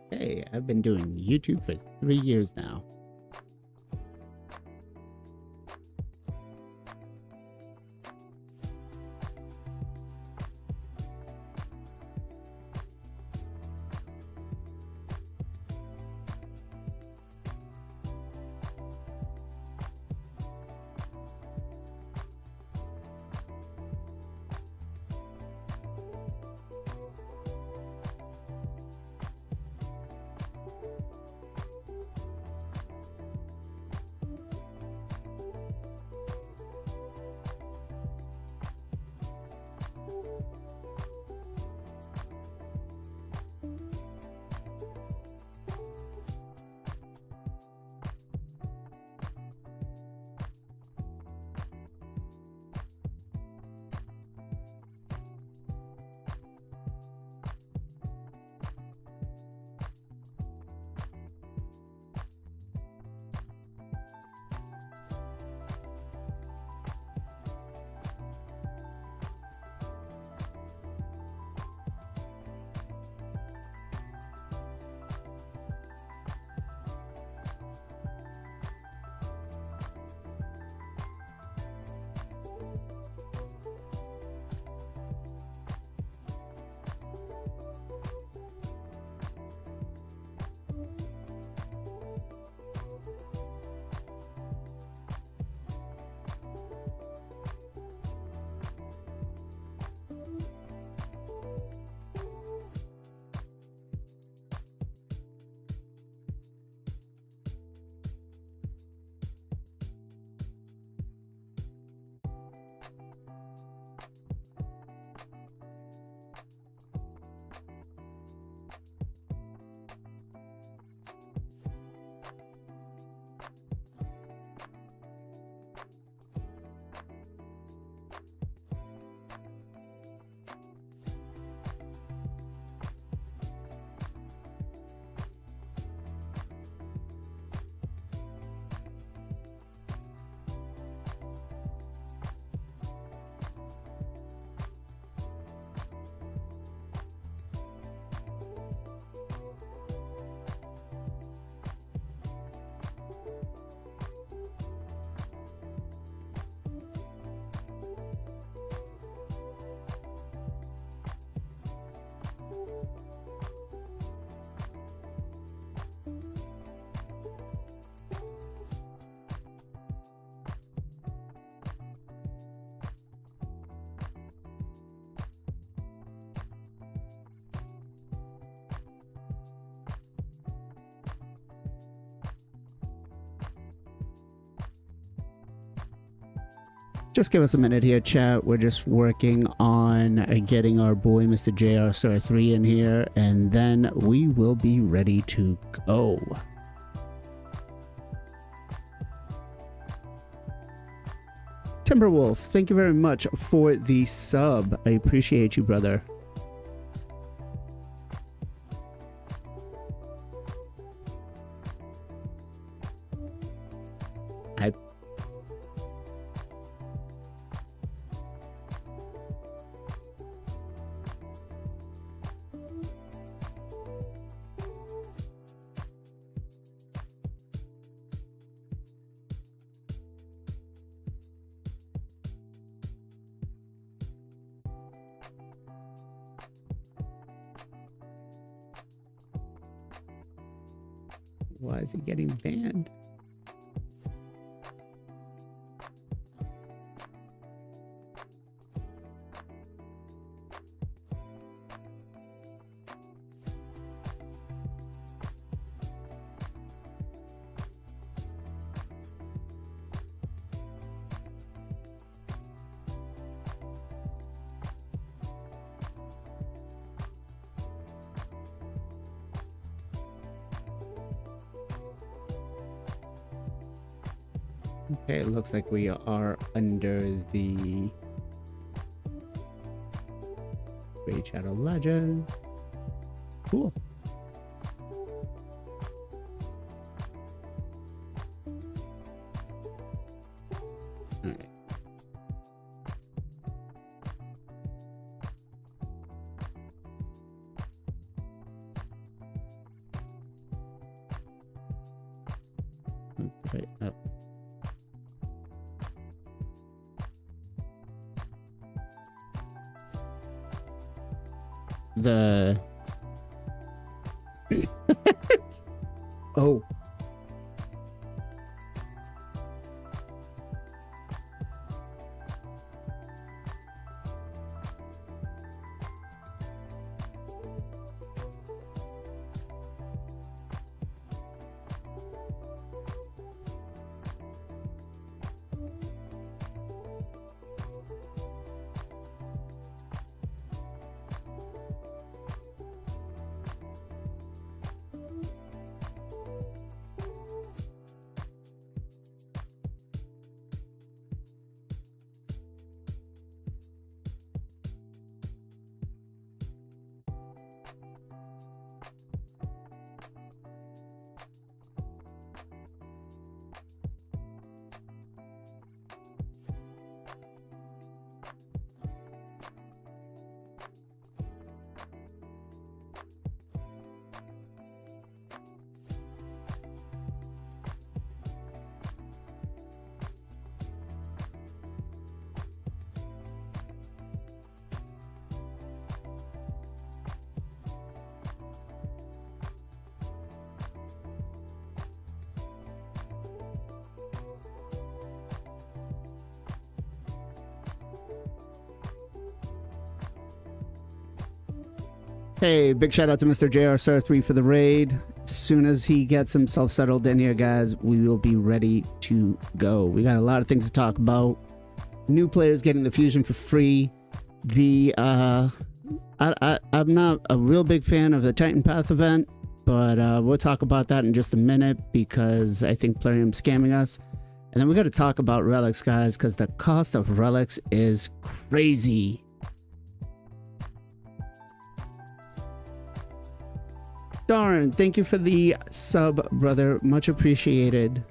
Hey, I've been doing YouTube for 3 years now. Just give us a minute here, chat. We're just working on getting our boy Mr. JR Star 3 in here, and then we will be ready to go. Timberwolf, thank you very much for the sub. I appreciate you, brother. Why is he getting banned? Okay, it looks like we are under the Raid Shadow Legends. Cool. All right. Wait, oh. The oh. Hey, big shout out to Mr. JR Star 3 for the raid. As soon as he gets himself settled in here, guys, we will be ready to go. We got a lot of things to talk about. New players getting the fusion for free. The I'm not a real big fan of the Titan Path event, but we'll talk about that in just a minute because I think Plarium's scamming us. And then we got to talk about relics, guys, because the cost of relics is crazy. Darn, thank you for the sub, brother. Much appreciated.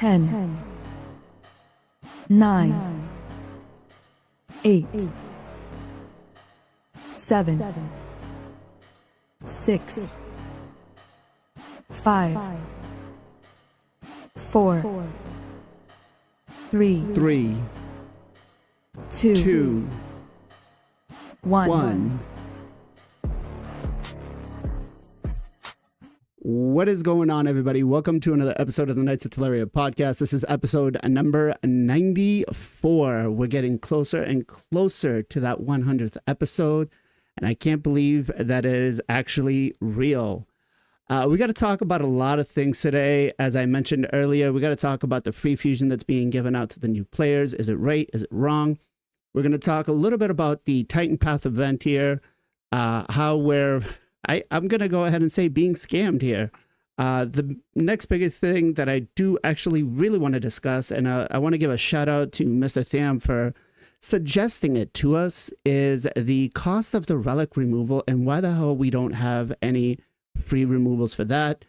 10, 9, 8, 7, 6, 5, 4, 3, 2, 1. What is going on, everybody? Welcome to another episode of the Knights of Teleria podcast. This is episode number 94. We're getting closer and closer to that 100th episode, and I can't believe that it is actually real. We got to talk about a lot of things today. As I mentioned earlier, we got to talk about the free fusion that's being given out to the new players. Is it right? Is it wrong? We're going to talk a little bit about the Titan Path event here, how I'm going to go ahead and say being scammed here. The next biggest thing that I do actually really want to discuss, and I want to give a shout out to Mr. Tham for suggesting it to us, is the cost of the relic removal and why the hell we don't have any free removals for that.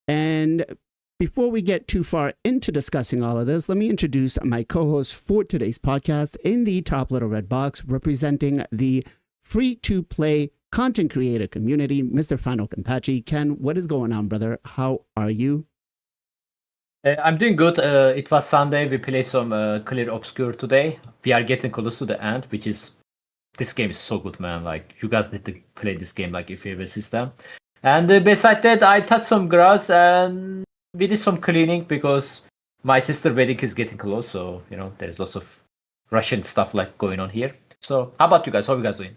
And before we get too far into discussing all of this, let me introduce my co-host for today's podcast in the top little red box, representing the free-to-play content creator community, Mr. Final Campachi. Ken, what is going on, brother? How are you? I'm doing good. It was Sunday. We played some Clear Obscure today. We are getting close to the end, this game is so good, man. Like, you guys need to play this game like if you have a system. And besides that, I touched some grass and we did some cleaning because my sister's wedding is getting close. So, there's lots of Russian stuff like going on here. So, how about you guys? How are you guys doing?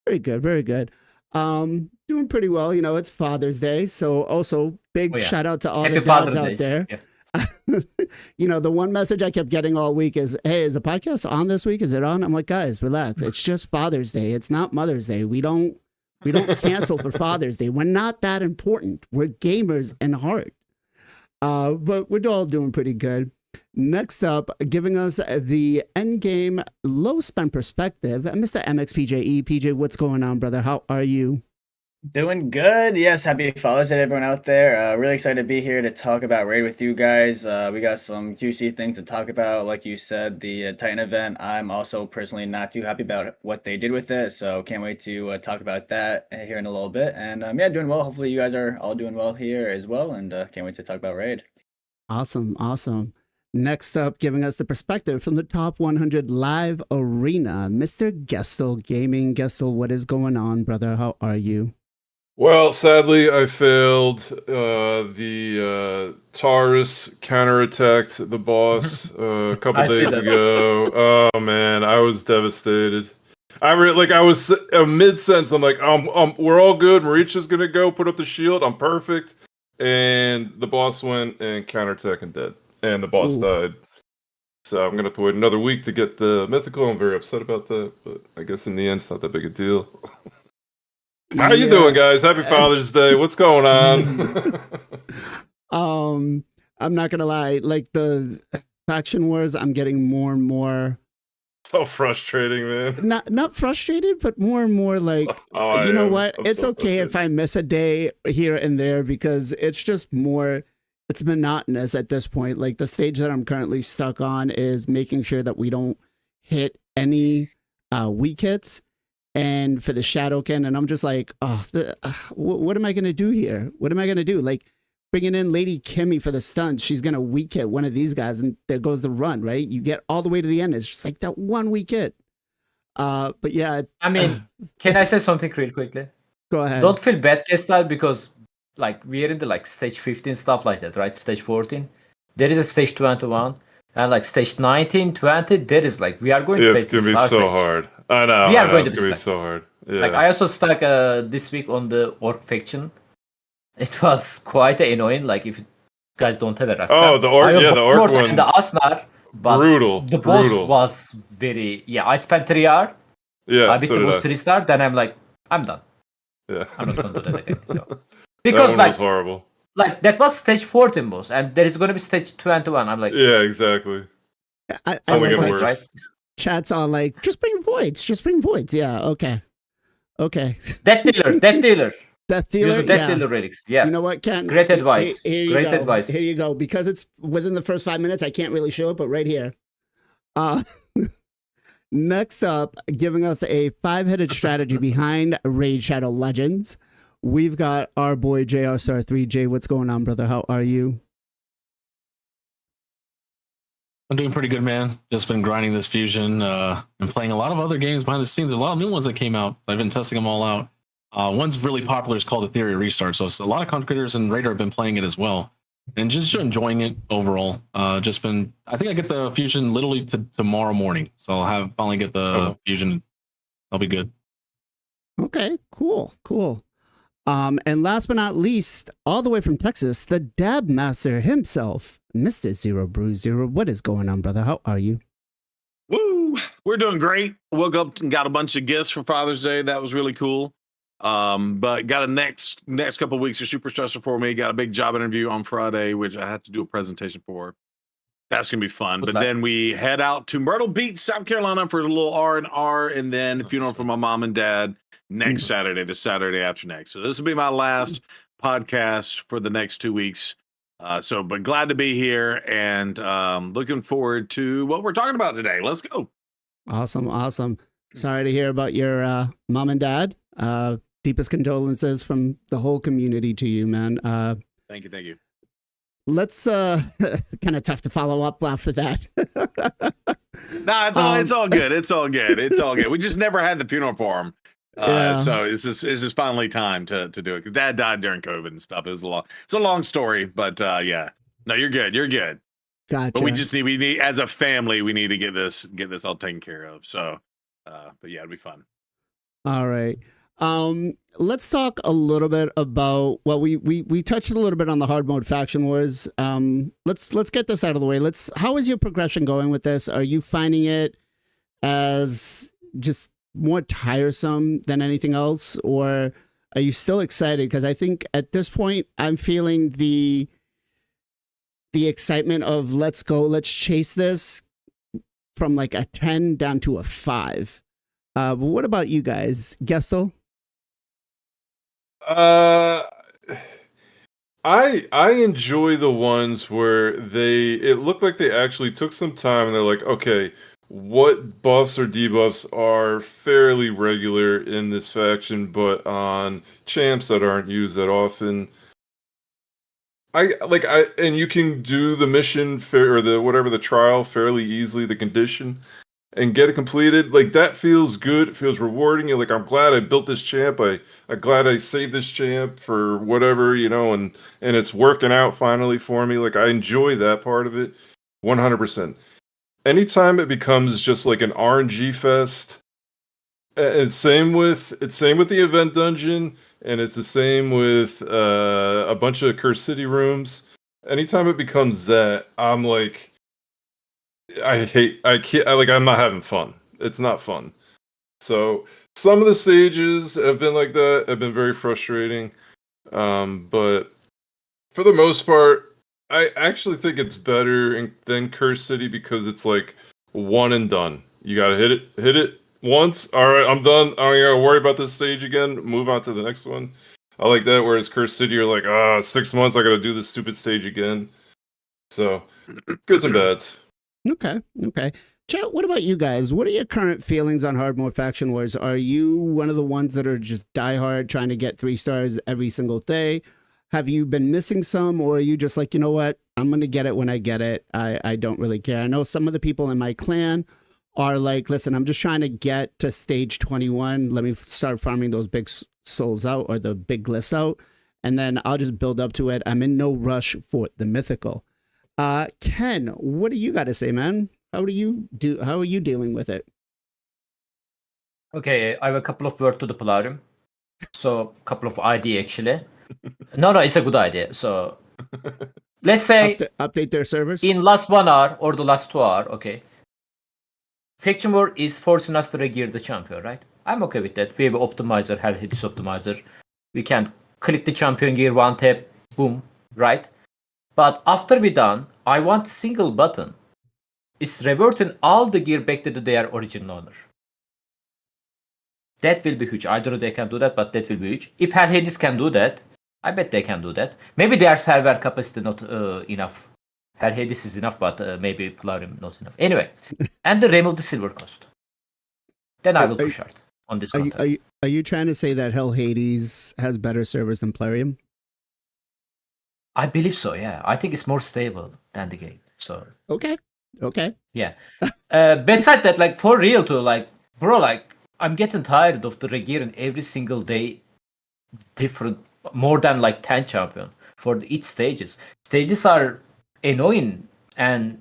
Very good, very good. Doing pretty well. It's Father's Day, so also big shout out to all Happy the dads Father's out Days. there. Yeah. The one message I kept getting all week is, "Hey, is the podcast on this week? Is it on?" I'm like, guys, relax. It's just Father's Day. It's not Mother's Day. We don't cancel for Father's Day. We're not that important. We're gamers in heart. But we're all doing pretty good. Next up, giving us the endgame low spend perspective, Mr. MXPJE. PJ, what's going on, brother? How are you? Doing good. Yes, happy Father's Day to everyone out there. Really excited to be here to talk about Raid with you guys. We got some juicy things to talk about. Like you said, the Titan event, I'm also personally not too happy about what they did with it. So can't wait to talk about that here in a little bit. And doing well. Hopefully you guys are all doing well here as well. And can't wait to talk about Raid. Awesome. Next up, giving us the perspective from the top 100 live arena, Mr. Gestel Gaming. Gestel, what is going on, brother? How are you? Well, sadly, I failed. The Taurus counterattacked the boss a couple days ago. Oh man, I was devastated. I was mid-sense. I'm like, we're all good. Maricha's gonna go put up the shield. I'm perfect. And the boss went and counterattacked and dead. And the boss died. So I'm gonna have to wait another week to get the mythical. I'm very upset about that, but I guess in the end, it's not that big a deal. How are you doing, guys? Happy Father's Day. What's going on? I'm not gonna lie. Like the faction wars, I'm getting more and more. So frustrating, man. Not frustrated, but more and more like, you know what? It's so okay if I miss a day here and there because it's just more. It's monotonous at this point. Like the stage that I'm currently stuck on is making sure that we don't hit any weak hits. And for the Shadowkin, and I'm just like, what am I going to do here? What am I going to do? Like bringing in Lady Kimmy for the stuns. She's going to weak hit one of these guys and there goes the run, right? You get all the way to the end. It's just like that one weak hit. But yeah. Can I say something real quickly? Go ahead. Don't feel bad, Kestal, because like we are in the stage 15 stuff like that, right? Stage 14. There is a stage 21. And like stage 19, 20, there is we are going to face it's going to be so hard. I know. We are going to be so hard. Yeah. I also stuck this week on the Orc faction. It was quite annoying. Like if you guys don't have a Rakka. Oh, the Orc one. And the Asnar. But brutal. The boss was very... Yeah, I spent 3 hours. Yeah, I beat the boss 3-star. Then I'm like, I'm done. Yeah. I'm not going to do that again. Because that one was horrible. Like that was stage 14 boss, and there is going to be stage 21. I'm like, yeah, exactly. I only get worse. Right? Chat's all like, just bring voids. Yeah, okay. That dealer. Death Use Dealer. the Death Yeah. Dealer relics. Yeah. You know what, Ken? Great advice. Here you Great go. advice. Here you go. Because it's within the first 5 minutes, I can't really show it, but right here. Next up, giving us a 5-headed strategy behind Raid Shadow Legends, we've got our boy JR Star 3. Jay, what's going on, brother? How are you? I'm doing pretty good, man. Just been grinding this fusion and playing a lot of other games behind the scenes. There's a lot of new ones that came out. I've been testing them all out. One's really popular. It's called the Teleria Restart. So a lot of content creators and Raider have been playing it as well. And just enjoying it overall. I think I get the fusion literally tomorrow morning. So I'll finally get the fusion. I'll be good. Okay, cool. And last but not least, all the way from Texas, the Dab Master himself, Mr. Zero Brew Zero. What is going on, brother? How are you? Woo! We're doing great. Woke up and got a bunch of gifts for Father's Day. That was really cool. But got a next couple of weeks are super stressful for me. Got a big job interview on Friday, which I had to do a presentation for. That's gonna be fun. But then we head out to Myrtle Beach, South Carolina for a little R&R, and then the funeral for my mom and dad next Saturday, the Saturday after next. So this will be my last podcast for the next 2 weeks. But glad to be here and looking forward to what we're talking about today. Let's go. Awesome. Sorry to hear about your mom and dad. Deepest condolences from the whole community to you, man. Thank you. Let's kind of tough to follow up after that. Nah, it's all good. It's all good. We just never had the funeral for him. So it's just finally time to do it because Dad died during COVID and stuff. It's a long story, but yeah. No, you're good. Gotcha. But we need as a family, we need to get this all taken care of. So, but yeah, it'll be fun. All right. Let's talk a little bit about we touched a little bit on the hard mode faction wars. Let's get this out of the way. How is your progression going with this? Are you finding it as just more tiresome than anything else, or are you still excited? Because I think at this point I'm feeling the excitement of let's chase this from like a 10 down to a 5. But what about you guys, Gestel? I enjoy the ones where it looked like they actually took some time and they're like, okay, what buffs or debuffs are fairly regular in this faction, but on champs that aren't used that often. And you can do the mission or the trial fairly easily, the condition, and get it completed. Like that feels good. It feels rewarding. You're like, I'm glad I built this champ. I'm glad I saved this champ for whatever, and it's working out finally for me. Like I enjoy that part of it 100%. Anytime it becomes just like an RNG fest, and same with the event dungeon, and it's the same with a bunch of Curse City rooms. Anytime it becomes that, I'm like, I'm not having fun. It's not fun. So some of the stages have been like that, have been very frustrating. But for the most part, I actually think it's better than Curse City because it's like one and done. You gotta hit it once. All right, I'm done. I don't gotta worry about this stage again. Move on to the next one. I like that. Whereas Curse City, you're like, 6 months, I gotta do this stupid stage again. So, goods and bads. Okay. Chat, what about you guys? What are your current feelings on hard mode faction wars? Are you one of the ones that are just diehard trying to get 3 stars every single day? Have you been missing some, or are you just like, you know what? I'm going to get it when I get it. I don't really care. I know some of the people in my clan are like, listen, I'm just trying to get to stage 21. Let me start farming those big souls out or the big glyphs out, and then I'll just build up to it. I'm in no rush for the mythical. Ken, what do you got to say, man? How are you dealing with it? Okay, I have a couple of words to the Plarium. So, a couple of idea actually. No, it's a good idea. So, let's say update their servers in last 1 hour or the last 2 hour. Okay, faction war is forcing us to regear the champion, right? I'm okay with that. We have optimizer, hell hits optimizer. We can click the champion gear, one tap, boom, right? But after we done, I want single button. It's reverting all the gear back to their original owner. That will be huge. I don't know they can do that, but that will be huge. If Hell Hades can do that, I bet they can do that. Maybe their server capacity not enough. Hell Hades is enough, but maybe Plarium not enough. Anyway, and the remove the silver cost. Then I will push hard on this content. Are you trying to say that Hell Hades has better servers than Plarium? I believe so, yeah. I think it's more stable than the game. So Okay. yeah. Besides that, like for real too, like bro, like I'm getting tired of the Regieren every single day different, more than like 10 champion for each stages. Stages are annoying, and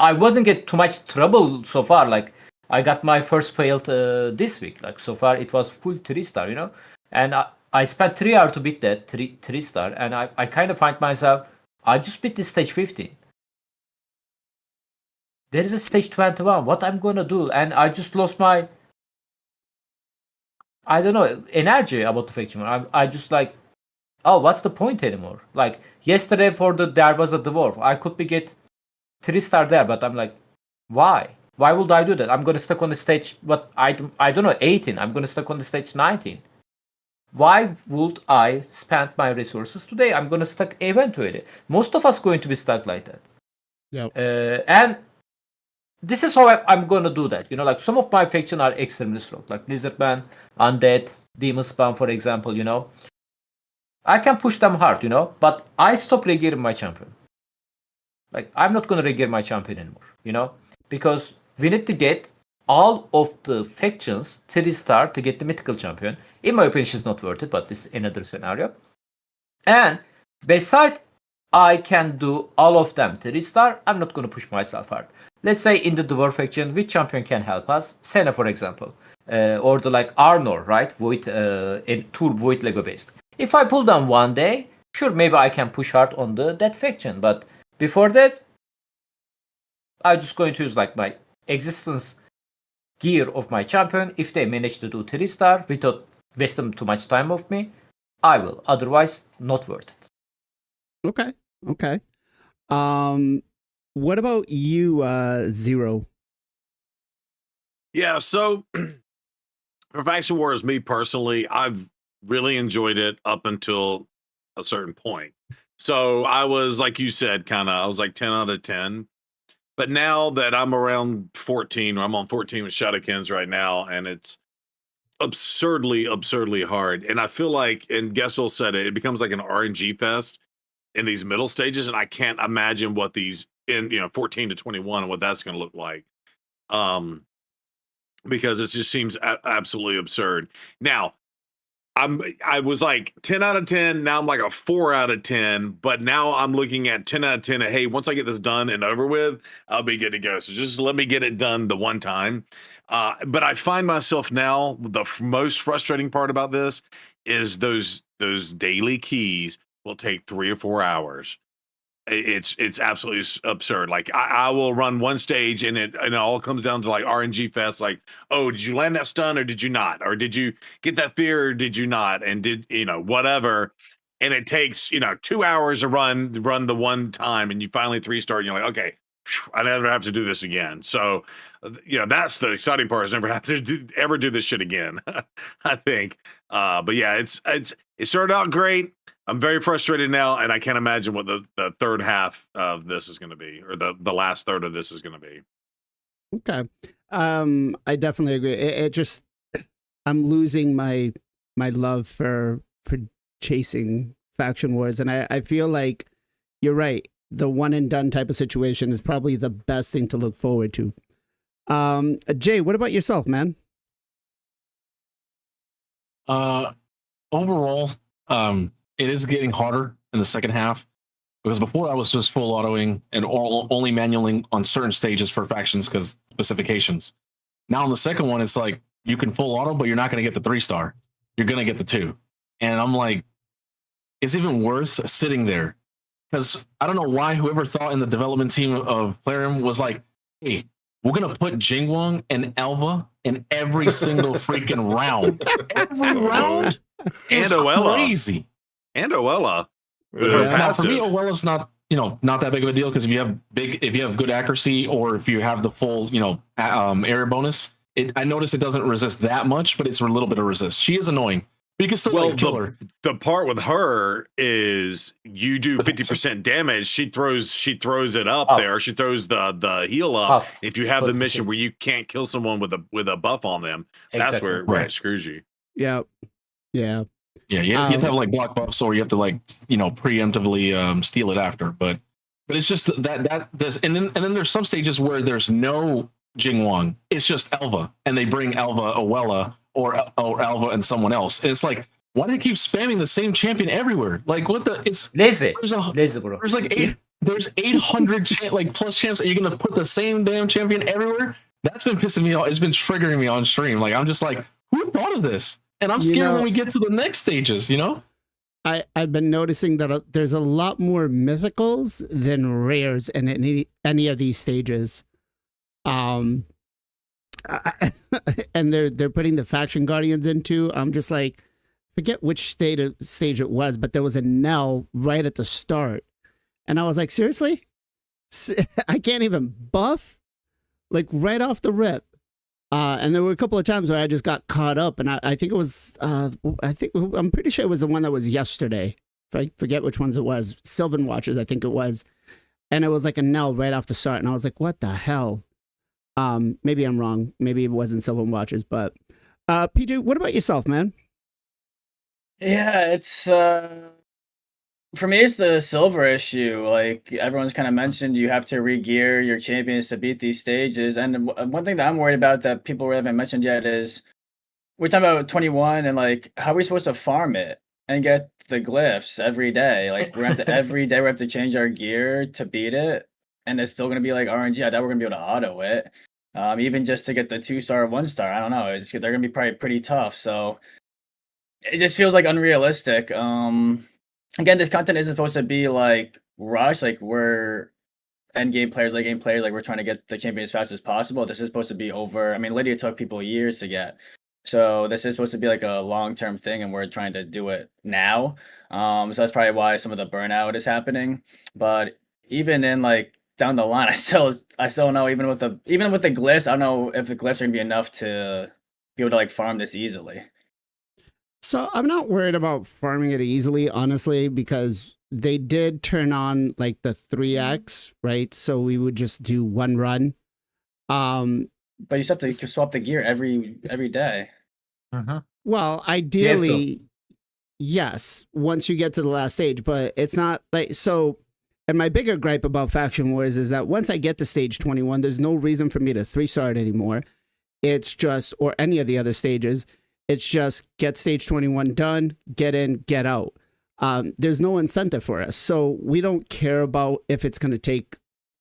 I wasn't get too much trouble so far. Like I got my first failed this week. Like so far it was full 3-star, you know, and I spent 3 hours to beat that 3-star, and I kind of find myself, I just beat this stage 15. There is a stage 21. What I'm gonna do? And I just lost my, I don't know, energy about the faction. I just like, oh, what's the point anymore? Like yesterday there was a dwarf. I could be get 3-star there, but I'm like, why? Why would I do that? I'm gonna stuck on the stage. What I don't know, 18. I'm gonna stuck on the stage 19. Why would I spend my resources today? I'm gonna stuck eventually. Most of us going to be stuck like that. Yeah. And this is how I'm gonna do that. You know, like some of my faction are extremely strong, like Lizardman, Undead, Demon Spawn, for example. You know, I can push them hard. You know, but I stop regearing my champion. Like I'm not gonna regear my champion anymore. You know, because we need to get all of the factions 3-star to get the mythical champion. In my opinion, she's not worth it, but this is another scenario. And besides, I can do all of them 3-star. I'm not gonna push myself hard. Let's say in the dwarf faction, which champion can help us? Senna, for example, or the like Arnor, right? Void, in tour Void Lego based. If I pull them one day, sure, maybe I can push hard on that faction. But before that, I'm just going to use like my existence gear of my champion. If they manage to do 3-star without wasting too much time of me, I will. Otherwise, not worth it. Okay. What about you, Zero? Yeah, so for Faction Wars, me personally, I've really enjoyed it up until a certain point. So I was, like you said, I was like 10 out of 10. But now that I'm around 14, or I'm on 14 with Shadowkins right now, and it's absurdly hard. And I feel like, and Gessel said it becomes like an RNG fest in these middle stages, and I can't imagine what these in 14 to 21 and what that's going to look like, because it just seems absolutely absurd. Now I was like 10 out of 10. Now I'm like a 4 out of 10, but now I'm looking at 10 out of 10. Hey, once I get this done and over with, I'll be good to go. So just let me get it done the one time. But I find myself now, the most frustrating part about this is those daily keys will take 3 or 4 hours. It's absolutely absurd. Like I will run one stage and it all comes down to like RNG fest. Like, oh, did you land that stun or did you not? Or did you get that fear or did you not? And did whatever. And it takes 2 hours to run the one time, and you finally 3-star. And you're like, okay, I never have to do this again. So that's the exciting part, is never have to ever do this shit again. I think. But yeah, it started out great. I'm very frustrated now, and I can't imagine what the third half of this is going to be, or the last third of this is going to be. Okay. I definitely agree. It just, I'm losing my love for chasing faction wars, and I feel like you're right. The one and done type of situation is probably the best thing to look forward to. Jay, what about yourself, man? Overall, it is getting harder in the second half, because before I was just full autoing and only manualing on certain stages for factions because specifications. Now in the second one, it's like you can full auto, but you're not going to get the 3-star. You're going to get the 2. And I'm like, it's even worth sitting there, because I don't know why whoever thought in the development team of Plarium was like, hey, we're going to put Jingwang and Alva in every single freaking round. Every round? And Oella. Crazy. And Oella. With her Now, for passive. me, Oella's not that big of a deal, because if you have good accuracy, or if you have the full area bonus, I noticed it doesn't resist that much, but it's a little bit of resist. She is annoying. But you can still like, kill her. The part with her is you do 50% damage. She throws it up there. She throws the heal up. If you have the mission where you can't kill someone with a buff on them, that's where it screws you. Yeah. Yeah, you have to have like block buffs, or you have to like preemptively steal it after. But it's just this, and then there's some stages where there's no Jingwang. It's just Elva, and they bring Elva Owella or Elva and someone else. And it's like, why do they keep spamming the same champion everywhere? Like, what the? It's lazy, bro. There's like 800 plus champs, and you're gonna put the same damn champion everywhere? That's been pissing me off. It's been triggering me on stream. Like, I'm just like, who thought of this? And I'm scared when we get to the next stages, I've been noticing that there's a lot more mythicals than rares in any of these stages. And they're putting the faction guardians into. I'm just like, forget which stage it was, but there was a Nell right at the start. And I was like, seriously? I can't even buff? Like right off the rip. And there were a couple of times where I just got caught up, and I think it was, I'm pretty sure it was the one that was yesterday. I forget which ones it was. Sylvan Watchers, I think it was. And it was like a Nell right off the start, and I was like, what the hell? Maybe I'm wrong. Maybe it wasn't Sylvan Watchers, but PJ, what about yourself, man? Yeah, it's for me, it's the silver issue. Like everyone's kind of mentioned, you have to re-gear your champions to beat these stages. And one thing that I'm worried about that people haven't mentioned yet is we're talking about 21 and like how are we supposed to farm it and get the glyphs every day? Like we're gonna have to every day we have to change our gear to beat it, and it's still gonna be like RNG. I doubt we're gonna be able to auto it. Even just to get the 2-star, 1-star, I don't know. They're gonna be probably pretty tough. So it just feels like unrealistic. Again, this content isn't supposed to be like rush, like we're end game players, late game players, like we're trying to get the champion as fast as possible. This is supposed to be over. I mean, Lydia took people years to get. So this is supposed to be like a long-term thing, and we're trying to do it now. So that's probably why some of the burnout is happening. But even in like down the line, I still know even with the glyphs, I don't know if the glyphs are gonna be enough to be able to like farm this easily. So I'm not worried about farming it easily, honestly, because they did turn on like the 3x, right? So we would just do one run. But you still have to swap the gear every day. Well, ideally, yes, once you get to the last stage, but it's not like so. And my bigger gripe about Faction Wars is that once I get to stage 21, there's no reason for me to 3-star it anymore. It's just, or any of the other stages. It's just get stage 21 done, get in, get out. There's no incentive for us. So we don't care about if it's going to take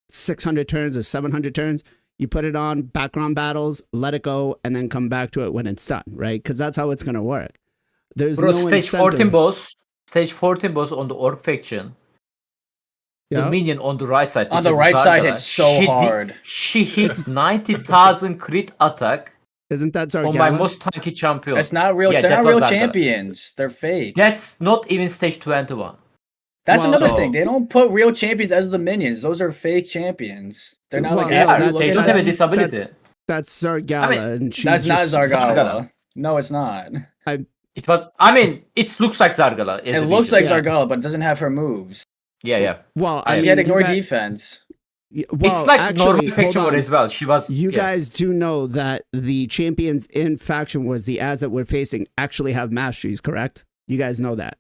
600 turns or 700 turns. You put it on background battles, let it go, and then come back to it when it's done, right? Because that's how it's going to work. There's no stage incentive. Stage 14 boss on the orc faction. Yeah. The minion on the right side. On the right side hits so hard. She hits 90,000 crit attack. Isn't that Zargala? On my most tanky champion. That's not real. Yeah, they're not real champions. They're fake. That's not even stage 21. That's another thing. They don't put real champions as the minions. Those are fake champions. They're not they don't have a disability. That's Zargala. I mean, and that's not Zargala. No, it's not. It was. I mean, it looks like Zargala. It looks like Zargala, but it doesn't have her moves. Yeah. Well, she had ignore defense. Well, it's like normal faction war as well. She was. You guys do know that the champions in Faction Wars, the ads that we're facing, actually have masteries, correct? You guys know that.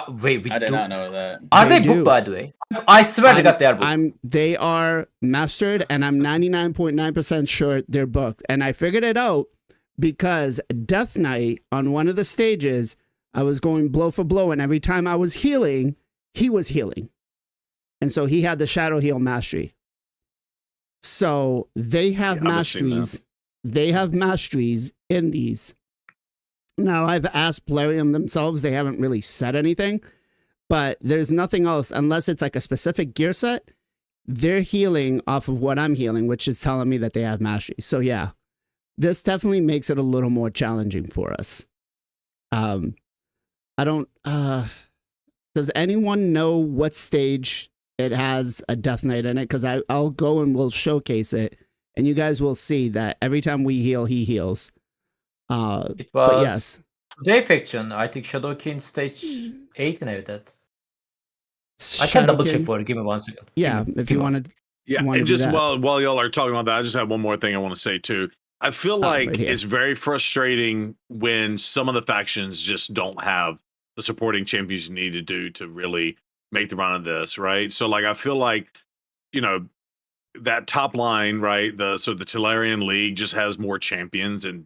Wait, I did not know that. Are they booked, by the way? I swear to God, they are booked. They are mastered, and I'm 99.9% sure they're booked. And I figured it out because Death Knight on one of the stages, I was going blow for blow, and every time I was healing, he was healing. And so he had the Shadow Heal Mastery. So they have masteries. They have masteries in these. Now, I've asked Plarium themselves. They haven't really said anything. But there's nothing else, unless it's like a specific gear set. They're healing off of what I'm healing, which is telling me that they have masteries. So yeah, this definitely makes it a little more challenging for us. I don't... does anyone know what stage it has a Death Knight in it? Because I'll go and we'll showcase it and you guys will see that every time we heal, he heals. It But was yes, today faction. I think Shadowkin stage 8 and that. I can double check Shadowkin. for it. Give me 1 second. Yeah, if you wanted. Yeah, wanna and do just that. while y'all are talking about that, I just have one more thing I want to say too. I feel like right here. it's very frustrating when some of the factions just don't have the supporting champions you need to do to really make the run of this, right? So like I feel like, you know, that top line, right? The Telerian League just has more champions and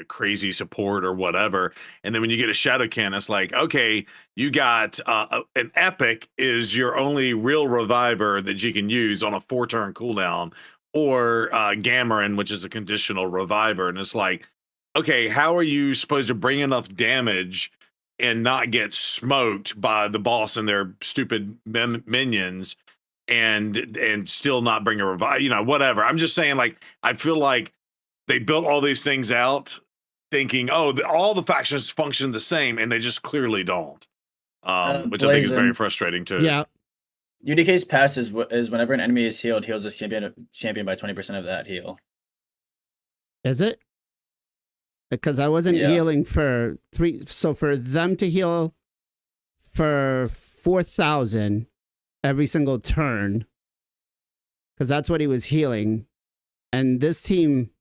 crazy support or whatever. And then when you get a Shadowkin, it's like, okay, you got an Epic is your only real reviver that you can use on a 4-turn cooldown, or Gamarin, which is a conditional reviver. And it's like, okay, how are you supposed to bring enough damage and not get smoked by the boss and their stupid minions and still not bring a revive, whatever. I'm just saying, like, I feel like they built all these things out thinking, oh, all the factions function the same, and they just clearly don't. Which I think is very frustrating too. Yeah. UDK's pass is whenever an enemy is healed, heals this champion by 20% of that heal. Is it? Because I wasn't healing for 3. So for them to heal for 4,000 every single turn, because that's what he was healing. And this team,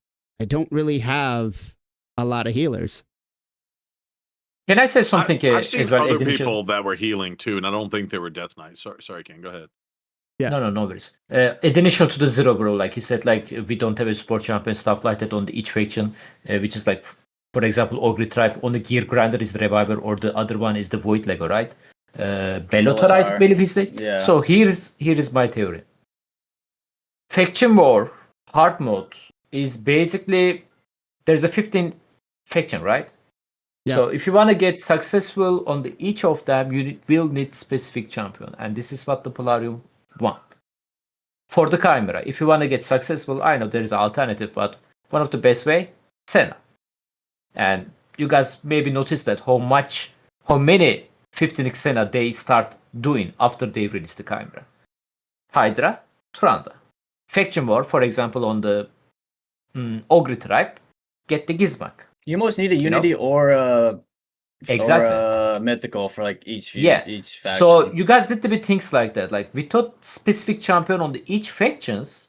I don't really have a lot of healers. Can I say something? I've seen other people that were healing too, and I don't think they were Death Knight. Sorry, Ken, go ahead. Yeah. No worries. Initial to the 0, bro. Like he said, like we don't have a support champion, stuff like that on each faction, which is like, for example, Ogre tribe on the Gear Grinder is the reviver, or the other one is the Void Lego, right? Belotar, I believe is it. Yeah. So here is my theory. Faction War hard mode is basically there's a 15 faction, right? Yeah. So if you want to get successful on each of them, you will need specific champion, and this is what the Polarium want. For the Chimera, if you want to get successful, I know there is an alternative, but one of the best way, Senna. And you guys maybe noticed that how many 15x Senna they start doing after they release the Chimera. Hydra, Tranda. Faction War, for example, on the Ogre tribe, get the Gizmak. You almost need a Unity or a Mythical for like each faction. So you guys need to be things like that. Like we thought specific champion on each factions.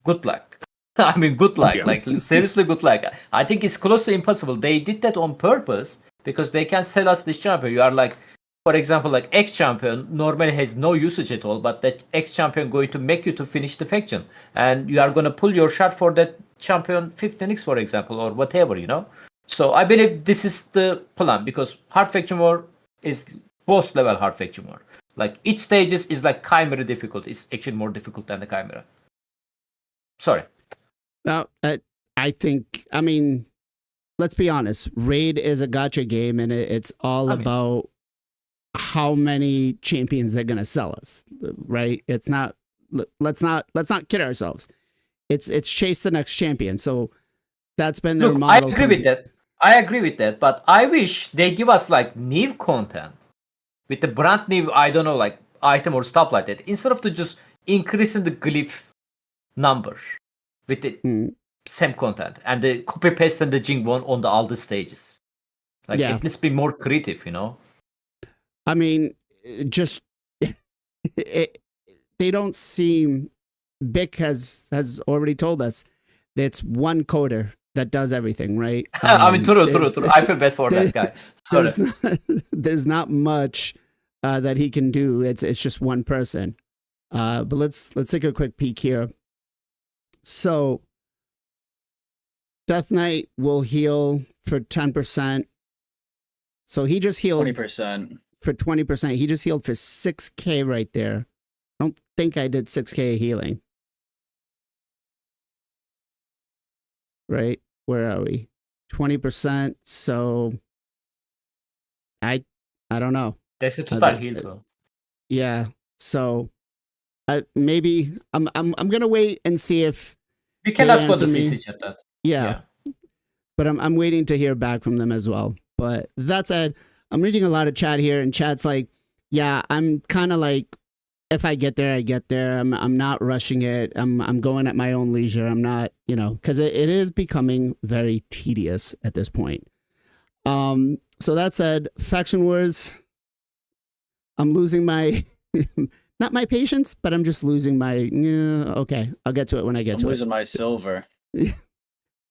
Good luck. I mean, good luck. Yeah. Like seriously, good luck. I think it's close to impossible. They did that on purpose because they can sell us this champion. You are like, for example, like X champion normally has no usage at all, but that X champion going to make you to finish the faction, and you are going to pull your shot for that champion 15x, for example, or whatever, So I believe this is the plan, because hard faction war is boss level hard faction war. Like each stages is like Chimera difficult. It's actually more difficult than the Chimera. Sorry. Now, I think, I mean, let's be honest. Raid is a gacha game, and it's all about how many champions they're gonna sell us, right? It's not. Let's not kid ourselves. It's chase the next champion. So that's been their model. I agree with that. But I wish they give us like new content with the brand new, I don't know, like item or stuff like that, instead of just increasing the glyph number with the same content and the copy paste and the Jingwon on all the stages. Like at least be more creative, I mean, just they don't seem. Bic has already told us that it's one coder that does everything, right? I mean, true. I feel bad for that guy. There's not much that he can do. It's just one person. But let's take a quick peek here. So, Death Knight will heal for 10%. So he just healed 20%. For 20%. He just healed for 6k right there. I don't think I did 6k healing. Right? Where are we? 20%. So I don't know. That's a total heal though. Yeah. So maybe I'm gonna wait and see if we can ask what the CC chat that. Yeah. But I'm waiting to hear back from them as well. But that said, I'm reading a lot of chat here, and chat's like, yeah, I'm kind of like if I get there, I get there. I'm not rushing it. I'm going at my own leisure. I'm not, because it is becoming very tedious at this point. So that said, Faction Wars, I'm losing my not my patience, but I'm just losing my okay, I'll get to it when I get to it. I'm losing my silver.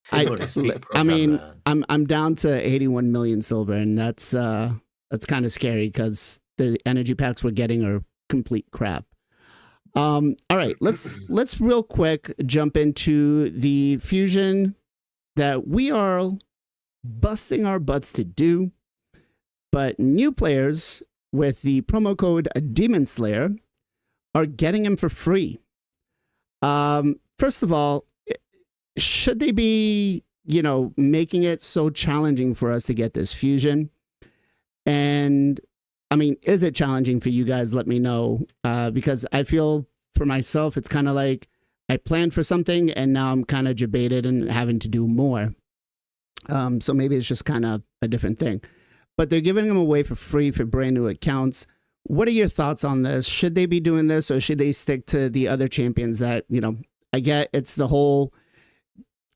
Silver is big I program, mean, man. I'm down to 81 million silver, and that's kind of scary because the energy packs we're getting are complete crap. All right, let's real quick jump into the fusion that we are busting our butts to do, but new players with the promo code Demon Slayer are getting them for free. First of all, should they be, making it so challenging for us to get this fusion? And I mean, is it challenging for you guys? Let me know. Because I feel for myself, it's kind of like I planned for something and now I'm kind of debated and having to do more. So maybe it's just kind of a different thing. But they're giving them away for free for brand new accounts. What are your thoughts on this? Should they be doing this, or should they stick to the other champions that, I get it's the whole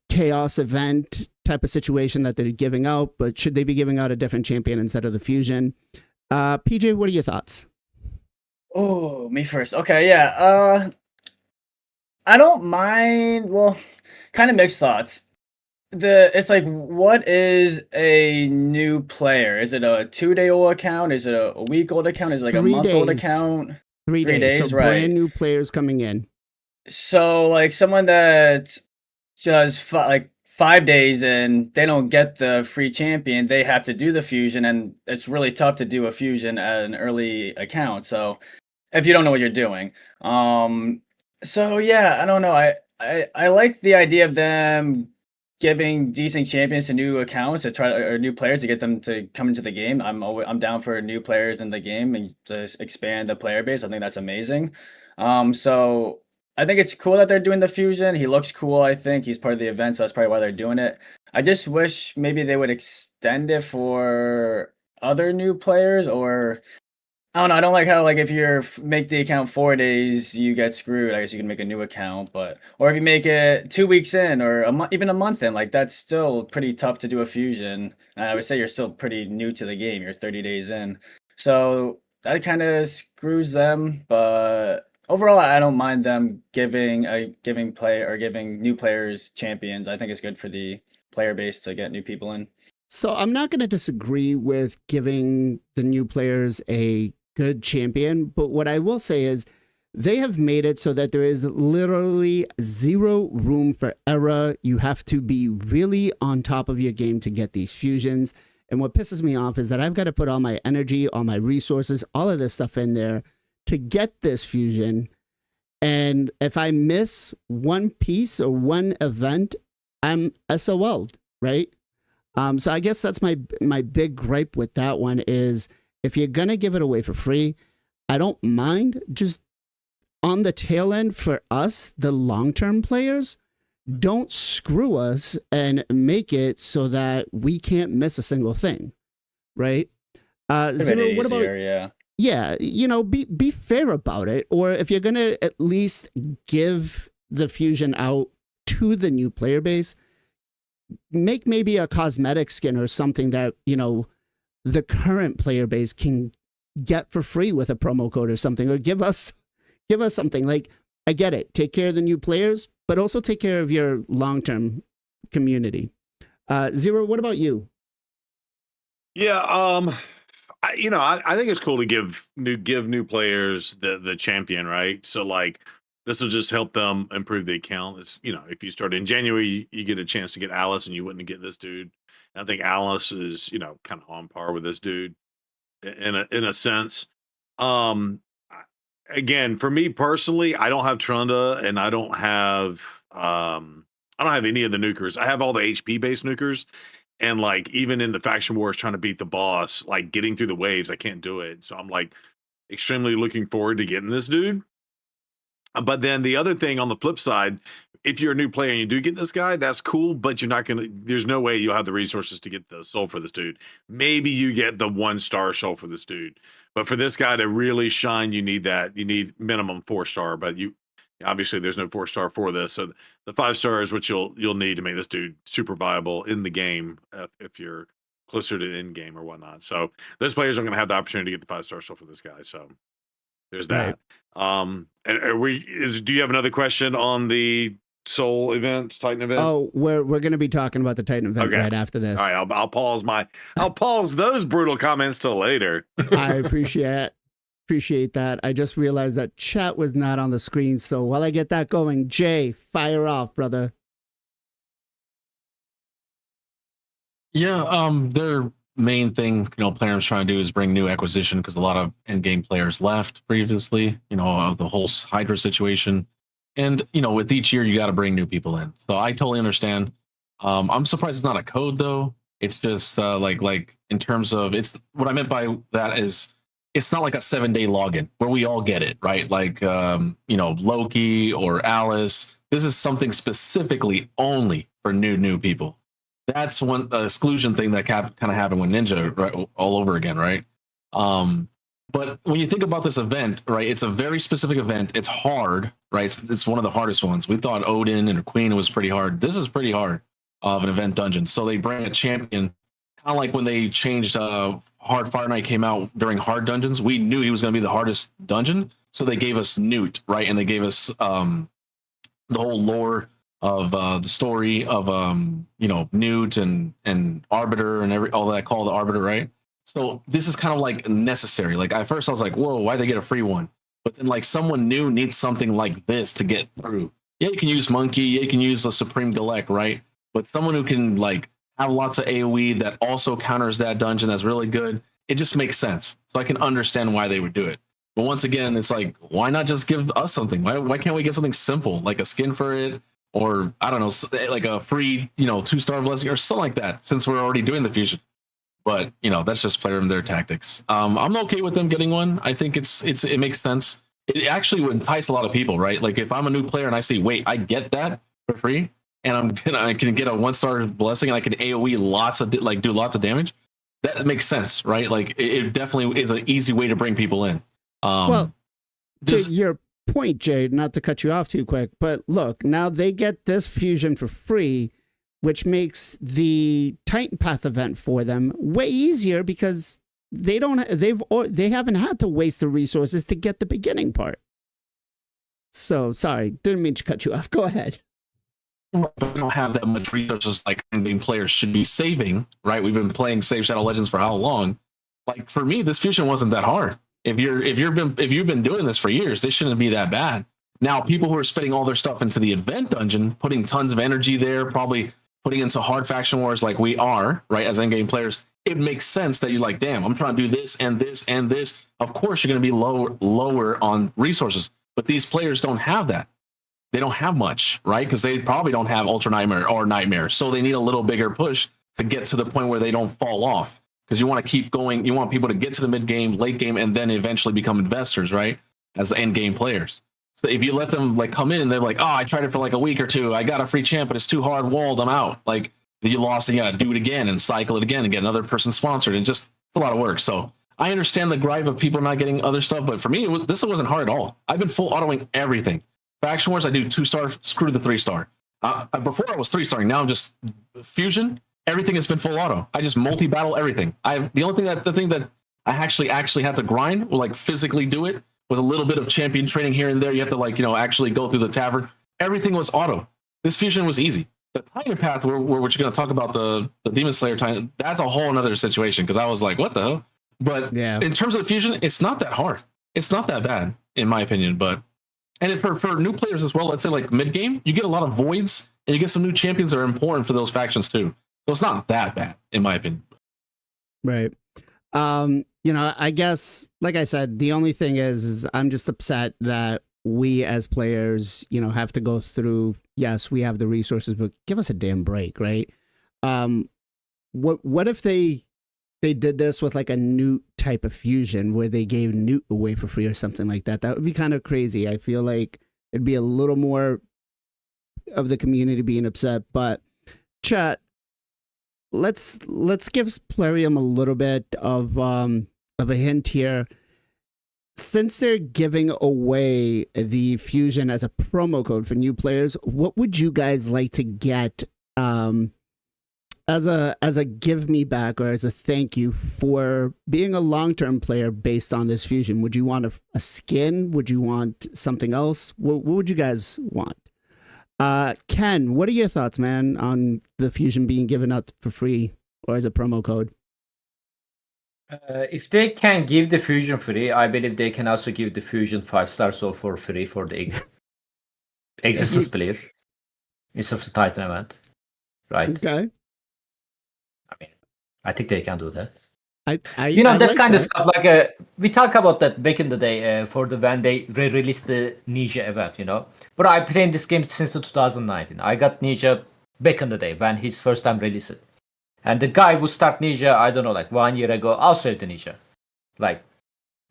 chaos event type of situation that they're giving out, but should they be giving out a different champion instead of the fusion? PJ, what are your thoughts? Oh, me first. Okay, yeah. I don't mind. Well, kind of mixed thoughts. It's like, what is a new player? Is it a 2-day-old account? Is it a week-old account? Is it like 3 a month-old days. account? 3 3 days. days, So right. brand new players coming in. So like someone that just like 5 days and they don't get the free champion, they have to do the fusion, and it's really tough to do a fusion at an early account. So if you don't know what you're doing, so yeah, I don't know. I like the idea of them giving decent champions to new accounts to try, or new players to get them to come into the game. I'm down for new players in the game and to expand the player base. I think that's amazing. So I think it's cool that they're doing the fusion. He looks cool. I think he's part of the event, so that's probably why they're doing it. I just wish maybe they would extend it for other new players, or I don't know. I don't like how, like, if you make the account 4 days, you get screwed. I guess you can make a new account, or if you make it 2 weeks in, or even a month in, like, that's still pretty tough to do a fusion. And I would say you're still pretty new to the game. You're 30 days in, so that kind of screws them. But overall, I don't mind them giving new players champions. I think it's good for the player base to get new people in. So I'm not going to disagree with giving the new players a good champion, but what I will say is they have made it so that there is literally zero room for error. You have to be really on top of your game to get these fusions. And what pisses me off is that I've got to put all my energy, all my resources, all of this stuff in there to get this fusion. And if I miss one piece or one event, I'm SOL'd, right? So I guess that's my big gripe with that one is, if you're going to give it away for free, I don't mind. Just on the tail end for us, the long-term players, don't screw us and make it so that we can't miss a single thing, right? Zero, what about, yeah, be fair about it. Or if you're going to at least give the fusion out to the new player base, make maybe a cosmetic skin or something that, the current player base can get for free with a promo code or something, or give us something. Like, I get it, take care of the new players, but also take care of your long-term community. Zero, what about you? Yeah, I think it's cool to give new players the champion, right? So like, this will just help them improve the account. It's, if you start in January, you get a chance to get Alice, and you wouldn't get this dude. And I think Alice is, kind of on par with this dude in a sense. Again, for me personally, I don't have Trunda, and I don't have any of the nukers. I have all the HP based nukers, and like, even in the faction wars trying to beat the boss, like getting through the waves, I can't do it. So I'm like extremely looking forward to getting this dude. But then the other thing on the flip side, if you're a new player and you do get this guy, that's cool, but you're not gonna. There's no way you'll have the resources to get the soul for this dude. Maybe you get the 1-star soul for this dude, but for this guy to really shine, you need that. You need minimum 4-star, but you obviously there's no 4-star for this. So the 5-star is what you'll need to make this dude super viable in the game if you're closer to the end game or whatnot. So those players are going to have the opportunity to get the 5-star soul for this guy. So there's that. And do you have another question on the Soul event, Titan event? Oh, we're going to be talking about the Titan event right after this. All right, I'll pause those brutal comments till later. I appreciate that. I just realized that chat was not on the screen, so while I get that going, Jay, fire off, brother. Yeah, their main thing, players trying to do is bring new acquisition because a lot of end-game players left previously, of the whole Hydra situation. And, with each year, you got to bring new people in. So I totally understand. I'm surprised it's not a code, though. It's just like in terms of what I meant by that is it's not like a 7-day login where we all get it, right? Like, Loki or Alice. This is something specifically only for new people. That's one exclusion thing that kind of happened with Ninja, right, all over again, right? But when you think about this event, right, it's a very specific event. It's hard, right? It's one of the hardest ones. We thought Odin and Queen was pretty hard. This is pretty hard of an event dungeon. So they bring a champion, kind of like when they changed Hard Fire Knight came out during hard dungeons. We knew he was going to be the hardest dungeon. So they gave us Newt, right? And they gave us the whole lore of the story of Newt and Arbiter and all that, call the Arbiter, right? So this is kind of like necessary. Like at first I was like, whoa, why'd they get a free one? But then like someone new needs something like this to get through. Yeah, you can use Monkey, yeah, you can use a Supreme Galek, right? But someone who can like have lots of AoE that also counters that dungeon that's really good, it just makes sense. So I can understand why they would do it. But once again, it's like, why not just give us something? Why can't we get something simple, like a skin for it? Or I don't know, like a free, 2-star blessing or something like that, since we're already doing the fusion. But that's just player in their tactics. I'm okay with them getting one. I think it makes sense. It actually would entice a lot of people, right? Like if I'm a new player and I see, wait, I get that for free, and I can get a 1-star blessing and I can AoE do lots of damage. That makes sense, right? Like it definitely is an easy way to bring people in. To your point, Jade, not to cut you off too quick, but look, now they get this fusion for free, which makes the Titan Path event for them way easier because they haven't had to waste the resources to get the beginning part. So sorry, didn't mean to cut you off. Go ahead. But we don't have that much resources like endgame players should be saving, right? We've been playing Save Shadow Legends for how long? Like for me, this fusion wasn't that hard. If you've been doing this for years, this shouldn't be that bad. Now, people who are spending all their stuff into the event dungeon, putting tons of energy there, probably putting into hard faction wars like we are, right, as endgame players, it makes sense that you're like, damn, I'm trying to do this and this and this. Of course, you're going to be lower on resources, but these players don't have that. They don't have much, right? Because they probably don't have Ultra Nightmare or Nightmare, so they need a little bigger push to get to the point where they don't fall off. Because you want to keep going, you want people to get to the mid game, late game, and then eventually become investors, right? As end game players. So if you let them like come in, they're like, oh, I tried it for like a week or two. I got a free champ, but it's too hard walled. I'm out. Like you lost and you got to do it again and cycle it again and get another person sponsored. And just it's a lot of work. So I understand the gripe of people not getting other stuff, but for me, this wasn't hard at all. I've been full autoing everything. Faction Wars, I do 2-star, screw the 3-star. Before I was 3-starring, now I'm just fusion. Everything has been full auto. I just multi-battle everything. The thing that I actually had to grind, or like physically do it, was a little bit of champion training here and there. You have to actually go through the tavern. Everything was auto. This fusion was easy. The Titan Path, where we're going to talk about the Demon Slayer Titan, that's a whole other situation because I was like, what the hell? But yeah, in terms of the fusion, it's not that hard. It's not that bad, in my opinion. And for new players as well, let's say like mid game, you get a lot of voids and you get some new champions that are important for those factions too. So it's not that bad, in my opinion. Right. I guess, like I said, the only thing is I'm just upset that we as players, have to go through, yes, we have the resources, but give us a damn break, right? What if they did this with like a Newt type of fusion where they gave Newt away for free or something like that? That would be kind of crazy. I feel like it'd be a little more of the community being upset. But chat, let's give Plarium a little bit of a hint here. Since they're giving away the Fusion as a promo code for new players, what would you guys like to get as a give me back or as a thank you for being a long-term player based on this Fusion? Would you want a skin? Would you want something else? What would you guys want? Ken, what are your thoughts, man, on the Fusion being given out for free or as a promo code? If they can give the Fusion free, I believe they can also give the Fusion 5-star soul for free for the existence player instead of the Titan event. Right? Okay. I mean, I think they can do that. I that like kind of that. stuff. Like we talk about that back in the day for when they released the Ninja event, But I played this game since 2019. I got Ninja back in the day when his first time released. And the guy who started Ninja, I don't know, like 1 year ago, also had the Ninja. Like,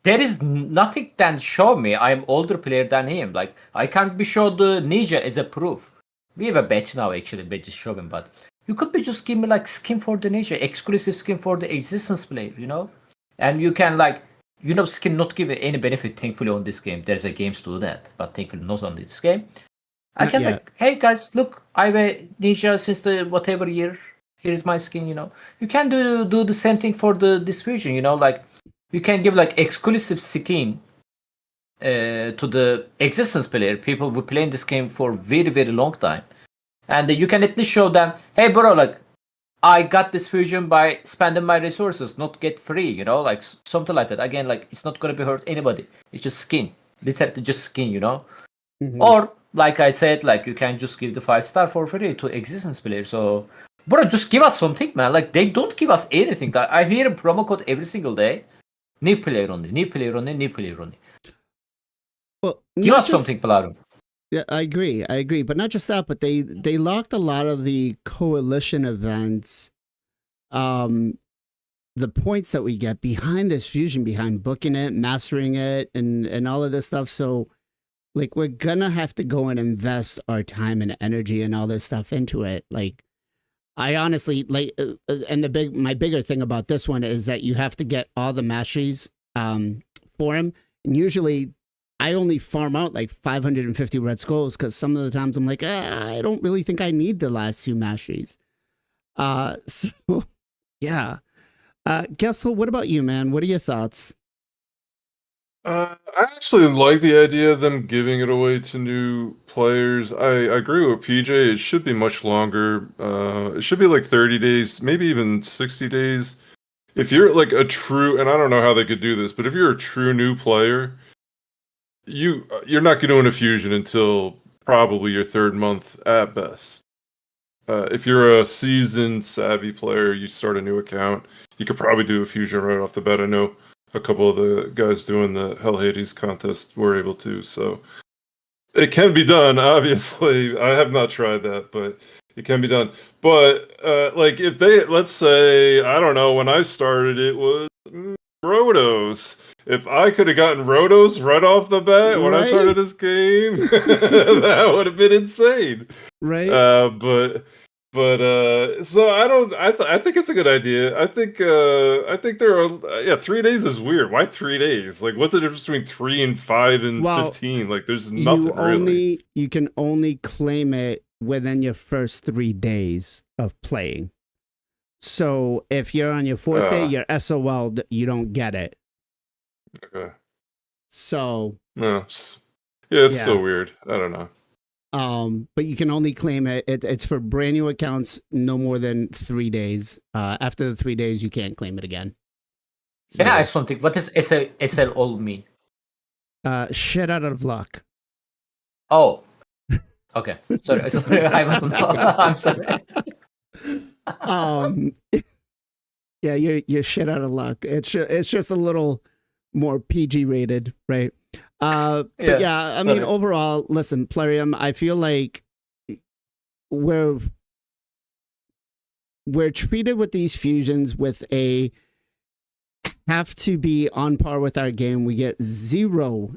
there is nothing that show me I'm older player than him. Like, I can't be showed the Ninja as a proof. We have a badge now, actually, badge is showing, but you could be just give me like skin for the Ninja, exclusive skin for the existence player, And you can skin not give any benefit, thankfully, on this game. There's a games to do that, but thankfully not on this game. I can like, hey guys, look, I have a Ninja since the whatever year. Here's my skin, You can do the same thing for this Fusion, Like, you can give like exclusive skin to the existence player, people who play this game for very, very long time. And you can at least show them, hey bro, like, I got this Fusion by spending my resources, not get free, like something like that. Again, like, it's not going to be hurt anybody. It's just skin, literally just skin, Mm-hmm. Or, like I said, like, you can just give the 5-star for free to existence player. So, bro, just give us something, man. Like, they don't give us anything. Like, I hear a promo code every single day. New player only, new player only, new player only. Well, give us something, Plarium. Yeah, I agree. But not just that, but they locked a lot of the coalition events, the points that we get behind this Fusion, behind booking it, mastering it, and all of this stuff. So, like, we're gonna have to go and invest our time and energy and all this stuff into it. Like, I honestly and my bigger thing about this one is that you have to get all the masteries for him, and usually I only farm out like 550 red skulls because some of the times I'm like, I don't really think I need the last 2 masteries. So yeah. Gessel, what about you, man? What are your thoughts? I actually like the idea of them giving it away to new players. I agree with PJ. It should be much longer. It should be like 30 days, maybe even 60 days. If you're like a true, and I don't know how they could do this, but if you're a true new player, you're not going to win a Fusion until probably your 3rd month at best. If you're a seasoned, savvy player, you start a new account, you could probably do a Fusion right off the bat. I know a couple of the guys doing the Hell Hades contest were able to, so it can be done. Obviously, I have not tried that, but it can be done. But like, if they, let's say, I don't know, when I started, it was Rotos. If I could have gotten Rotos right off the bat when I started this game, that would have been insane. Right. So I think it's a good idea. I think there are 3 days is weird. Why 3 days? Like, what's the difference between 3 and 5 and 15? Like, there's nothing really. You can only claim it within your first 3 days of playing. So if you're on your 4th day, you're SOL'd, you don't get it. Okay. So no, it's still weird. I don't know. But you can only claim it. It's for brand new accounts, no more than 3 days. After the 3 days, you can't claim it again. Can I ask something? What does SL all mean? Shit out of luck. Oh, okay. Sorry, I wasn't. I'm sorry. Yeah, you're shit out of luck. It's just a little more PG rated, right? But yeah, I mean, overall, listen, Plarium, I feel like we're treated with these fusions with a have to be on par with our game. We get zero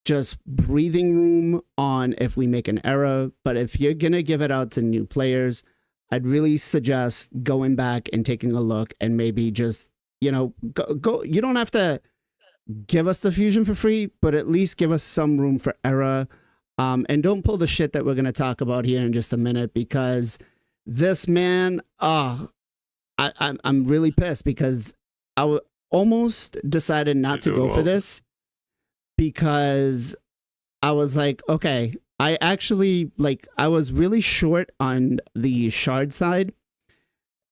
just breathing room on if we make an error. But if you're going to give it out to new players, I'd really suggest going back and taking a look and maybe just, go. You don't have to give us the fusion for free, but at least give us some room for error. And don't pull the shit that we're going to talk about here in just a minute, because this man, I'm really pissed because I almost decided not to go for this because I was like, okay, I actually, I was really short on the shard side,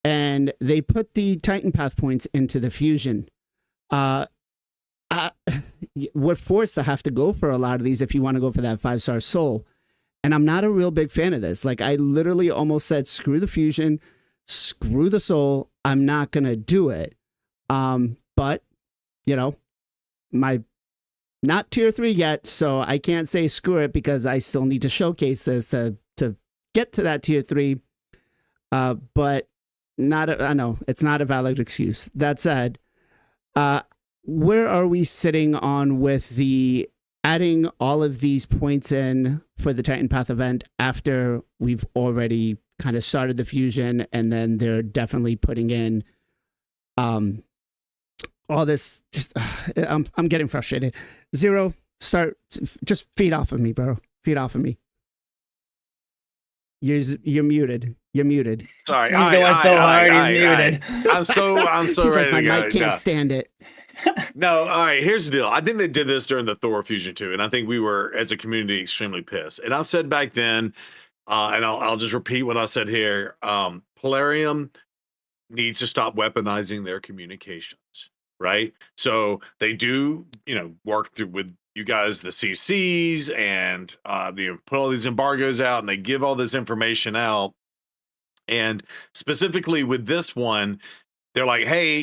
and they put the Titan Path points into the fusion. We're forced to have to go for a lot of these if you want to go for that 5-star soul. And I'm not a real big fan of this. I literally almost said, screw the fusion, screw the soul. I'm not going to do it. But, my not tier 3 yet, so I can't say screw it because I still need to showcase this to get to that tier 3. But I know it's not a valid excuse. That said, where are we sitting on with the adding all of these points in for the Titan Path event after we've already kind of started the fusion, and then they're definitely putting in all this? Just I'm getting frustrated. Zero, just feed off of me, bro. Feed off of me. You're muted. You're muted. Sorry, He's going so hard. He's muted. I'm so He's ready like, to my go. mic can't stand it. No, all right, here's the deal. I think they did this during the Thor Fusion too, and I think we were, as a community, extremely pissed. And I said back then, and I'll just repeat what I said here, Telerium needs to stop weaponizing their communications, right? So they do, work through with you guys, the CCs, and they put all these embargoes out, and they give all this information out. And specifically with this one, they're like, hey,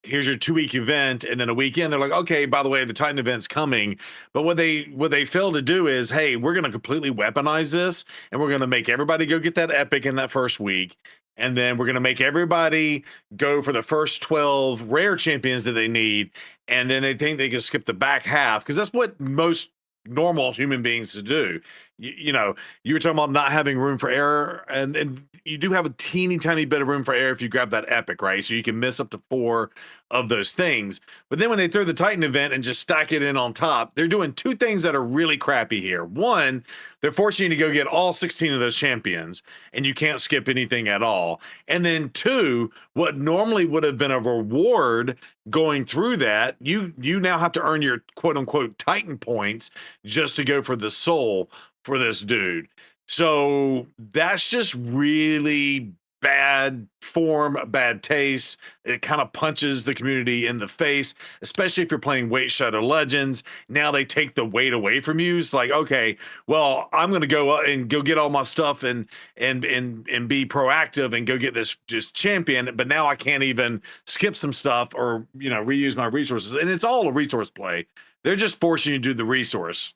here's your 2-week event, and then a weekend they're like, okay, by the way, the Titan event's coming. But what they fail to do is, hey, we're going to completely weaponize this, and we're going to make everybody go get that epic in that first week, and then we're going to make everybody go for the first 12 rare champions that they need, and then they think they can skip the back half, because that's what most normal human beings to do. You were talking about not having room for error, and you do have a teeny tiny bit of room for error if you grab that epic, right? So you can miss up to 4 of those things. But then when they throw the Titan event and just stack it in on top, they're doing 2 things that are really crappy here. One, they're forcing you to go get all 16 of those champions, and you can't skip anything at all. And then 2, what normally would have been a reward going through that, you now have to earn your quote unquote Titan points just to go for the soul for this dude. So that's just really bad form, bad taste. It kind of punches the community in the face, especially if you're playing Weight Shadow Legends. Now they take the weight away from you. It's like, okay, well, I'm going to go and go get all my stuff and be proactive and go get this just champion, but now I can't even skip some stuff or, reuse my resources. And it's all a resource play. They're just forcing you to do the resource.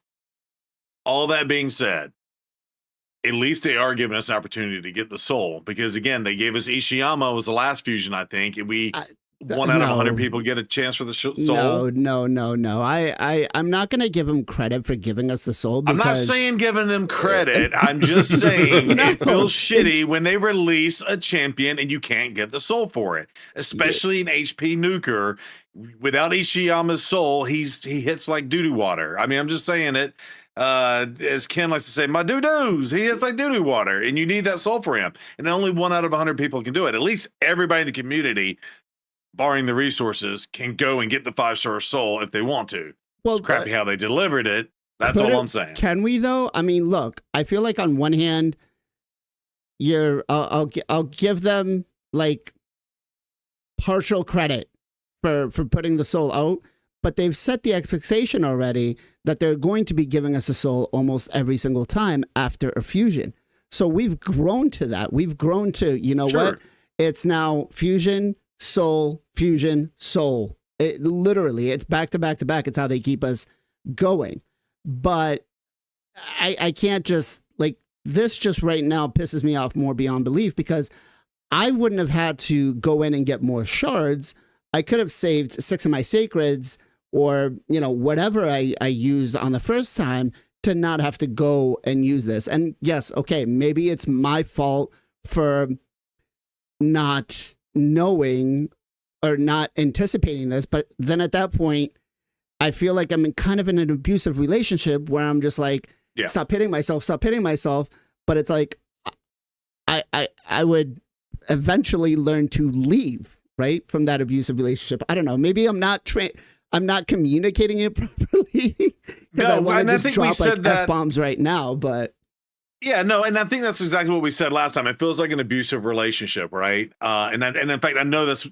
All that being said, at least they are giving us an opportunity to get the soul, because again, they gave us Ishiyama was the last fusion, I think, and we 1 out of 100 people get a chance for the soul. No. I'm not going to give them credit for giving us the soul. Because... I'm not saying giving them credit. I'm just saying it feels shitty when they release a champion and you can't get the soul for it, especially an HP nuker. Without Ishiyama's soul, he hits like doo-doo water. I mean, I'm just saying it. As Ken likes to say, my doo-doos, he hits like doo-doo water, and you need that soul for him. And only 1 out of 100 people can do it. At least everybody in the community, barring the resources, can go and get the 5-star soul if they want to. Well, it's crappy how they delivered it. That's all I'm saying. Can we though? I mean, look, I feel like on one hand, I'll give them partial credit for putting the soul out, but they've set the expectation already that they're going to be giving us a soul almost every single time after a fusion. So we've grown to that. We've grown to, what? It's now fusion, soul, fusion, soul. It literally, it's back to back to back. It's how they keep us going. But I can't just, this just right now pisses me off more beyond belief, because I wouldn't have had to go in and get more shards. I could have saved 6 of my sacreds or, you know, whatever I used on the first time to not have to go and use this. And yes, okay, maybe it's my fault for not knowing or not anticipating this, but then at that point, I feel like I'm in kind of in an abusive relationship where I'm just like, stop hitting myself. But it's like, I would eventually learn to leave, right, from that abusive relationship. I don't know. Maybe I'm not communicating it properly because I want to just drop like F-bombs right now, but. Yeah, no, and I think that's exactly what we said last time. It feels like an abusive relationship, right? And in fact, I know that's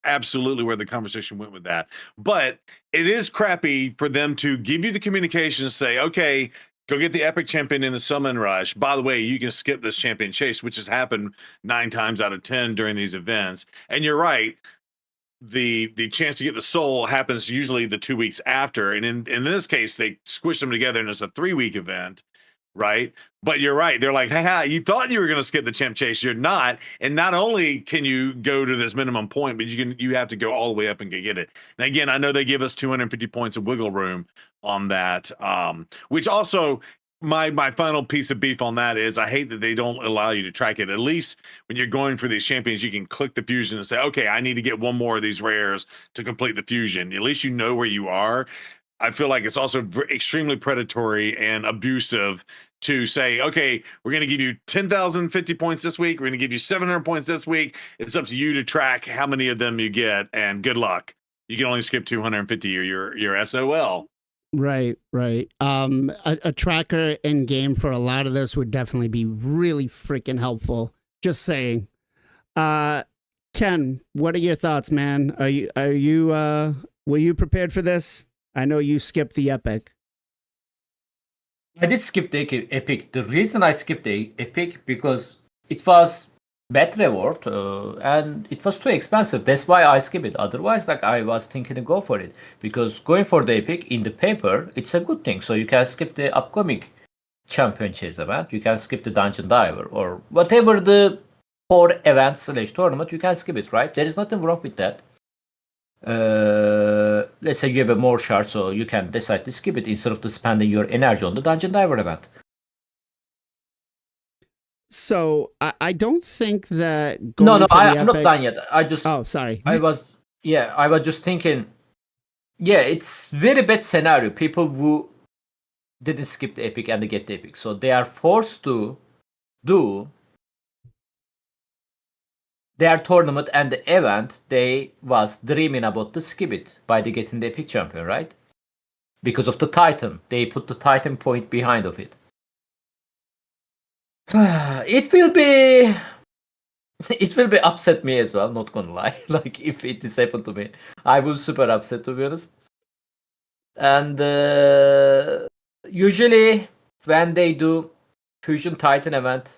absolutely where the conversation went with that. But it is crappy for them to give you the communication and say, okay, go get the epic champion in the summon rush. By the way, you can skip this champion chase, which has happened 9 times out of 10 during these events. And you're right. The chance to get the soul happens usually the 2 weeks after. And in this case, they squish them together and it's a 3-week event. Right. But you're right. They're like, hey, you thought you were going to skip the champ chase. You're not. And not only can you go to this minimum point, but you have to go all the way up and get it. And again, I know they give us 250 points of wiggle room on that, which also my final piece of beef on that is I hate that they don't allow you to track it. At least when you're going for these champions, you can click the fusion and say, okay, I need to get one more of these rares to complete the fusion. At least you know where you are. I feel like it's also extremely predatory and abusive to say, okay, we're going to give you 10,050 points this week. We're going to give you 700 points this week. It's up to you to track how many of them you get, and good luck. You can only skip 250 or your SOL. Right. A tracker in game for a lot of this would definitely be really freaking helpful. Just saying. Ken, what are your thoughts, man? Were you prepared for this? I know you skipped the epic. I did skip the epic. The reason I skipped the epic because it was bad reward and it was too expensive. That's why I skipped it. Otherwise, like I was thinking to go for it because going for the epic in the paper, it's a good thing. So you can skip the upcoming champion chase event. You can skip the dungeon diver or whatever the core event / tournament. You can skip it, right? There is nothing wrong with that. Let's say you have a more shard, so you can decide to skip it instead of spending your energy on the dungeon diver event. So I don't think that. I'm not done yet. Sorry. I was just thinking. Yeah, it's very bad scenario. People who didn't skip the epic and they get the epic, so they are forced to do their tournament and the event they was dreaming about to skip it by the getting the epic champion, right? Because of the Titan. They put the Titan point behind of it. It will be upset me as well, not gonna lie. Like if it is happened to me, I will super upset, to be honest. And usually when they do Fusion Titan event,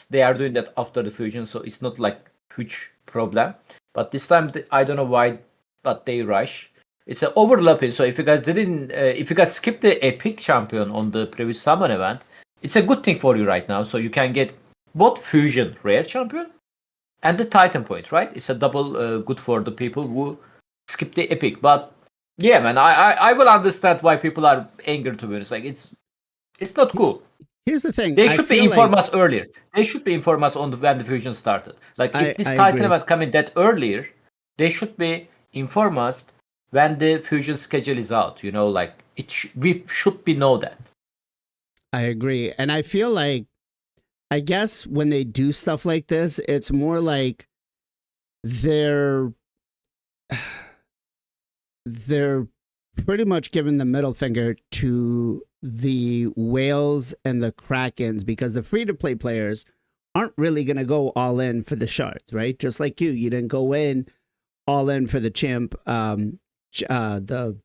they are doing that after the fusion, so it's not like huge problem. But this time I don't know why, but they rush. It's an overlapping. So if you guys skipped the epic champion on the previous summon event, it's a good thing for you right now. So you can get both fusion rare champion and the Titan point, right? It's a double good for the people who skip the epic. But yeah, man, I will understand why people are angry, to be honest. Like it's not cool. Here's the thing. They should be informed us earlier. They should be informed us on when the fusion started. Like if this Titan event coming that earlier, they should be informed us when the fusion schedule is out. You know, like we should know that. I agree, and I feel like, I guess when they do stuff like this, it's more like they're pretty much giving the middle finger to the whales and the krakens, because the free-to-play players aren't really going to go all in for the shards, right? Just like you didn't go all in for the the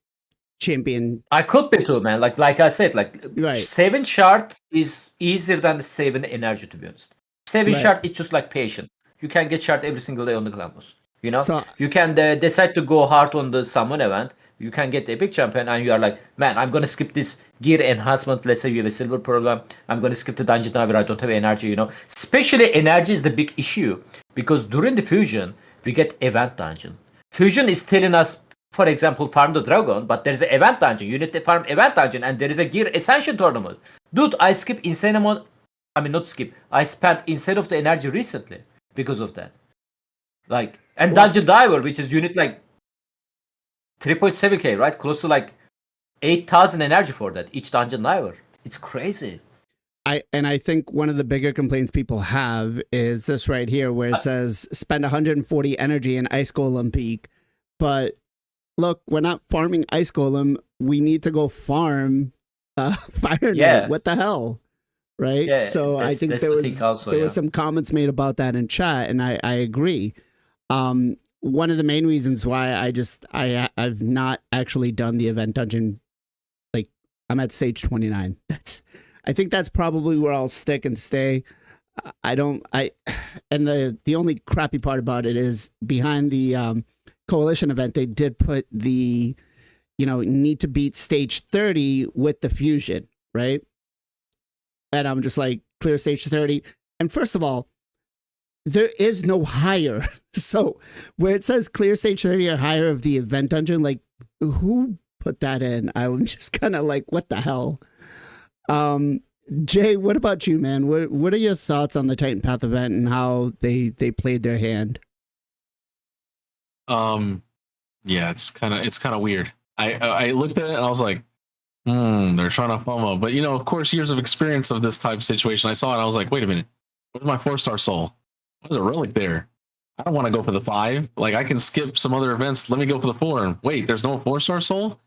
champion. I could be too, man. Like I said, right. 7 shard is easier than 7 energy, to be honest. 7 shard, it's just like patient. You can get shard every single day on the Glamours. You know, so, you can decide to go hard on the summon event. You can get the epic champion, and you are like, man, I'm gonna skip this gear enhancement. Let's say you have a silver problem. I'm gonna skip the dungeon diver. I don't have energy. You know, especially energy is the big issue because during the fusion we get event dungeon. Fusion is telling us for example, farm the dragon, but there's an event dungeon. You need to farm event dungeon, and there is a gear ascension tournament. Dude, I skip insane amount. I mean, not skip. I spent insane of the energy recently because of that. Like, and dungeon diver, which is you need like 3.7k, right? Close to like 8,000 energy for that each dungeon diver. It's crazy. I think one of the bigger complaints people have is this right here, where it says spend 140 energy in Ice Golem Peak, but look, we're not farming Ice Golem. We need to go farm Fire Knight. Yeah. What the hell, right? Yeah, so I think there was some comments made about that in chat, and I agree. One of the main reasons why I've not actually done the event dungeon, like I'm at stage 29. I think that's probably where I'll stick and stay. And the only crappy part about it is behind the coalition event, they did put the, need to beat stage 30 with the fusion, right? And I'm just like, clear stage 30. And first of all, there is no higher. So where it says clear stage 30 or higher of the event dungeon, like who put that in? I'm just kind of like, what the hell? Jay, what about you, man? What are your thoughts on the Titan Path event and how they played their hand? Yeah, it's kind of weird. I looked at it and I was like, they're trying to FOMO. But of course, years of experience of this type of situation, I saw it and I was like, wait a minute, where's my 4-star soul? There's a relic there. I don't want to go for the 5. Like, I can skip some other events. Let me go for the 4. Wait, there's no 4-star soul?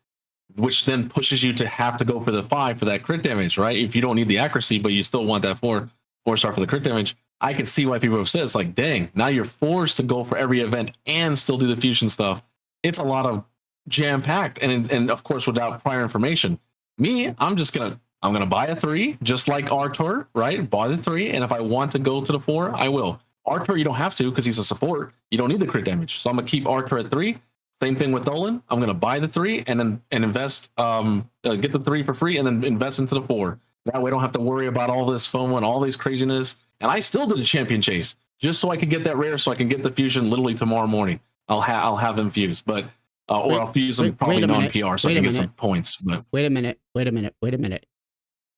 Which then pushes you to have to go for the 5 for that crit damage, right? If you don't need the accuracy, but you still want that 4-star for the crit damage, I can see why people have said it's like, dang, now you're forced to go for every event and still do the fusion stuff. It's a lot of jam-packed, and of course, without prior information. Me, I'm gonna buy a 3, just like Artur, right? Buy the 3, and if I want to go to the 4, I will. Artur, you don't have to because he's a support. You don't need the crit damage, so I'm gonna keep Artur at 3. Same thing with Dolan. I'm gonna buy the 3 and invest, get the 3 for free, and then invest into the 4. That way, I don't have to worry about all this FOMO and all this craziness. And I still did a champion chase just so I could get that rare, so I can get the fusion literally tomorrow morning. I'll have him fuse, but I'll fuse him probably non-PR so I can get some points. But wait a minute.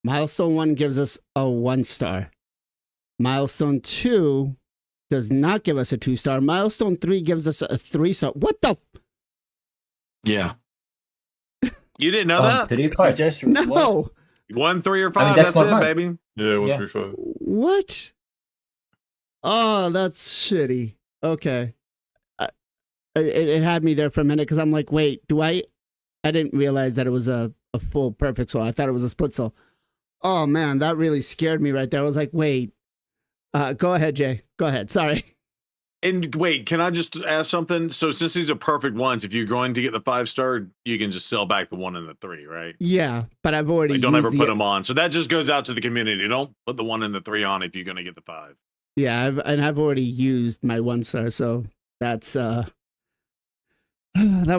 Milestone 1 gives us a 1-star. Milestone 2 does not give us a 2-star. Milestone 3 gives us a 3-star. What the? Yeah. You didn't know that? 3, 5. Just No. 1, 3, or 5. that's That's it, normal. baby. Yeah, 1, Yeah. 3, 5. What? Oh, that's shitty. Okay. It had me there for a minute because I'm like, wait, I didn't realize that it was a full perfect soul. I thought it was a split soul. Oh man, that really scared me right there. I was like, wait. Go ahead, Jay. Go ahead. Sorry. And wait, can I just ask something? So since these are perfect ones, if you're going to get the 5-star, you can just sell back the 1 and the 3, right? Yeah, but I've already Like, don't used ever put them on. So that just goes out to the community. Don't put the 1 and the 3 on if you're going to get the 5. Yeah, I've already used my 1-star, so that's that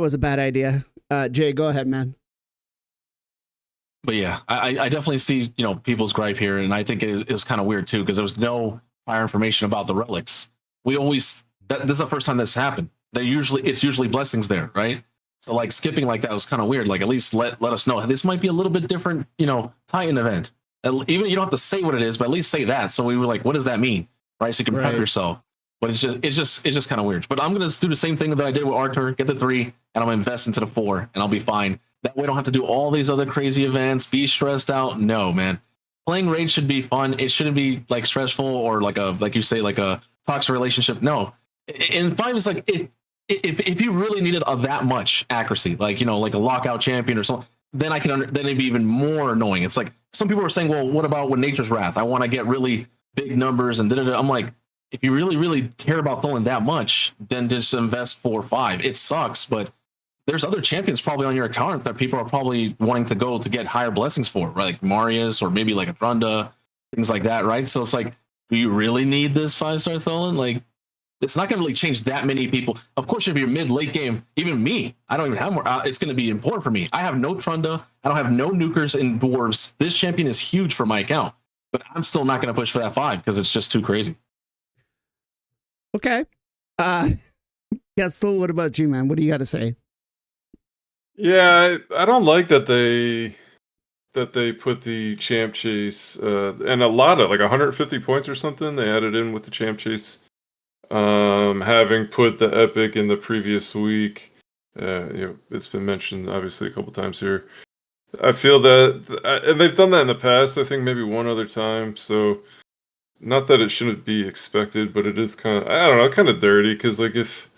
was a bad idea. Jay, go ahead, man. But yeah, I definitely see people's gripe here, and I think it was kind of weird too because there was no prior information about the relics. This is the first time this happened. It's usually blessings there, right? So like skipping like that was kind of weird. Like at least let us know this might be a little bit different, Titan event. Even you don't have to say what it is, but at least say that. So we were like, what does that mean, right? So you can prep yourself. But it's just kind of weird. But I'm gonna do the same thing that I did with Artur, get the 3, and I'm gonna invest into the 4, and I'll be fine. That way I don't have to do all these other crazy events, be stressed out. No, man. Playing raid should be fun. It shouldn't be like stressful or like a toxic relationship. No. In 5 is like if you really needed that much accuracy, like like a lockout champion or something, then then it'd be even more annoying. It's like some people are saying, well, what about with Nature's Wrath? I want to get really big numbers and da-da-da. I'm like, if you really, really care about Tholen that much, then just invest 4 or 5. It sucks, but there's other champions probably on your account that people are probably wanting to go to get higher blessings for, right? Like Marius or maybe like a Drunda, things like that, right? So it's like, do you really need this 5-star Tholen? Like, it's not going to really change that many people. Of course, if you're mid-late game, even me, I don't even have more. It's going to be important for me. I have no Trunda. I don't have no nukers and dwarves. This champion is huge for my account, but I'm still not going to push for that 5 because it's just too crazy. Okay. Gastel, what about you, man? What do you got to say? Yeah, I don't like that they put the champ chase and a lot of like 150 points or something they added in with the champ chase. Having put the epic in the previous week, it's been mentioned obviously a couple times here. I feel that, and they've done that in the past. I think maybe one other time. So, not that it shouldn't be expected, but it is kind of, I don't know, kind of dirty because like if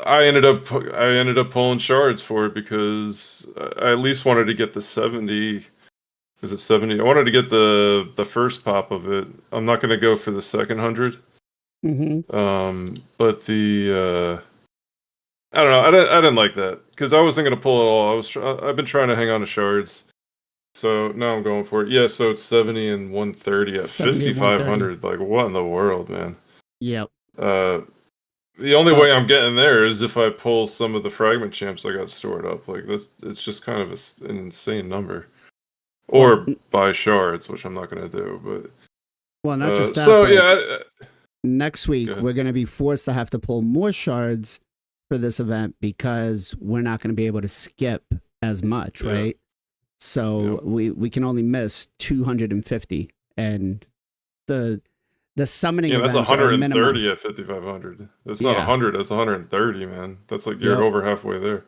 I ended up pulling shards for it because I at least wanted to get the 70. Is it 70? I wanted to get the first pop of it. I'm not going to go for the second 100. But the I don't know. I didn't like that because I wasn't gonna pull it all. I've been trying to hang on to shards, so now I'm going for it. Yeah, so it's 70 and 130 at 5,500. Like what in the world, man? Yep. The only way I'm getting there is if I pull some of the fragment champs I got stored up. Like it's just kind of an insane number. Or buy shards, which I'm not gonna do. But well, not just that. So yeah. Next week we're going to be forced to have to pull more shards for this event because we're not going to be able to skip as much, right? So we can only miss 250, and the summoning that's events 130 at 5,500. That's not 100. That's 130, man. That's like you're over halfway there.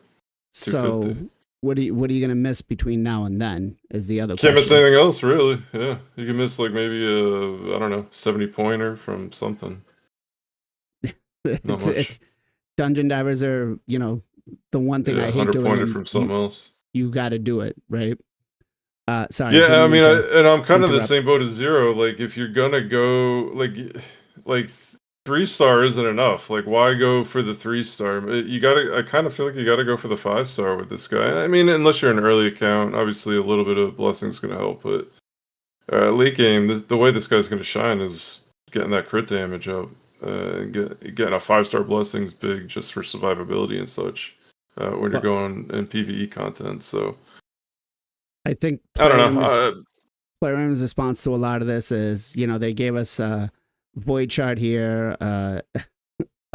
So what are you going to miss between now and then? Is the other Can't question. miss anything else, really. Yeah, you can miss like maybe I don't know, 70 pointer from something. It's dungeon divers are the one thing I hate doing. 100 pointer from something else. You got to do it, right? Sorry. Yeah, I mean, I'm kind of the same boat as Zero. Like, if you're gonna go, like 3-star isn't enough. Like, why go for the 3-star? I kind of feel like you gotta go for the 5-star with this guy. I mean, unless you're an early account, obviously a little bit of blessing's gonna help. But late game, the way this guy's gonna shine is getting that crit damage up. Getting a 5-star blessing's big just for survivability and such when you're going in PvE content. So I think I don't know. Plarium's response to a lot of this is, they gave us a void shard here, a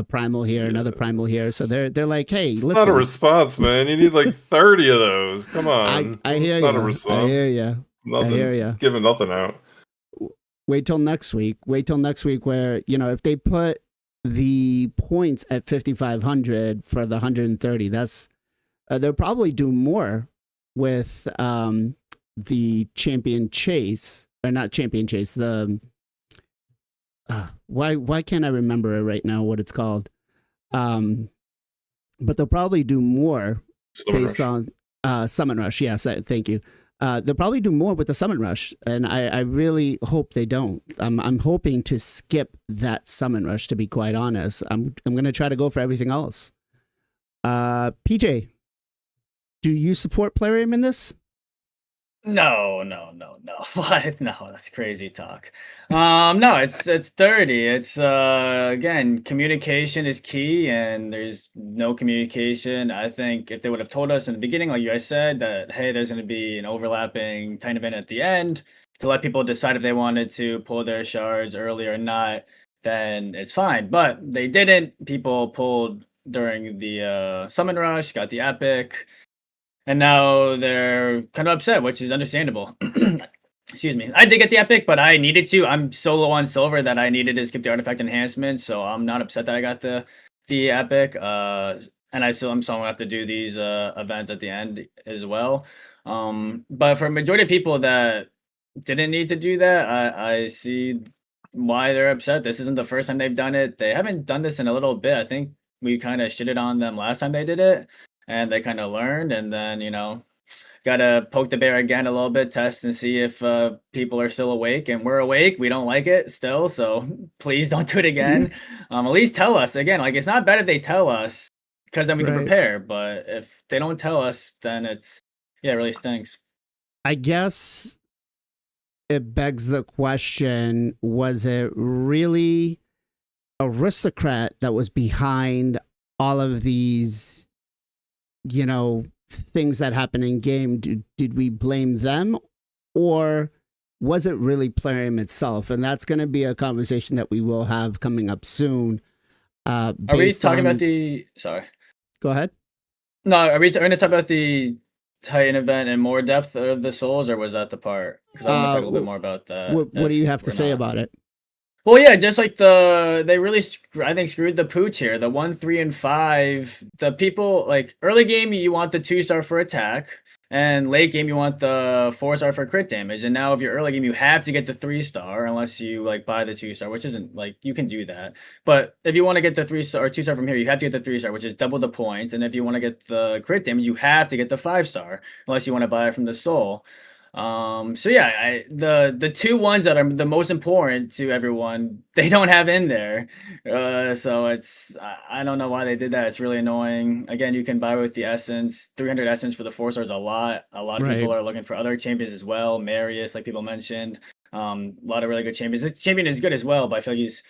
primal here, another primal here. So they're like, hey, listen. Not a response, man. You need like 30 of those. Come on. I hear you. Not a response. I hear you. Nothing. I hear you. Giving nothing out. Wait till next week where, if they put the points at 5,500 for the 130, that's, they'll probably do more with the champion chase, or not champion chase, the, why can't I remember it right now what it's called? But they'll probably do more based on Summon Rush. Yes, thank you. They'll probably do more with the Summon Rush, and I really hope they don't. I'm hoping to skip that Summon Rush, to be quite honest. I'm going to try to go for everything else. PJ, do you support Plarium in this? No. What? No, that's crazy talk. No, it's dirty. It's again, communication is key, and there's no communication. I think if they would have told us in the beginning, like you guys said, that hey, there's going to be an overlapping Titan event at the end to let people decide if they wanted to pull their shards early or not, then it's fine. But they didn't. People pulled during the summon rush, got the epic. And now they're kind of upset, which is understandable. Excuse me. I did get the epic, but I needed to. I'm so low on silver that I needed to skip the artifact enhancement, so I'm not upset that I got the epic. And I'm gonna have to do these events at the end as well. But for a majority of people that didn't need to do that, I see why they're upset. This isn't the first time they've done it. They haven't done this in a little bit. I think we kind of shitted on them last time they did it. And they kind of learned, and then, got to poke the bear again a little bit, test and see if people are still awake. And we're awake. We don't like it still, so please don't do it again. At least tell us. Again, like, it's not bad if they tell us, because then we can prepare. But if they don't tell us, then it really stinks. I guess it begs the question, was it really Aristocrat that was behind all of these things that happen in game? Did we blame them, or was it really Plarium itself? And that's going to be a conversation that we will have coming up soon. Are we talking about the? Sorry. Go ahead. No, are we going to talk about the Titan event in more depth of the souls, or was that the part? Because I want to talk a little bit more about that. What do you have to we're say not. about it? Well, yeah, just like they really, I think, screwed the pooch here. The 1, 3, and 5. The people like early game, you want the 2-star for attack, and late game you want the 4-star for crit damage. And now if you're early game, you have to get the 3-star unless you like buy the 2-star, which isn't like you can do that. But if you want to get the 3-star or 2-star from here, you have to get the 3-star, which is double the points. And if you want to get the crit damage, you have to get the 5-star unless you want to buy it from the soul. So yeah, the 2 ones that are the most important to everyone, they don't have in there. So it's I don't know why they did that. It's really annoying. Again, you can buy with the essence. 300 essence for the 4-stars a lot. A lot of people are looking for other champions as well. Marius, like people mentioned. A lot of really good champions. This champion is good as well, but I feel like he's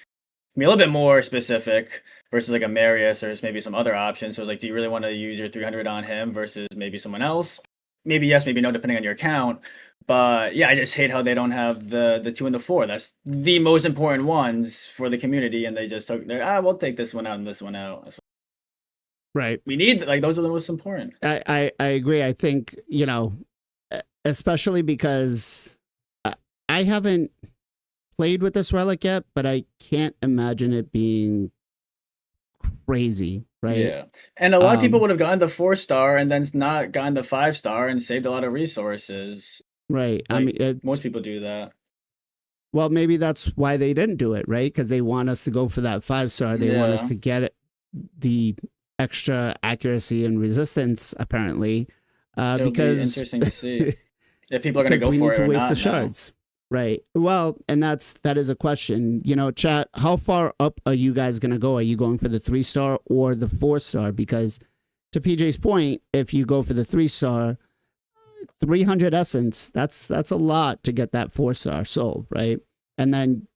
a little bit more specific versus like a Marius or maybe some other options. So it's like, do you really want to use your 300 on him versus maybe someone else? Maybe yes, maybe no, depending on your account. But yeah, I just hate how they don't have the 2 and the 4. That's the most important ones for the community, and they just took we'll take this one out and this one out. So Right. we need like those are the most important. I agree. I think, especially because I haven't played with this relic yet, but I can't imagine it being crazy, right? Yeah. And a lot of people would have gotten the 4-star and then not gotten the 5-star and saved a lot of resources. Right. Like, I mean, most people do that. Well, maybe that's why they didn't do it, right? Because they want us to go for that 5-star. They want us to get the extra accuracy and resistance, apparently. It'll because be interesting to see if people are going to go we for need it to or waste not the now. shards. Right. Well, and that is a question. Chat, how far up are you guys going to go? Are you going for the 3-star or the 4-star? Because to PJ's point, if you go for the 3-star, 300 essence, that's a lot to get that 4-star sold, right? And then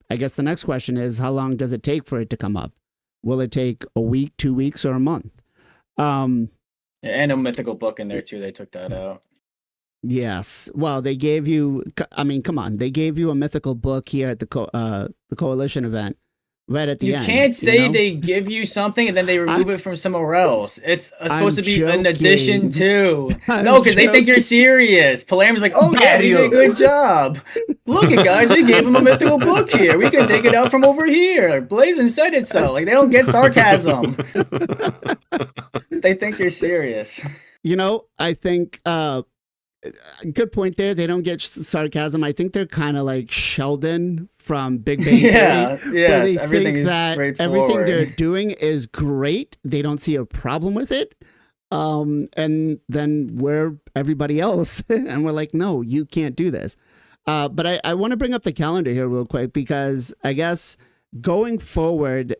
I guess the next question is, how long does it take for it to come up? Will it take a week, 2 weeks, or a month? And a mythical book in there too. They took that out. Yes. Well, they gave you, I mean, come on. They gave you a mythical book here at the coalition event right at the end. You can't say they give you something and then they remove it from somewhere else. It's supposed to be an addition too. No, because they think you're serious. Palermo's like, oh yeah, we did a good job. Look it, guys, we gave him a mythical book here. We can take it out from over here. Blazin said it so. Like, they don't get sarcasm. They think you're serious. I think good point there. They don't get sarcasm. I think they're kind of like Sheldon from Big Bang Theory. Yes, everything is straightforward. Everything they're doing is great. They don't see a problem with it. And then we're everybody else, and we're like, no, you can't do this. But I want to bring up the calendar here real quick, because I guess going forward,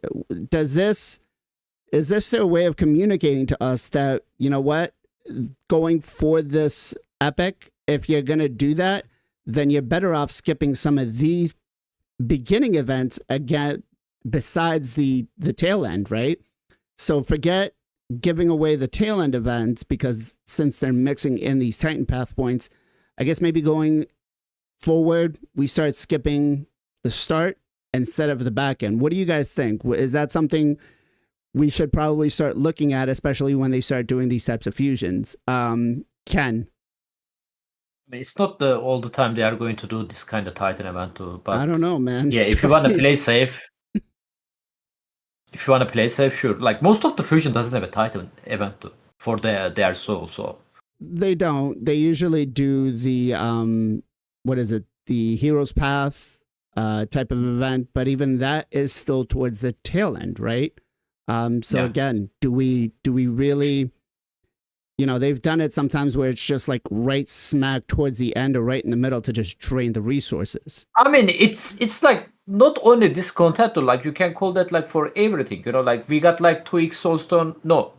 is this their way of communicating to us that, what, going for this epic, if you're going to do that, then you're better off skipping some of these beginning events again, besides the tail end, right? So forget giving away the tail end events, because since they're mixing in these Titan Path points, I guess maybe going forward, we start skipping the start instead of the back end. What do you guys think? Is that something we should probably start looking at, especially when they start doing these types of fusions? Ken? It's not all the time they are going to do this kind of Titan event too. But I don't know, man. Yeah, if you want to play safe, sure. Like, most of the fusion doesn't have a Titan event too, for their soul. So they don't. They usually do the what is it? The Hero's Path type of event, but even that is still towards the tail end, right? So again, do we really? They've done it sometimes where it's just like right smack towards the end or right in the middle to just drain the resources. I mean, it's like not only this content, like you can call that like for everything. Like we got like 2x Soulstone. No,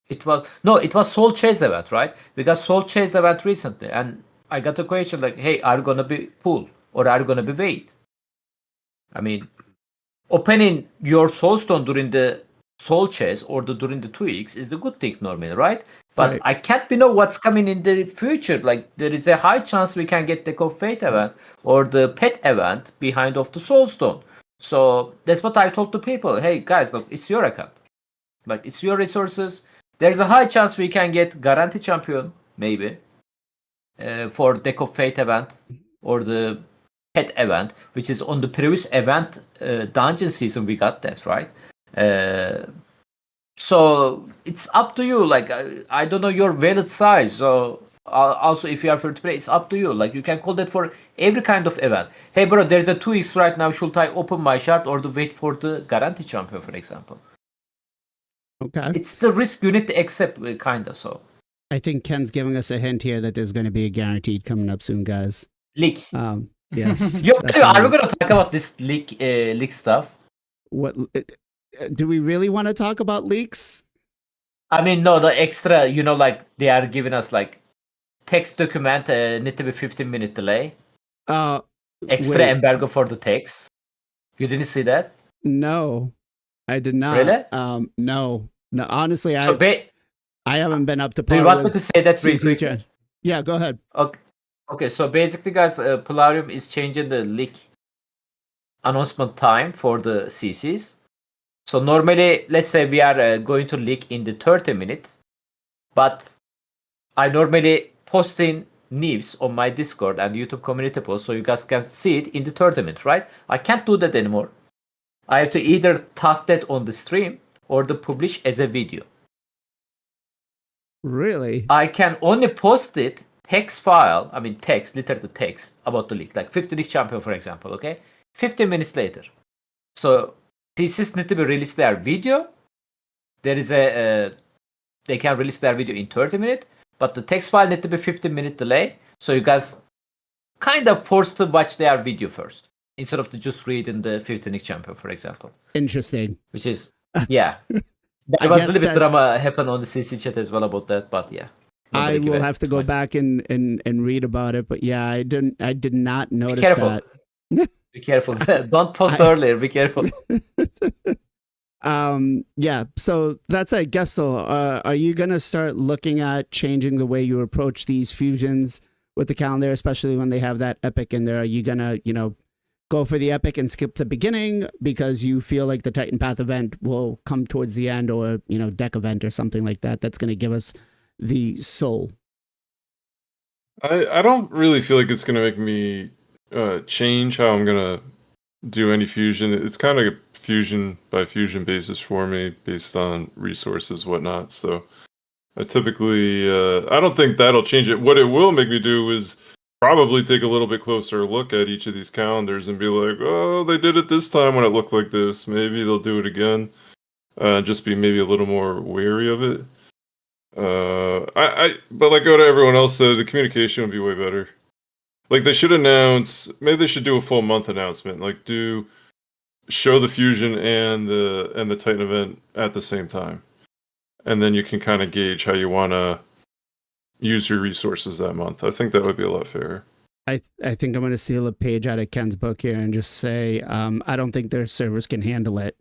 it was Soul Chase event, right? We got Soul Chase event recently, and I got a question like, hey, are you gonna be pull or are you gonna be wait? I mean, opening your Soulstone during the Soul Chase or during the 2x is the good thing normally, right? But right. I can't know what's coming in the future. Like, there is a high chance we can get the Fate event or the Pet event behind of the Soulstone. So that's what I told the people. Hey guys, look, it's your account. Like, it's your resources. there's a high chance we can get guarantee champion maybe for Deck of Fate event or the pet event, which is on the previous event dungeon season. We got that, right? So it's up to you. Like I don't know your valid size. So also if you are free to play, it's up to you. Like you can call that for every kind of event. Hey bro, there's a 2x right now. Should I open my shard or to wait for the guarantee champion, for example? Okay. It's the risk you need to accept, kinda. So I think Ken's giving us a hint here that there's going to be a guaranteed coming up soon, guys. leak. Yes. Yo, that's are we right. gonna talk about this leak stuff? What do we really want to talk about leaks? I mean, no, the extra, like they are giving us like text document need to be 15-minute delay. Extra wait. embargo for the text. You didn't see that? No, I did not. Really? No. Honestly, So I haven't been up to do par you want me with to say that real quick? CCJ. Yeah, go ahead. Okay, so basically, guys, Polarium is changing the leak announcement time for the CCs. So normally, let's say we are going to leak in the 30 minutes, but I normally posting news on my Discord and YouTube community post so you guys can see it in the 30 minutes, right? I can't do that anymore. I have to either talk that on the stream or to publish as a video. Really? I can only post it text file, I mean text, literally text about the league, like 50 league champion, for example, okay? 15 minutes later. So CCs need to be released their video. There is they can release their video in 30 minutes, but the text file need to be 15-minute delay. So you guys kind of forced to watch their video first instead of just reading the 15 league champion, for example. Interesting. Which is, yeah. I There was a guess little bit that's- drama happen on the CC chat as well about that, but yeah. I Nobody give will it have to too go much. back and read about it, but yeah, I did not notice careful. that. Be careful. Don't post earlier. Be careful. Yeah, so that's I guess so. Are you gonna start looking at changing the way you approach these fusions with the calendar, especially when they have that epic in there? Are you gonna, go for the epic and skip the beginning because you feel like the Titan Path event will come towards the end, or deck event or something like that that's gonna give us the soul? I don't really feel like it's gonna make me change how I'm gonna do any fusion. It's kind of a fusion by fusion basis for me, based on resources, whatnot. So I typically I don't think that'll change it. What it will make me do is probably take a little bit closer look at each of these calendars and be like, oh, they did it this time when it looked like this. Maybe they'll do it again. Just be maybe a little more wary of it. But like what everyone else said, the communication would be way better. Like they should announce, maybe they should do a full month announcement. Like show the fusion and the Titan event at the same time, and then you can kind of gauge how you want to use your resources that month. I think that would be a lot fairer. I think I'm going to steal a page out of Ken's book here and just say I don't think their servers can handle it.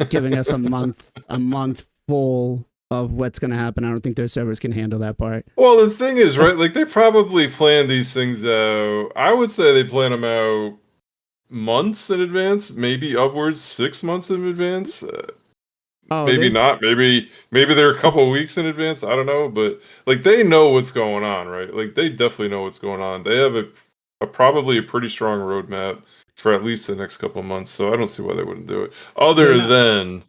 Giving us a month full of what's going to happen. I don't think their servers can handle that part. Well, the thing is, right, like they probably plan these things out. I would say they plan them out months in advance, maybe upwards 6 months in advance. Maybe not. Maybe they're a couple of weeks in advance. I don't know, but like they know what's going on, right? Like they definitely know what's going on. They have probably a pretty strong roadmap for at least the next couple of months. So I don't see why they wouldn't do it. Other than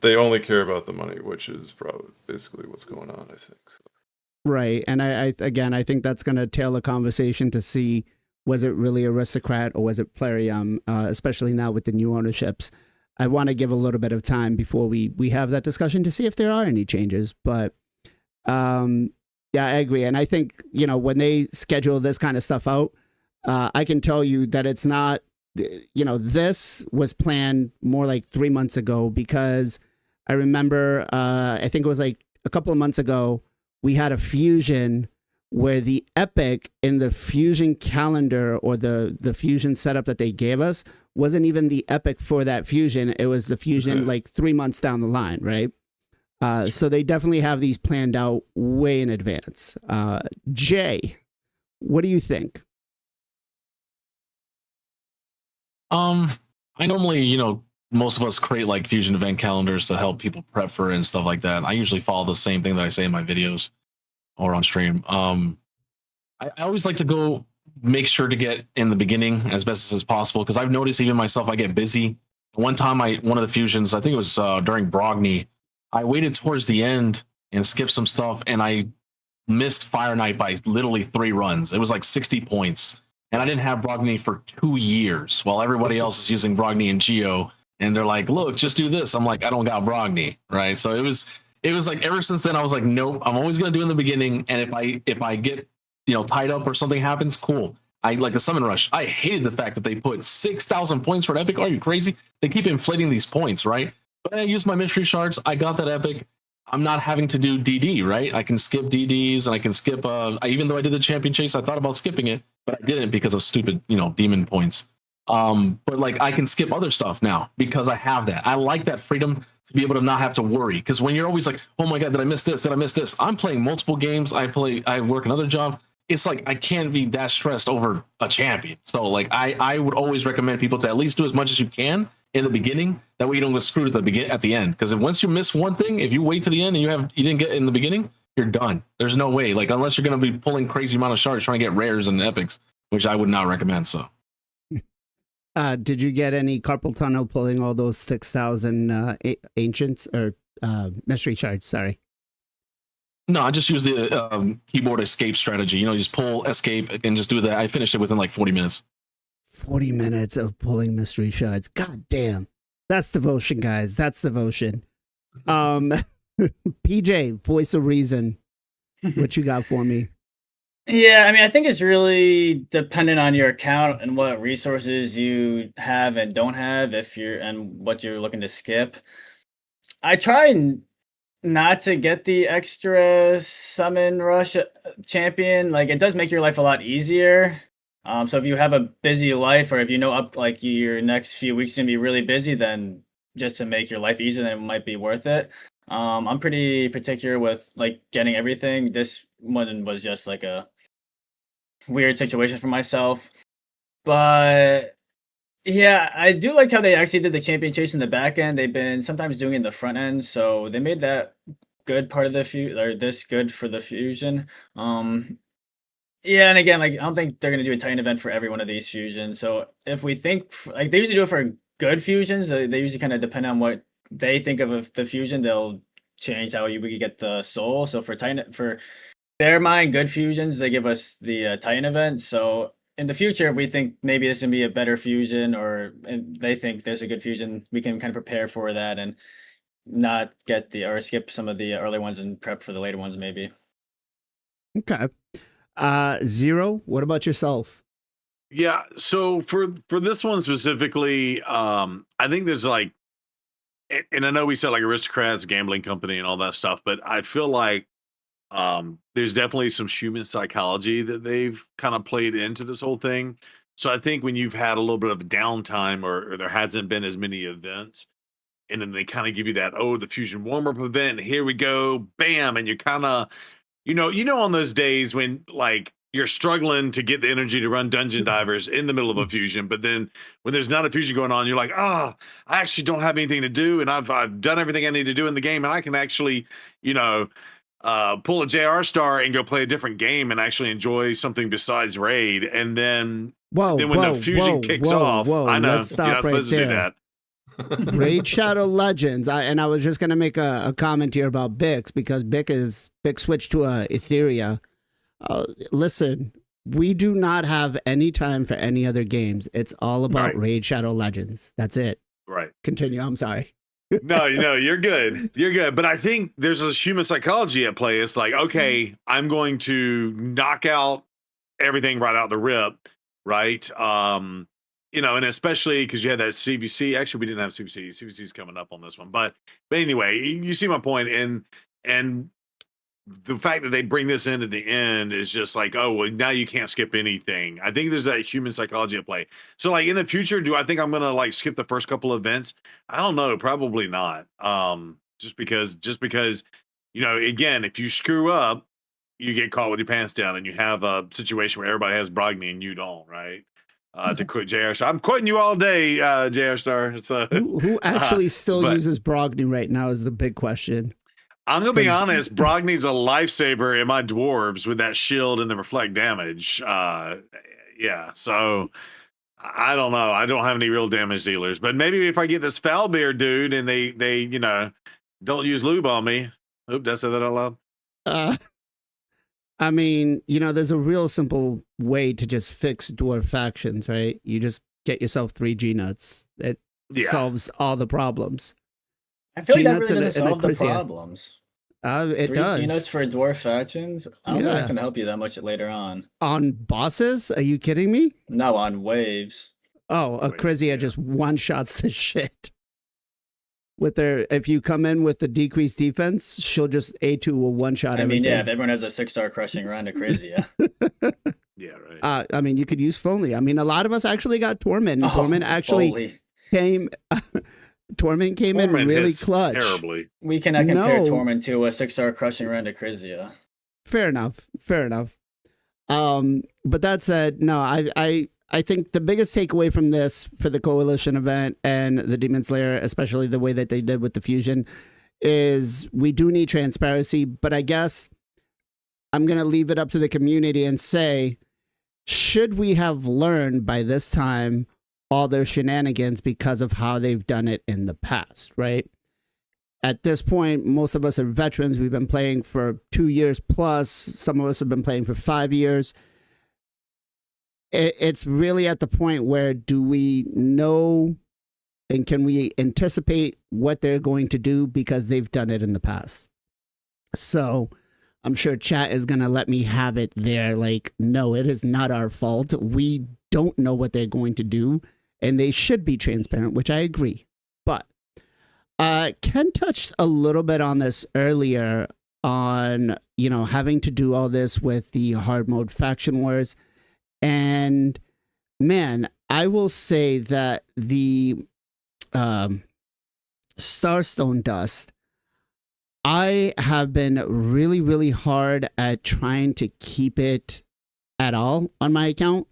they only care about the money, which is probably basically what's going on, I think. So. Right. And I think that's going to tail the conversation to see, was it really Aristocrat or was it Plarium, especially now with the new ownerships. I want to give a little bit of time before we have that discussion to see if there are any changes. But yeah, I agree. And I think, when they schedule this kind of stuff out, I can tell you that it's not, this was planned more like 3 months ago, because I remember, I think it was like a couple of months ago, we had a fusion where the epic in the fusion calendar or the fusion setup that they gave us wasn't even the epic for that fusion. It was the fusion like 3 months down the line, right? So they definitely have these planned out way in advance. Jay, what do you think? I normally, most of us create like fusion event calendars to help people prep for it and stuff like that. I usually follow the same thing that I say in my videos or on stream. I always like to go make sure to get in the beginning as best as possible because I've noticed even myself, I get busy. One time, one of the fusions, I think it was during Brogni, I waited towards the end and skipped some stuff, and I missed Fire Knight by literally 3 runs. It was like 60 points, and I didn't have Brogni for 2 years, while everybody else is using Brogni and Geo, and they're like, "Look, just do this." I'm like, "I don't got Brogni," right? So it was like ever since then, I was like, "Nope, I'm always gonna do it in the beginning, and if I get tied up or something happens, cool." I like the summon rush. I hated the fact that they put 6,000 points for an epic. Are you crazy? They keep inflating these points, right? But I used my mystery shards. I got that epic. I'm not having to do DD, right? I can skip DDs and I can skip. Even though I did the champion chase, I thought about skipping it, but I didn't because of stupid, demon points. But like I can skip other stuff now because I have that. I like that freedom to be able to not have to worry. Because when you're always like, oh my god, did I miss this? Did I miss this? I'm playing multiple games. I work another job. It's like I can't be that stressed over a champion. So like I would always recommend people to at least do as much as you can in the beginning. That way you don't get screwed at the end. Because once you miss one thing, if you wait to the end and you didn't get it in the beginning, you're done. There's no way. Like unless you're gonna be pulling crazy amount of shards trying to get rares and epics, which I would not recommend. So did you get any carpal tunnel pulling all those 6,000 ancients or mystery shards? Sorry. No, I just use the keyboard escape strategy. Just pull escape and just do that. I finished it within like 40 minutes. 40 minutes of pulling mystery shards. God damn. That's devotion, guys. That's devotion. PJ, voice of reason. What you got for me? Yeah, I mean, I think it's really dependent on your account and what resources you have and don't have and what you're looking to skip. I try not to get the extra summon rush champion. Like it does make your life a lot easier. So if you have a busy life or if like your next few weeks gonna be really busy, then just to make your life easier, then it might be worth it. I'm pretty particular with like getting everything. This one was just like a weird situation for myself. But yeah, I do like how they actually did the champion chase in the back end. They've been sometimes doing it in the front end, so they made that good part of this good for the fusion. Yeah, and again, like I don't think they're gonna do a Titan event for every one of these fusions. So if we think like they usually do it for good fusions, they usually kind of depend on what they think of the fusion. They'll change how we could get the soul. So for their mind, good fusions, they give us the Titan event. So in the future, if we think maybe this can be a better fusion or they think there's a good fusion, we can kind of prepare for that and not skip some of the early ones and prep for the later ones maybe. Okay. Zero, what about yourself? Yeah, so for this one specifically, I think there's like, and I know we said like aristocrats, gambling company, and all that stuff, but I feel like there's definitely some human psychology that they've kind of played into this whole thing. So I think when you've had a little bit of downtime or there hasn't been as many events, and then they kind of give you that, the fusion warm-up event, and here we go, bam, and you're kind of, on those days when like you're struggling to get the energy to run dungeon divers in the middle of a fusion, but then when there's not a fusion going on, you're like, I actually don't have anything to do, and I've done everything I need to do in the game, and I can actually, pull a JR star and go play a different game and actually enjoy something besides raid. And then, when the fusion kicks off, I know let's you're not stop supposed right to do there. that. Raid Shadow Legends. I was just gonna make a comment here about Bix because Bix switched to Etheria. Listen, we do not have any time for any other games. It's all about Raid Shadow Legends. That's it. Right. Continue. I'm sorry. No, you're good. You're good. But I think there's this human psychology at play. It's like, okay, I'm going to knock out everything right out the rip, right? And especially because you had that CVC. Actually, we didn't have CVC. CVC is coming up on this one. But anyway, you see my point. And the fact that they bring this in at the end is just like, oh, well, now you can't skip anything. I think there's that human psychology at play. So like in the future, do I think I'm going to like skip the first couple of events? I don't know. Probably not. Just because, again, if you screw up, you get caught with your pants down and you have a situation where everybody has Brogni and you don't, right? to quit JR Star. I'm quitting you all day, JR Star. It's Who actually still but- uses Brogni right now is the big question. I'm gonna be 'Cause- honest. Brogni's a lifesaver in my dwarves with that shield and the reflect damage. Yeah, so I don't know. I don't have any real damage dealers, but maybe if I get this Foulbeard dude and they don't use lube on me. Oop, did I say that out loud? I mean, there's a real simple way to just fix dwarf factions, right? You just get yourself 3 G-nuts. It solves all the problems. I feel like that G-nuts really and doesn't a solve the Chrysia. problems. It 3 does. G-nuts for dwarf factions? I don't know if Yeah. it's gonna help you that much later on. On bosses? Are you kidding me? No, on waves. Oh, a Wait, Chrysia yeah. just one-shots the shit. If you come in with the decreased defense, she'll just A2 will one-shot I mean, everything. yeah, if everyone has a 6-star crushing round of crazy, yeah. Yeah, right. I mean, you could use Foley. I mean, a lot of us actually got Torment. And Torment actually Foley. came. Torment came in Torment really hits clutch. terribly. We cannot compare No. Torment to a 6-star crushing round of Chrysia. Fair enough. But that said, no, I think the biggest takeaway from this for the Coalition event and the Demon Slayer, especially the way that they did with the fusion, is we do need transparency. But I guess I'm gonna leave it up to the community and say, should we have learned by this time all their shenanigans because of how they've done it in the past, right? At this point, most of us are veterans. We've been playing for 2 years plus. Some of us have been playing for 5 years. It's really at the point where do we know and can we anticipate what they're going to do because they've done it in the past? So I'm sure chat is going to let me have it there. Like, no, it is not our fault. We don't know what they're going to do, and they should be transparent, which I agree. But Ken touched a little bit on this earlier on, having to do all this with the hard mode faction wars. And man, I will say that the Starstone Dust, I have been really, really hard at trying to keep it at all on my account.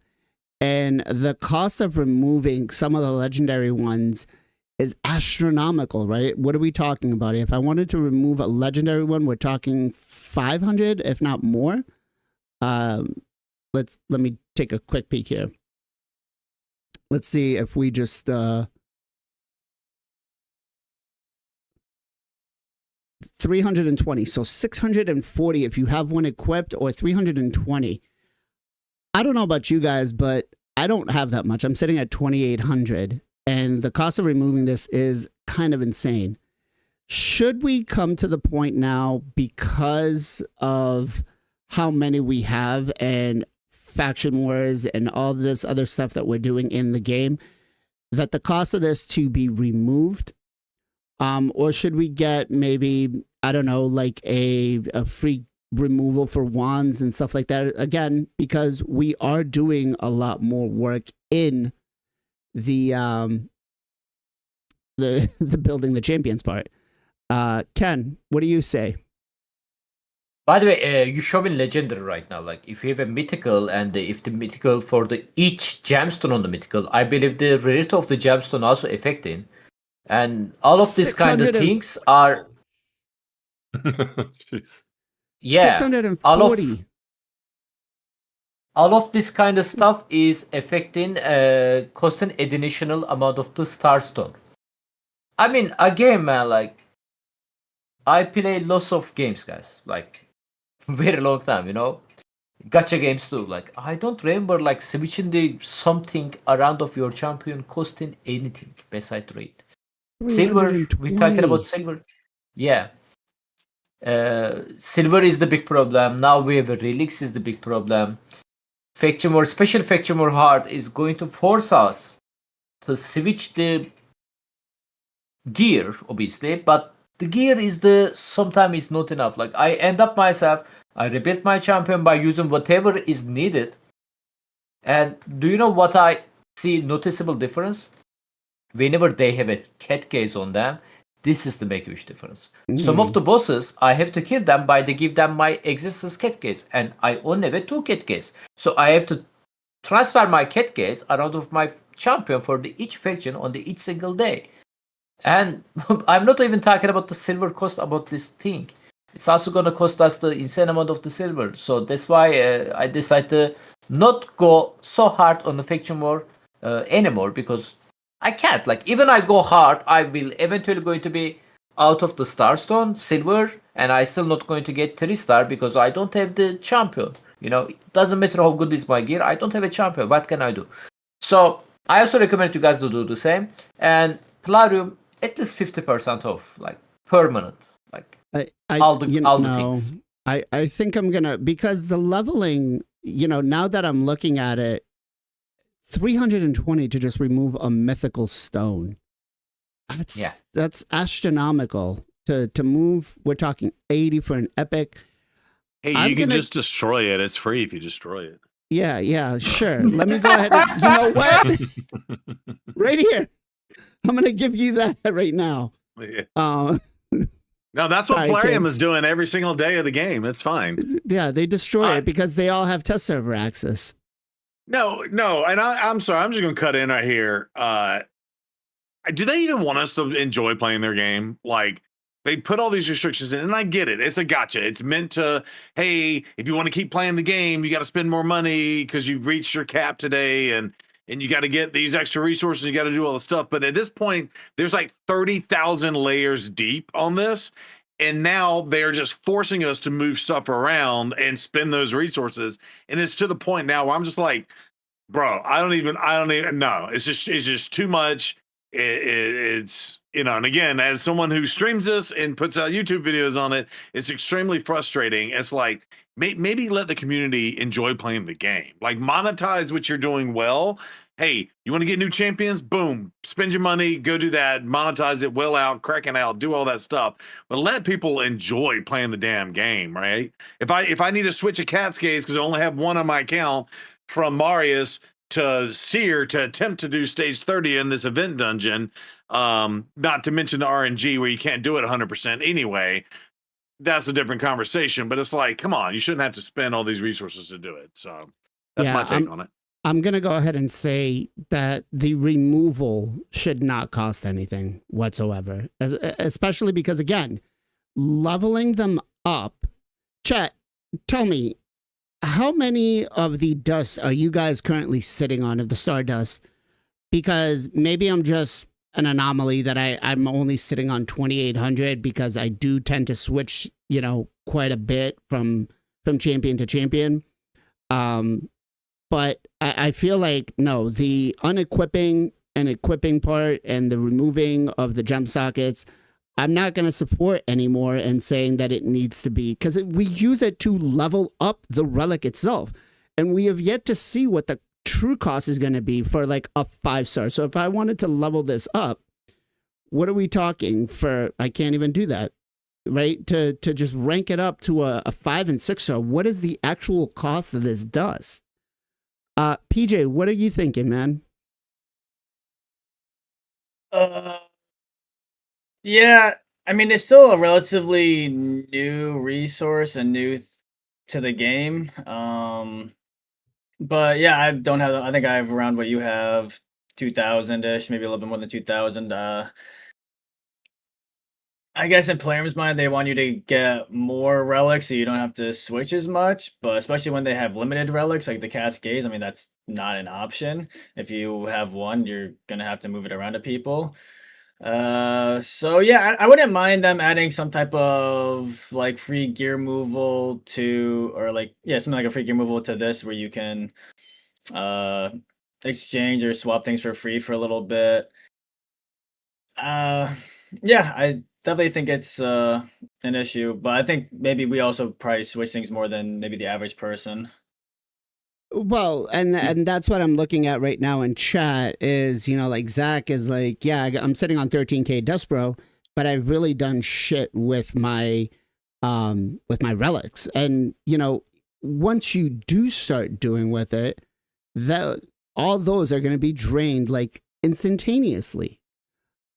And the cost of removing some of the legendary ones is astronomical, right? What are we talking about? If I wanted to remove a legendary one, we're talking 500, if not more. Let me take a quick peek here. Let's see if we just 320. So 640 if you have one equipped, or 320. I don't know about you guys, but I don't have that much. I'm sitting at 2,800, and the cost of removing this is kind of insane. Should we come to the point now, because of how many we have and faction wars and all this other stuff that we're doing in the game, that the cost of this to be removed? Or should we get maybe, I don't know, like a free removal for wands and stuff like that? Again, because we are doing a lot more work in the building the champions part. Ken, what do you say? By the way, you're showing legendary right now. Like, if you have a mythical, and if the mythical for each gemstone on the mythical, I believe the rarity of the gemstone also affecting. And all of these kind of 600 things are, Jeez. yeah, 640. all of this kind of stuff is affecting cost an additional amount of the starstone. I mean, again, man, like, I play lots of games, guys, like very long time, gacha games too. Like, I don't remember like switching the something around of your champion costing anything besides rate. Silver, we're talking about silver. Yeah. Silver is the big problem. Now we have a Relics is the big problem. Faction War, special Faction War hard is going to force us to switch the gear, obviously, but the gear is sometimes is not enough. Like, I end up myself, I rebuild my champion by using whatever is needed. And do you know what I see noticeable difference? Whenever they have a cat case on them, this is the make huge difference. Some of the bosses, I have to kill them by they give them my existence cat case, and I only have a 2 cat case. So I have to transfer my cat gaze around of my champion for the each faction on the each single day. And I'm not even talking about the silver cost about this thing. It's also gonna cost us the insane amount of the silver. So that's why I decided to not go so hard on the faction war anymore, because I can't. Like, even I go hard, I will eventually going to be out of the Starstone, silver, and I still not going to get 3-star because I don't have the champion. You know, it doesn't matter how good is my gear, I don't have a champion. What can I do? So I also recommend you guys to do the same. And Plarium, at least 50% off, like permanent. Like all the things. I think I'm gonna, because the leveling, you know, now that I'm looking at it, 320 to just remove a mythical stone. That's astronomical. To move, we're talking 80 for an epic. Hey, you can just destroy it. It's free if you destroy it. Yeah, sure. Let me go ahead and, you know what? Right here. I'm gonna give you that right now. Yeah. No, that's what Plarium is doing every single day of the game. It's fine. Yeah, they destroy it because they all have test server access. No, and I'm sorry, I'm just gonna cut in right here. Do they even want us to enjoy playing their game? Like, they put all these restrictions in, and I get it. It's a gotcha. It's meant to, hey, if you want to keep playing the game, you got to spend more money because you've reached your cap today, and you got to get these extra resources. You got to do all the stuff. But at this point, there's like 30,000 layers deep on this. And now they're just forcing us to move stuff around and spend those resources. And it's to the point now where I'm just like, bro, I don't even know. It's just too much. It's, you know, and again, as someone who streams this and puts out YouTube videos on it, it's extremely frustrating. It's like, maybe let the community enjoy playing the game. Like, monetize what you're doing well. Hey, you want to get new champions? Boom, spend your money, go do that, monetize it, well out, cracking out, do all that stuff. But let people enjoy playing the damn game, right? If I need to switch a cat's gaze because I only have one on my account, from Marius to Seer to attempt to do stage 30 in this event dungeon, not to mention the RNG where you can't do it 100% anyway, that's a different conversation. But it's like, come on, you shouldn't have to spend all these resources to do it. So that's my take on it. I'm going to go ahead and say that the removal should not cost anything whatsoever, especially because, again, leveling them up. Chat, tell me, how many of the dust are you guys currently sitting on, of the Stardust? Because maybe I'm just an anomaly that I'm only sitting on 2,800 because I do tend to switch, you know, quite a bit from champion to champion. But I feel like, no, the unequipping and equipping part and the removing of the gem sockets, I'm not going to support anymore and saying that it needs to be, because we use it to level up the relic itself. And we have yet to see what the true cost is going to be for like a 5-star. So if I wanted to level this up, what are we talking for? I can't even do that, right? To just rank it up to a 5 and 6-star. What is the actual cost of this dust? PJ, what are you thinking, man? Yeah, I mean, it's still a relatively new resource and new to the game. But yeah, I don't have. I think I have around what you have, 2,000-ish, maybe a little bit more than 2,000. I guess in players' mind, they want you to get more relics so you don't have to switch as much. But especially when they have limited relics, like the Cat's Gaze, I mean, that's not an option. If you have one, you're going to have to move it around to people. So yeah, I wouldn't mind them adding some type of like free gear removal to, or like, yeah, something like a free gear removal to this where you can exchange or swap things for free for a little bit. Yeah, I definitely think it's an issue, but I think maybe we also probably switch things more than maybe the average person. Well, and that's what I'm looking at right now in chat is, you know, like Zach is like, yeah, I'm sitting on 13K dust, bro, but I've really done shit with my relics. And, you know, once you do start doing with it, that all those are going to be drained like instantaneously.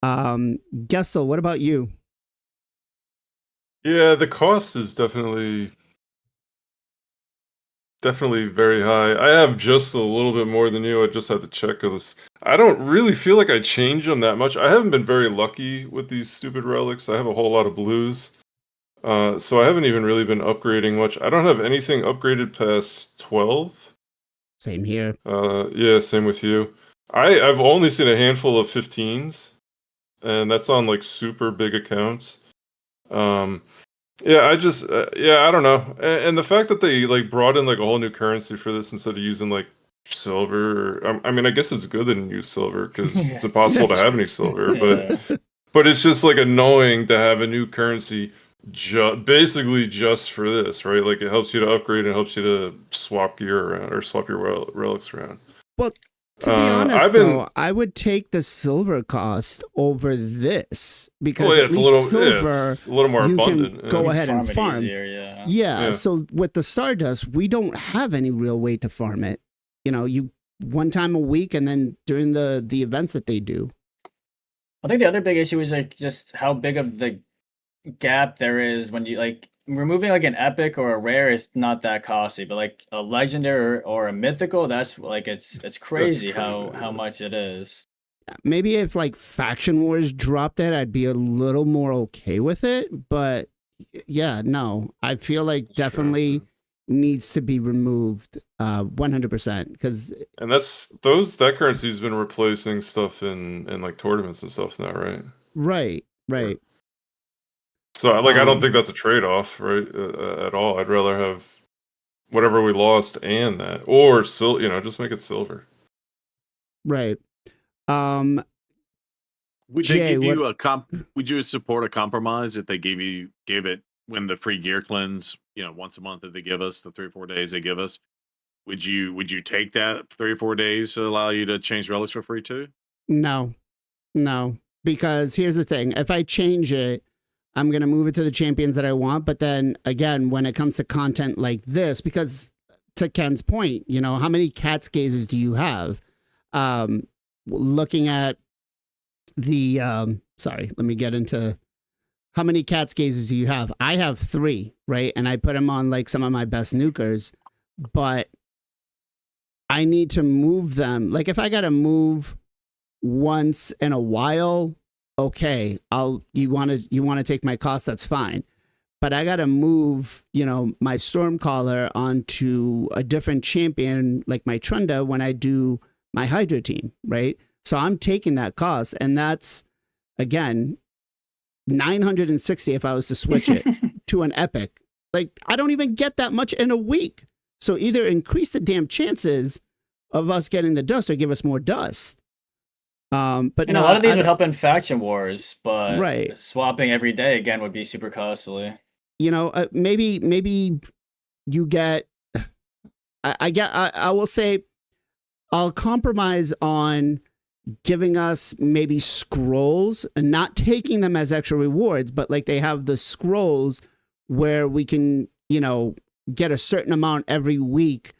Gessel, what about you? Yeah, the cost is definitely definitely very high. I have just a little bit more than you. I just had to check because I don't really feel like I change them that much. I haven't been very lucky with these stupid relics. I have a whole lot of blues. So I haven't even really been upgrading much. I don't have anything upgraded past 12. Same here. Yeah, same with you. I've only seen a handful of 15s, and that's on like super big accounts. Yeah, I just yeah, I don't know. And the fact that they like brought in like a whole new currency for this instead of using like silver. I mean, I guess it's good they didn't use silver because it's impossible to have any silver. But it's just like annoying to have a new currency basically just for this, right? Like it helps you to upgrade and helps you to swap gear around or swap your relics around. Well, to be honest, though, I would take the silver cost over this because at least silver, it's a little more you abundant. can go ahead and farm. Easier, yeah. So with the Stardust, we don't have any real way to farm it. You know, you one time a week, and then during the events that they do. I think the other big issue is like just how big of the gap there is when you like removing like an epic or a rare is not that costly, but like a legendary or a mythical, that's like it's crazy how much it is. Maybe if like Faction Wars dropped it, I'd be a little more okay with it. But yeah, no, I feel like definitely needs to be removed 100% because and that currency's been replacing stuff in like tournaments and stuff now, right? Right. So, like, I don't think that's a trade-off, right, at all. I'd rather have whatever we lost and that, or just make it silver. Right. Would they give you would you support a compromise if they gave it when the free gear cleanse, once a month that they give us, the 3 or 4 days they give us? Would you take that 3 or 4 days to allow you to change relics for free too? No, because here's the thing: if I change it, I'm going to move it to the champions that I want. But then again, when it comes to content like this, because to Ken's point, how many cat's gazes do you have? Looking at the, let me get into how many cat's gazes do you have? I have 3, right? And I put them on like some of my best nukers, but I need to move them. Like if I got to move once in a while, okay, you want to take my cost, that's fine. But I got to move, my Stormcaller onto a different champion like my Trunda when I do my Hydra team, right? So I'm taking that cost, and that's again 960 if I was to switch it to an epic. Like I don't even get that much in a week. So either increase the damn chances of us getting the dust or give us more dust. But a lot of these would help in Faction Wars, but swapping every day again would be super costly. Maybe you get. I will say, I'll compromise on giving us maybe scrolls and not taking them as extra rewards, but like they have the scrolls where we can, get a certain amount every week,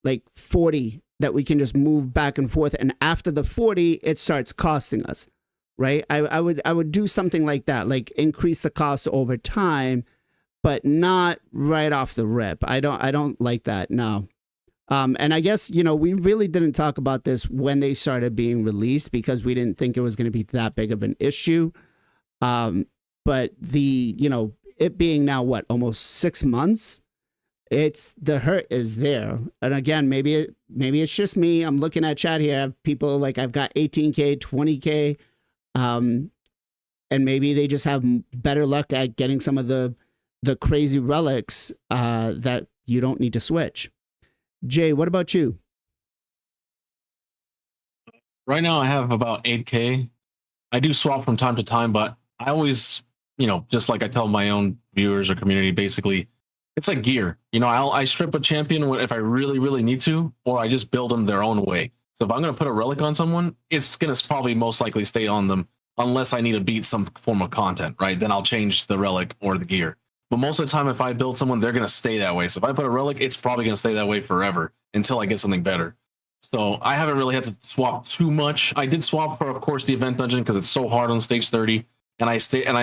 like 40. That we can just move back and forth, and after the 40, it starts costing us, right? I would do something like that, like increase the cost over time, but not right off the rip. I don't like that. No. And I guess we really didn't talk about this when they started being released because we didn't think it was going to be that big of an issue. But it being now almost 6 months. It's the hurt is there. And again, maybe it's just me. I'm looking at chat here. I have people like I've got 18K, 20K. And maybe they just have better luck at getting some of the crazy relics that you don't need to switch. Jay, what about you? Right now I have about 8K. I do swap from time to time, but I always, just like I tell my own viewers or community, basically, it's like gear. I strip a champion if I really, really need to, or I just build them their own way. So if I'm going to put a relic on someone, it's going to probably most likely stay on them unless I need to beat some form of content, right? Then I'll change the relic or the gear. But most of the time, if I build someone, they're going to stay that way. So if I put a relic, it's probably going to stay that way forever until I get something better. So I haven't really had to swap too much. I did swap for, of course, the event dungeon because it's so hard on stage 30. And I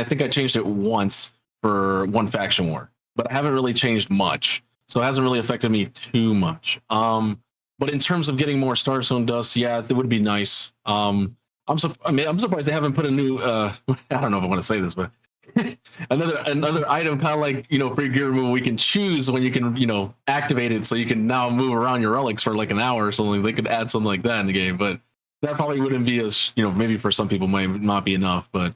think I changed it once for one faction war. But I haven't really changed much. so it hasn't really affected me too much. But in terms of getting more Starstone dust, yeah, it would be nice. I'm surprised they haven't put a new. I don't know if I want to say this, but another item, kind of like free gear removal, we can choose when you can activate it, so you can now move around your relics for like an hour or something. They could add something like that in the game, but that probably wouldn't be as maybe for some people might not be enough, but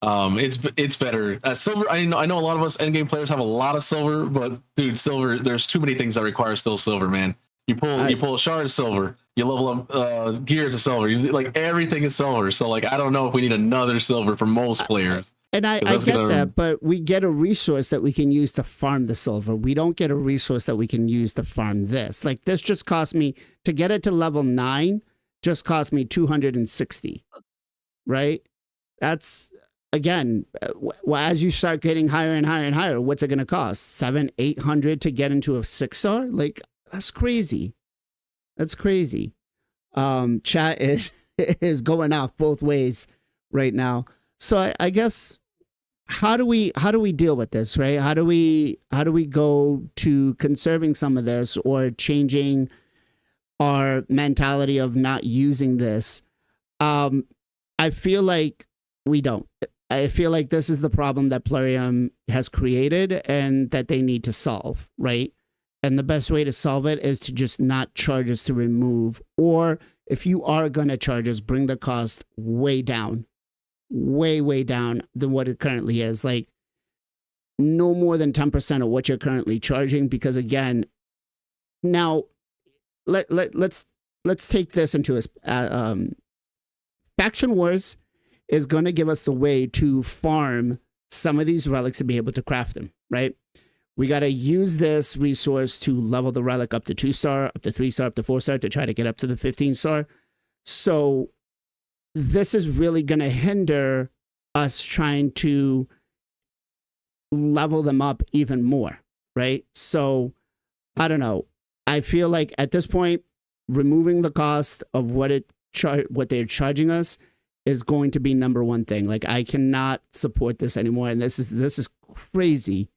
it's better. Silver, I know a lot of us endgame players have a lot of silver, but dude, silver, there's too many things that require still silver, man. You pull a shard of silver, you level up gears of silver. Like everything is silver. So like I don't know if we need another silver for most players. And I get that, but we get a resource that we can use to farm the silver. We don't get a resource that we can use to farm this. Like this just cost me to get it to level 9. Just cost me 260. Right? That's again, as you start getting higher and higher and higher, what's it going to cost? 700-800 to get into a 6-star? Like that's crazy. That's crazy. Chat is going off both ways right now. So I guess how do we deal with this, right? How do we go to conserving some of this or changing our mentality of not using this? I feel like we don't. I feel like this is the problem that Plarium has created and that they need to solve, right? And the best way to solve it is to just not charge us to remove, or if you are going to charge us, bring the cost way down, way down than what it currently is. Like no more than 10% of what you're currently charging, because again, now let's take this into a Faction Wars is going to give us the way to farm some of these relics and be able to craft them, right? We got to use this resource to level the relic up to 2-star, up to 3-star, up to 4-star to try to get up to the 15-star. So this is really going to hinder us trying to level them up even more, right? So I don't know. I feel like at this point, removing the cost of what they're charging us is going to be number one thing. Like I cannot support this anymore, and this is crazy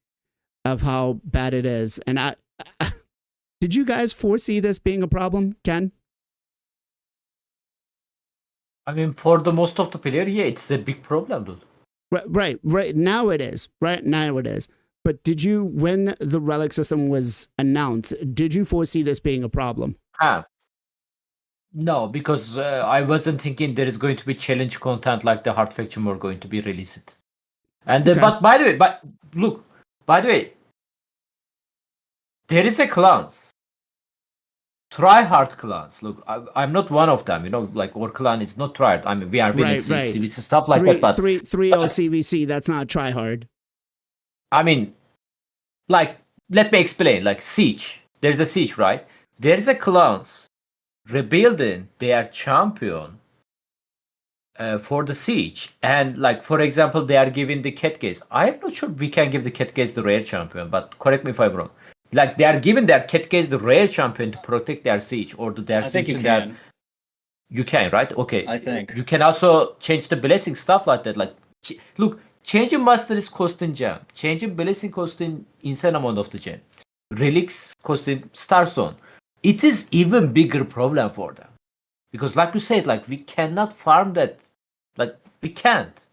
of how bad it is. And I did you guys foresee this being a problem, Ken? I mean, for the most of the player, yeah, it's a big problem, dude. Right now it is. Right now it is. But did you, when the relic system was announced, did you foresee this being a problem? No, because I wasn't thinking there is going to be challenge content like the Hard Faction were going to be released. And Okay. but by the way, there is a clans. Try hard clans. Look, I'm not one of them. Like our clan is not tried. I mean, we are winning Right. CVC stuff like that. But 3-0 CVC, that's not try hard. I mean, like, let me explain. Like Siege, there's a Siege, right? There's a clans rebuilding their champion for the Siege, and like for example, they are giving the cat gaze. I am not sure we can give the cat gaze the rare champion, but correct me if I'm wrong. Like they are giving their cat gaze the rare champion to protect their Siege or their I think Siege. you can. You can, right? Okay. I think. You can also change the blessing stuff like that. Like, look, changing master is costing gem. Changing blessing costing insane amount of the gem. Relics costing starstone. It is even bigger problem for them. Because like you said, like we cannot farm that. Like we can't.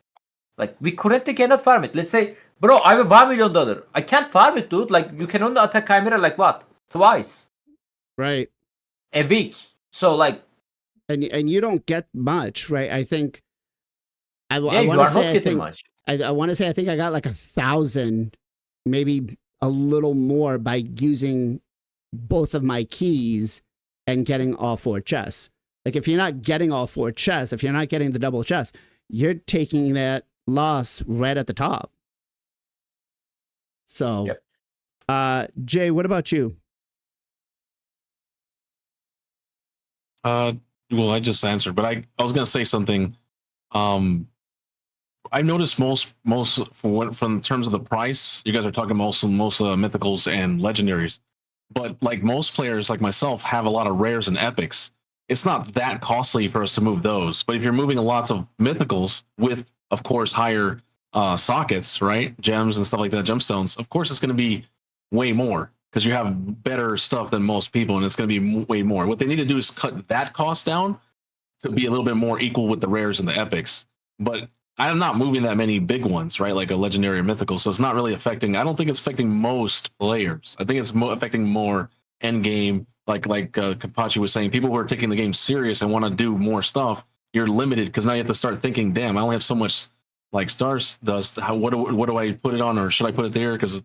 Like we currently cannot farm it. Let's say, bro, I have $1 million. I can't farm it, dude. Like you can only attack Chimera like what? Twice. Right. A week. So like, And you don't get much, right? I think I you want are to say not getting much. I want to say I think I got like 1,000, maybe a little more by using both of my keys and getting all 4 chests. Like if you're not getting all 4 chests, if you're not getting the double chest, you're taking that loss right at the top. So, Yep. Jay, what about you? Well, I just answered, but I was gonna say something. I've noticed most from terms of the price, you guys are talking most mythicals and legendaries, but like most players like myself have a lot of rares and epics. It's not that costly for us to move those, but if you're moving lots of mythicals with, of course, higher sockets, right, gems and stuff like that, gemstones, of course it's going to be way more because you have better stuff than most people, and it's going to be way more. What they need to do is cut that cost down to be a little bit more equal with the rares and the epics. But I'm not moving that many big ones, right? Like a legendary or mythical. So it's not really affecting. I don't think it's affecting most players. I think it's affecting more end game. Like Kapachi was saying, people who are taking the game serious and want to do more stuff, you're limited because now you have to start thinking, damn, I only have so much like stars dust. What do I put it on, or should I put it there? Because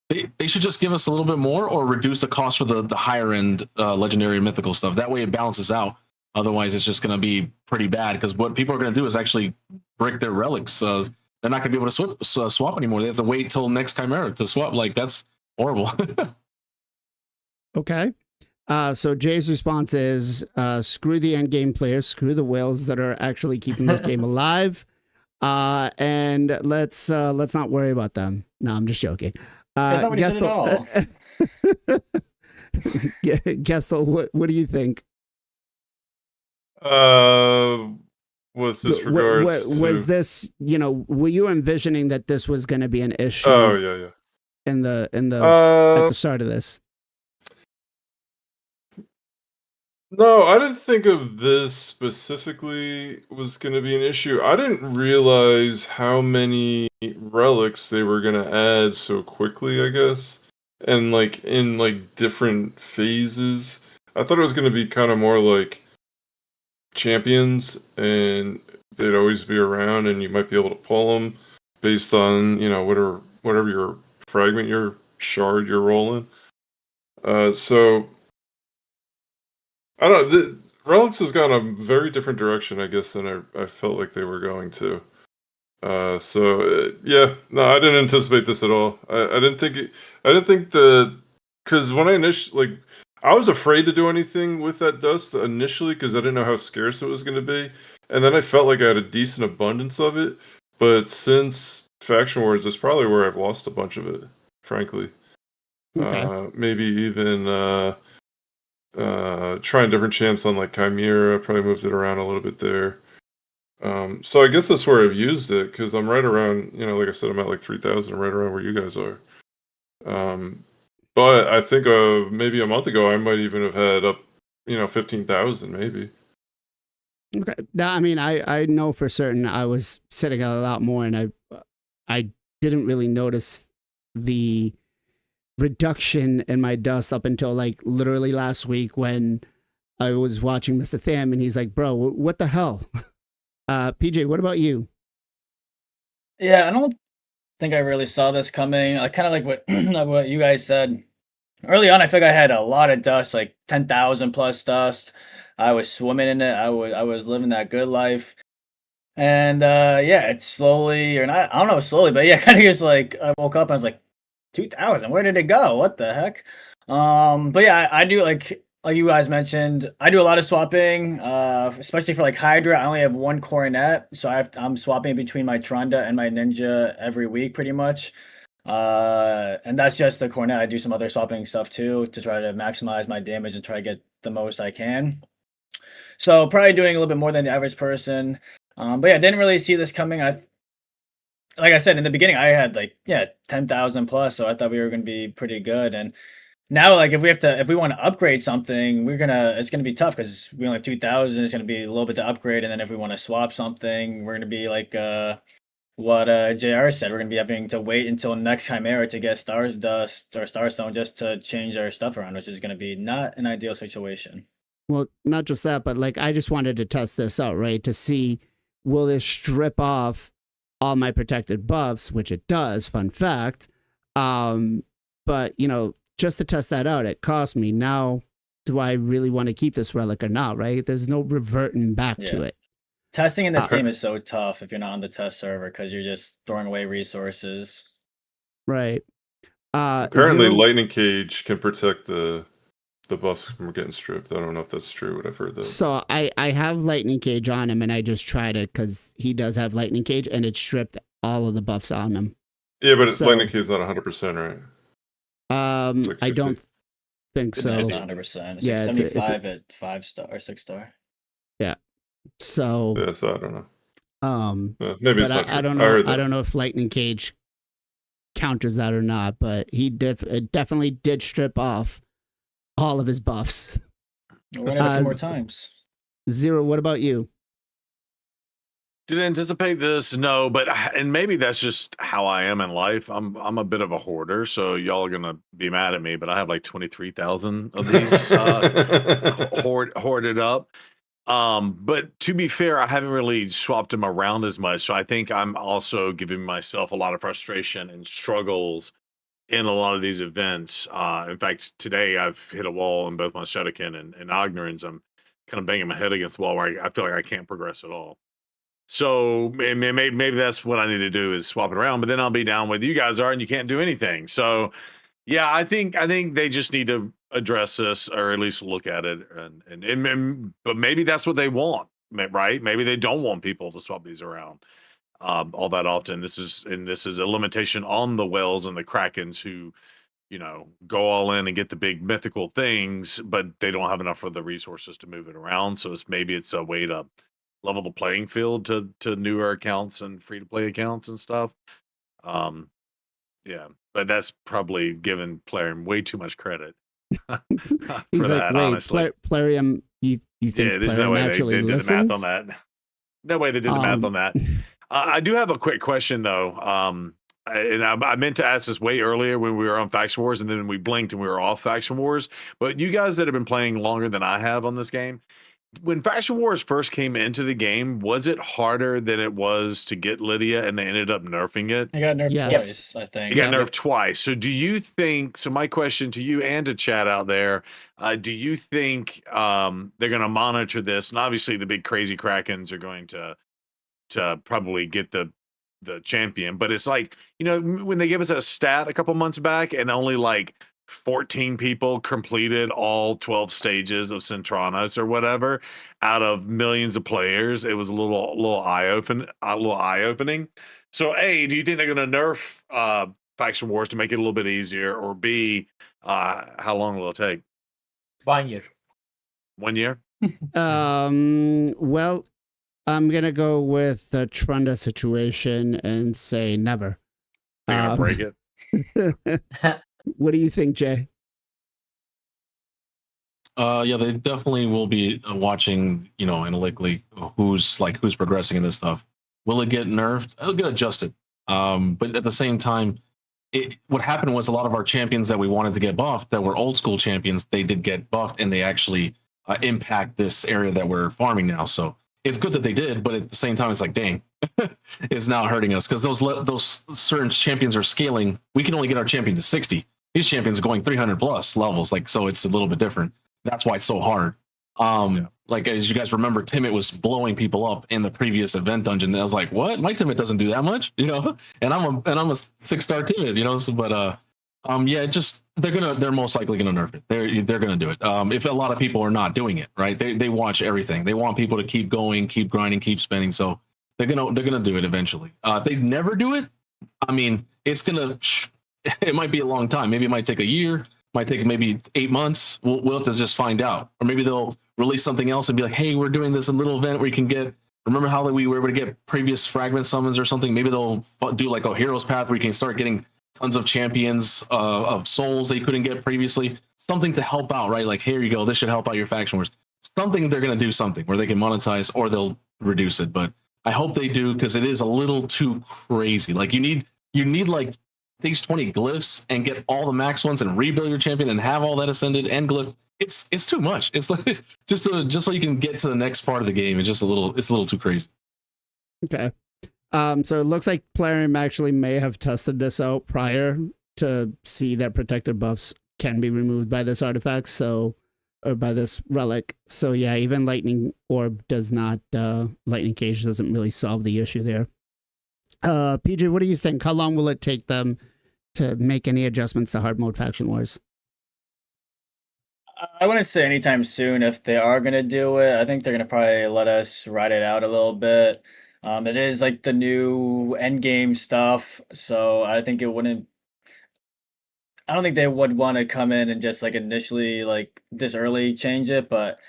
they should just give us a little bit more, or reduce the cost for the higher end legendary and mythical stuff. That way it balances out. Otherwise, it's just going to be pretty bad, because what people are going to do is actually break their relics. They're not going to be able to swap anymore. They have to wait till next Chimera to swap. Like, that's horrible. Okay. So Jay's response is, screw the end game players, screw the whales that are actually keeping this game alive. And let's not worry about them. No, I'm just joking. That's not what he said at all. Gessel, what do you think? Was this regards was this, were you envisioning that this was going to be an issue? Oh yeah. In the at the start of this. No, I didn't think of this specifically was going to be an issue. I didn't realize how many relics they were going to add so quickly, I guess. And like in like different phases. I thought it was going to be kind of more like champions, and they'd always be around and you might be able to pull them based on, whatever your fragment, your shard you're rolling. So I don't know. The Relics has gone a very different direction, I guess, than I felt like they were going to. Yeah, no, I didn't anticipate this at all. I didn't think because when I initially, I was afraid to do anything with that dust initially because I didn't know how scarce it was going to be, and then I felt like I had a decent abundance of it. But since Faction Wars, that's probably where I've lost a bunch of it, frankly. Okay. Maybe even trying different champs on like Chimera, probably moved it around a little bit there. So I guess that's where I've used it, because I'm right around, like I said, I'm at like 3,000, right around where you guys are. But I think maybe a month ago I might even have had up, 15,000 maybe. Okay. Now, I mean, I know for certain I was sitting at a lot more, and I didn't really notice the reduction in my dust up until like literally last week when I was watching Mr. Tham, and he's like, bro, what the hell? PJ, what about you? Yeah, I don't think I really saw this coming. I kind of like what you guys said. Early on, I think I had a lot of dust, like 10,000 plus dust. I was swimming in it. I was living that good life. And yeah, it's slowly, or not, I don't know, slowly, but yeah, kind of just like I woke up and I was like, 2,000, where did it go? What the heck? But yeah, I do like you guys mentioned, I do a lot of swapping, especially for like Hydra. I only have one coronet, so I'm swapping between my Trunda and my Ninja every week, pretty much. And that's just the coronet. I do some other swapping stuff too to try to maximize my damage and try to get the most I can. So probably doing a little bit more than the average person. But yeah, didn't really see this coming. Like I said in the beginning, I had 10,000 plus, so I thought we were going to be pretty good. And now, like if we want to upgrade something, it's gonna be tough because we only have 2,000. It's gonna be a little bit to upgrade, and then if we want to swap something, we're gonna be like what JR said. We're gonna be having to wait until next Chimera to get Stars Dust or Starstone just to change our stuff around, which is gonna be not an ideal situation. Well, not just that, but like I just wanted to test this out, right? To see, will this strip off all my protected buffs, which it does, fun fact. But just to test that out, it cost me. Now, do I really want to keep this relic or not, right? There's no reverting back to it. Testing in this game is so tough if you're not on the test server because you're just throwing away resources. Right. Apparently, Lightning Cage can protect the buffs from getting stripped. I don't know if that's true, but I've heard that. So I have Lightning Cage on him, and I just tried it because he does have Lightning Cage, and it stripped all of the buffs on him. Yeah, but Lightning Cage is not 100%, right? I don't think so. It's not 100%. It's like 75 at 5-star or 6-star. Yeah. So. Yeah, so I don't know. Maybe but it's not true. I don't know. I don't know if Lightning Cage counters that or not, but he definitely did strip off all of his buffs. We're gonna have a few more times. Zero, what about you? Didn't anticipate this, no, but and maybe that's just how I am in life. I'm a bit of a hoarder, so y'all are gonna be mad at me, but I have like 23,000 of these hoarded up. But to be fair, I haven't really swapped them around as much, so I think I'm also giving myself a lot of frustration and struggles in a lot of these events. In fact, today I've hit a wall in both my Shadowkin and Ognorans. I'm kind of banging my head against the wall where I feel like I can't progress at all. So maybe that's what I need to do is swap it around, but then I'll be down with you guys are and you can't do anything. So yeah, I think they just need to address this or at least look at it and but maybe that's what they want, right? Maybe they don't want people to swap these around all that often. This is a limitation on the whales and the krakens who, go all in and get the big mythical things, but they don't have enough of the resources to move it around. So maybe it's a way to level the playing field to newer accounts and free to play accounts and stuff. Yeah, but that's probably giving Plarium way too much credit for He's like, that, wait, honestly. Plarium, you think There's no Plarium way actually they did the listens? math on that. No way they did the math on that. I do have a quick question though. I meant to ask this way earlier when we were on Faction Wars, and then we blinked and we were off Faction Wars. But you guys that have been playing longer than I have on this game, when Faction Wars first came into the game, was it harder than it was to get Lydia and they ended up nerfing it? It got nerfed Yes. twice, I think. It got nerfed twice. So do you think, so my question to you and to chat out there, do you think they're going to monitor this? And obviously the big crazy Krakens are going to probably get the champion, but it's like, when they gave us a stat a couple months back and only like 14 people completed all 12 stages of Centranas or whatever out of millions of players, it was a little eye-opening. So A, do you think they're going to nerf Faction Wars to make it a little bit easier, or B, how long will it take? 1 year. 1 year? Well, I'm gonna go with the Trunda situation and say never. They're going to break it? What do you think, Jay? Yeah, they definitely will be watching, analytically who's progressing in this stuff. Will it get nerfed? It'll get adjusted. But at the same time, what happened was a lot of our champions that we wanted to get buffed, that were old school champions, they did get buffed, and they actually impact this area that we're farming now. So it's good that they did, but at the same time, it's like, dang, it's now hurting us because those certain champions are scaling. We can only get our champion to 60. These champions are going 300 plus levels, so it's a little bit different. That's why it's so hard. Like, as you guys remember, Timid was blowing people up in the previous event dungeon. And I was like, what? My Timid doesn't do that much, and I'm a 6-star Timid, So, but yeah, they're most likely gonna nerf it. They're gonna do it. If a lot of people are not doing it, right? They watch everything. They want people to keep going, keep grinding, keep spending. So they're gonna do it eventually. If they never do it, I mean, it might be a long time. Maybe it might take a year. Might take maybe 8 months. We'll have to just find out. Or maybe they'll release something else and be like, hey, we're doing this little event where you can get, remember how we were able to get previous fragment summons or something? Maybe they'll do like a hero's path where you can start getting tons of champions of souls that you couldn't get previously. Something to help out, right? Like, here you go. This should help out your faction wars. Something they're going to do something where they can monetize, or they'll reduce it. But I hope they do, because it is a little too crazy. Like, you need like these 20 glyphs and get all the max ones and rebuild your champion and have all that ascended and glyph. It's too much. It's like just so you can get to the next part of the game. It's a little too crazy. Okay. So it looks like Plarium actually may have tested this out prior to see that protected buffs can be removed by this artifact, or by this relic. So yeah, even Lightning Orb does not, Lightning Cage doesn't really solve the issue there. PJ, what do you think? How long will it take them to make any adjustments to hard mode Faction Wars? I wouldn't say anytime soon if they are going to do it. I think they're going to probably let us ride it out a little bit. It is like the new end game stuff, so I think I don't think they would want to come in and just like initially like this early change it, but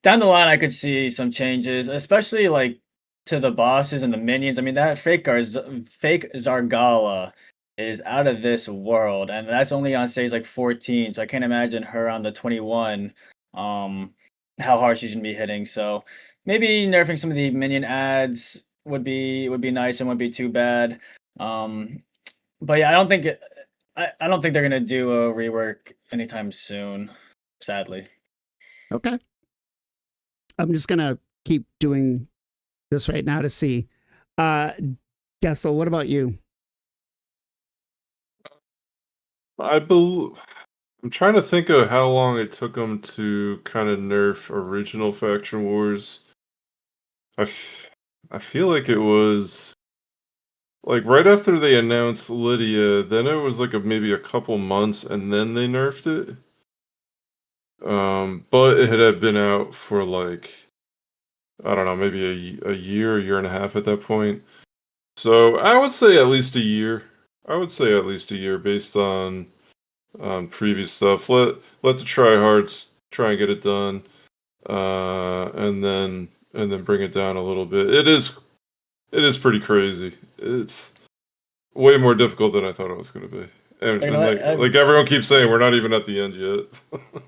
down the line I could see some changes, especially like to the bosses and the minions. I mean, that fake Zargala is out of this world, and that's only on stage like 14. So I can't imagine her on the 21. How hard she's gonna be hitting. So maybe nerfing some of the minion ads would be nice and wouldn't be too bad. But yeah, I don't think they're gonna do a rework anytime soon, sadly. Okay. I'm just gonna keep doing this right now to see. Gessel, what about you? I'm trying to think of how long it took them to kind of nerf original Faction Wars. I feel like it was like right after they announced Lydia, then it was like maybe a couple months, and then they nerfed it. But it had been out for like, I don't know, maybe a year and a half at that point. So I would say at least a year. Based on previous stuff. Let the tryhards try and get it done, and then bring it down a little bit. It is pretty crazy. It's way more difficult than I thought it was going to be. And like everyone keeps saying, we're not even at the end yet.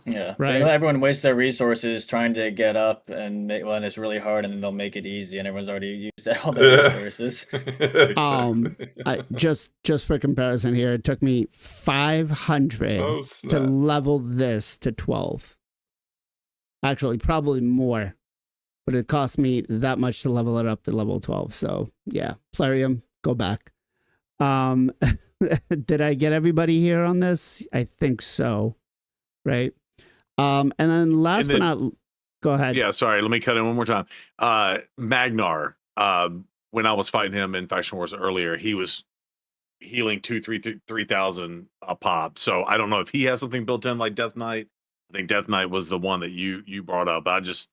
Yeah, right. Everyone wastes their resources trying to get up and and it's really hard, and then they'll make it easy, and everyone's already used all their resources. Exactly. Just for comparison here, it took me 500 to level this to 12. Actually, probably more, but it cost me that much to level it up to level 12. So yeah, Plarium, go back. Did I get everybody here on this? I think so. Right. And then but not, go ahead. Yeah, sorry. Let me cut in one more time. Magnar, when I was fighting him in Faction Wars earlier, he was healing 3,000 a pop. So I don't know if he has something built in like Death Knight. I think Death Knight was the one that you brought up. Arx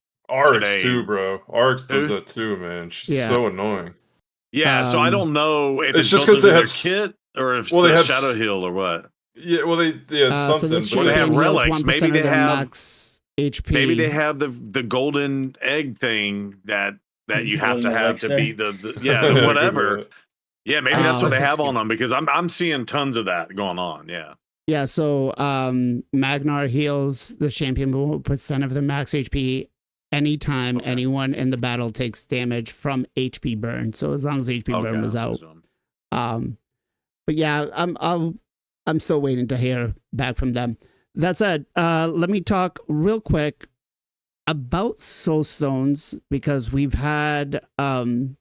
too, bro. Arx does that too, man. She's so annoying. Yeah, so I don't know if it's just because they have kit or if they have Shadow Heal or what. Yeah, well they had something. So they have relics. Maybe they have max HP. Maybe they have the golden egg thing that you have to beat the whatever. Yeah, maybe that's what they have on them, because I'm seeing tons of that going on. Yeah. Yeah, so Magnar heals the champion 1% of the max HP anytime anyone in the battle takes damage from HP burn. So as long as HP burn was out. But yeah, I'm still waiting to hear back from them. That said, let me talk real quick about soul stones, because we've had I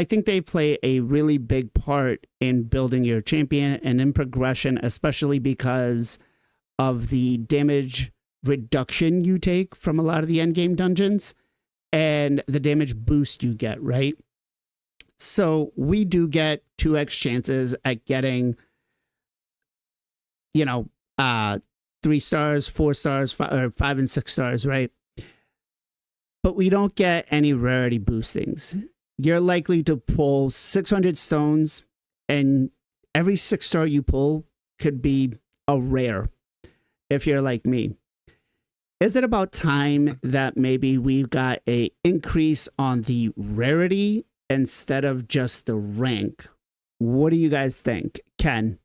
think they play a really big part in building your champion and in progression, especially because of the damage reduction you take from a lot of the endgame dungeons and the damage boost you get, right? So we do get 2x chances at getting, 3 stars, 4 stars, 5 and 6 stars, right? But we don't get any rarity boostings. You're likely to pull 600 stones, and every 6 star you pull could be a rare if you're like me. Is it about time that maybe we've got an increase on the rarity instead of just the rank? What do you guys think? Ken?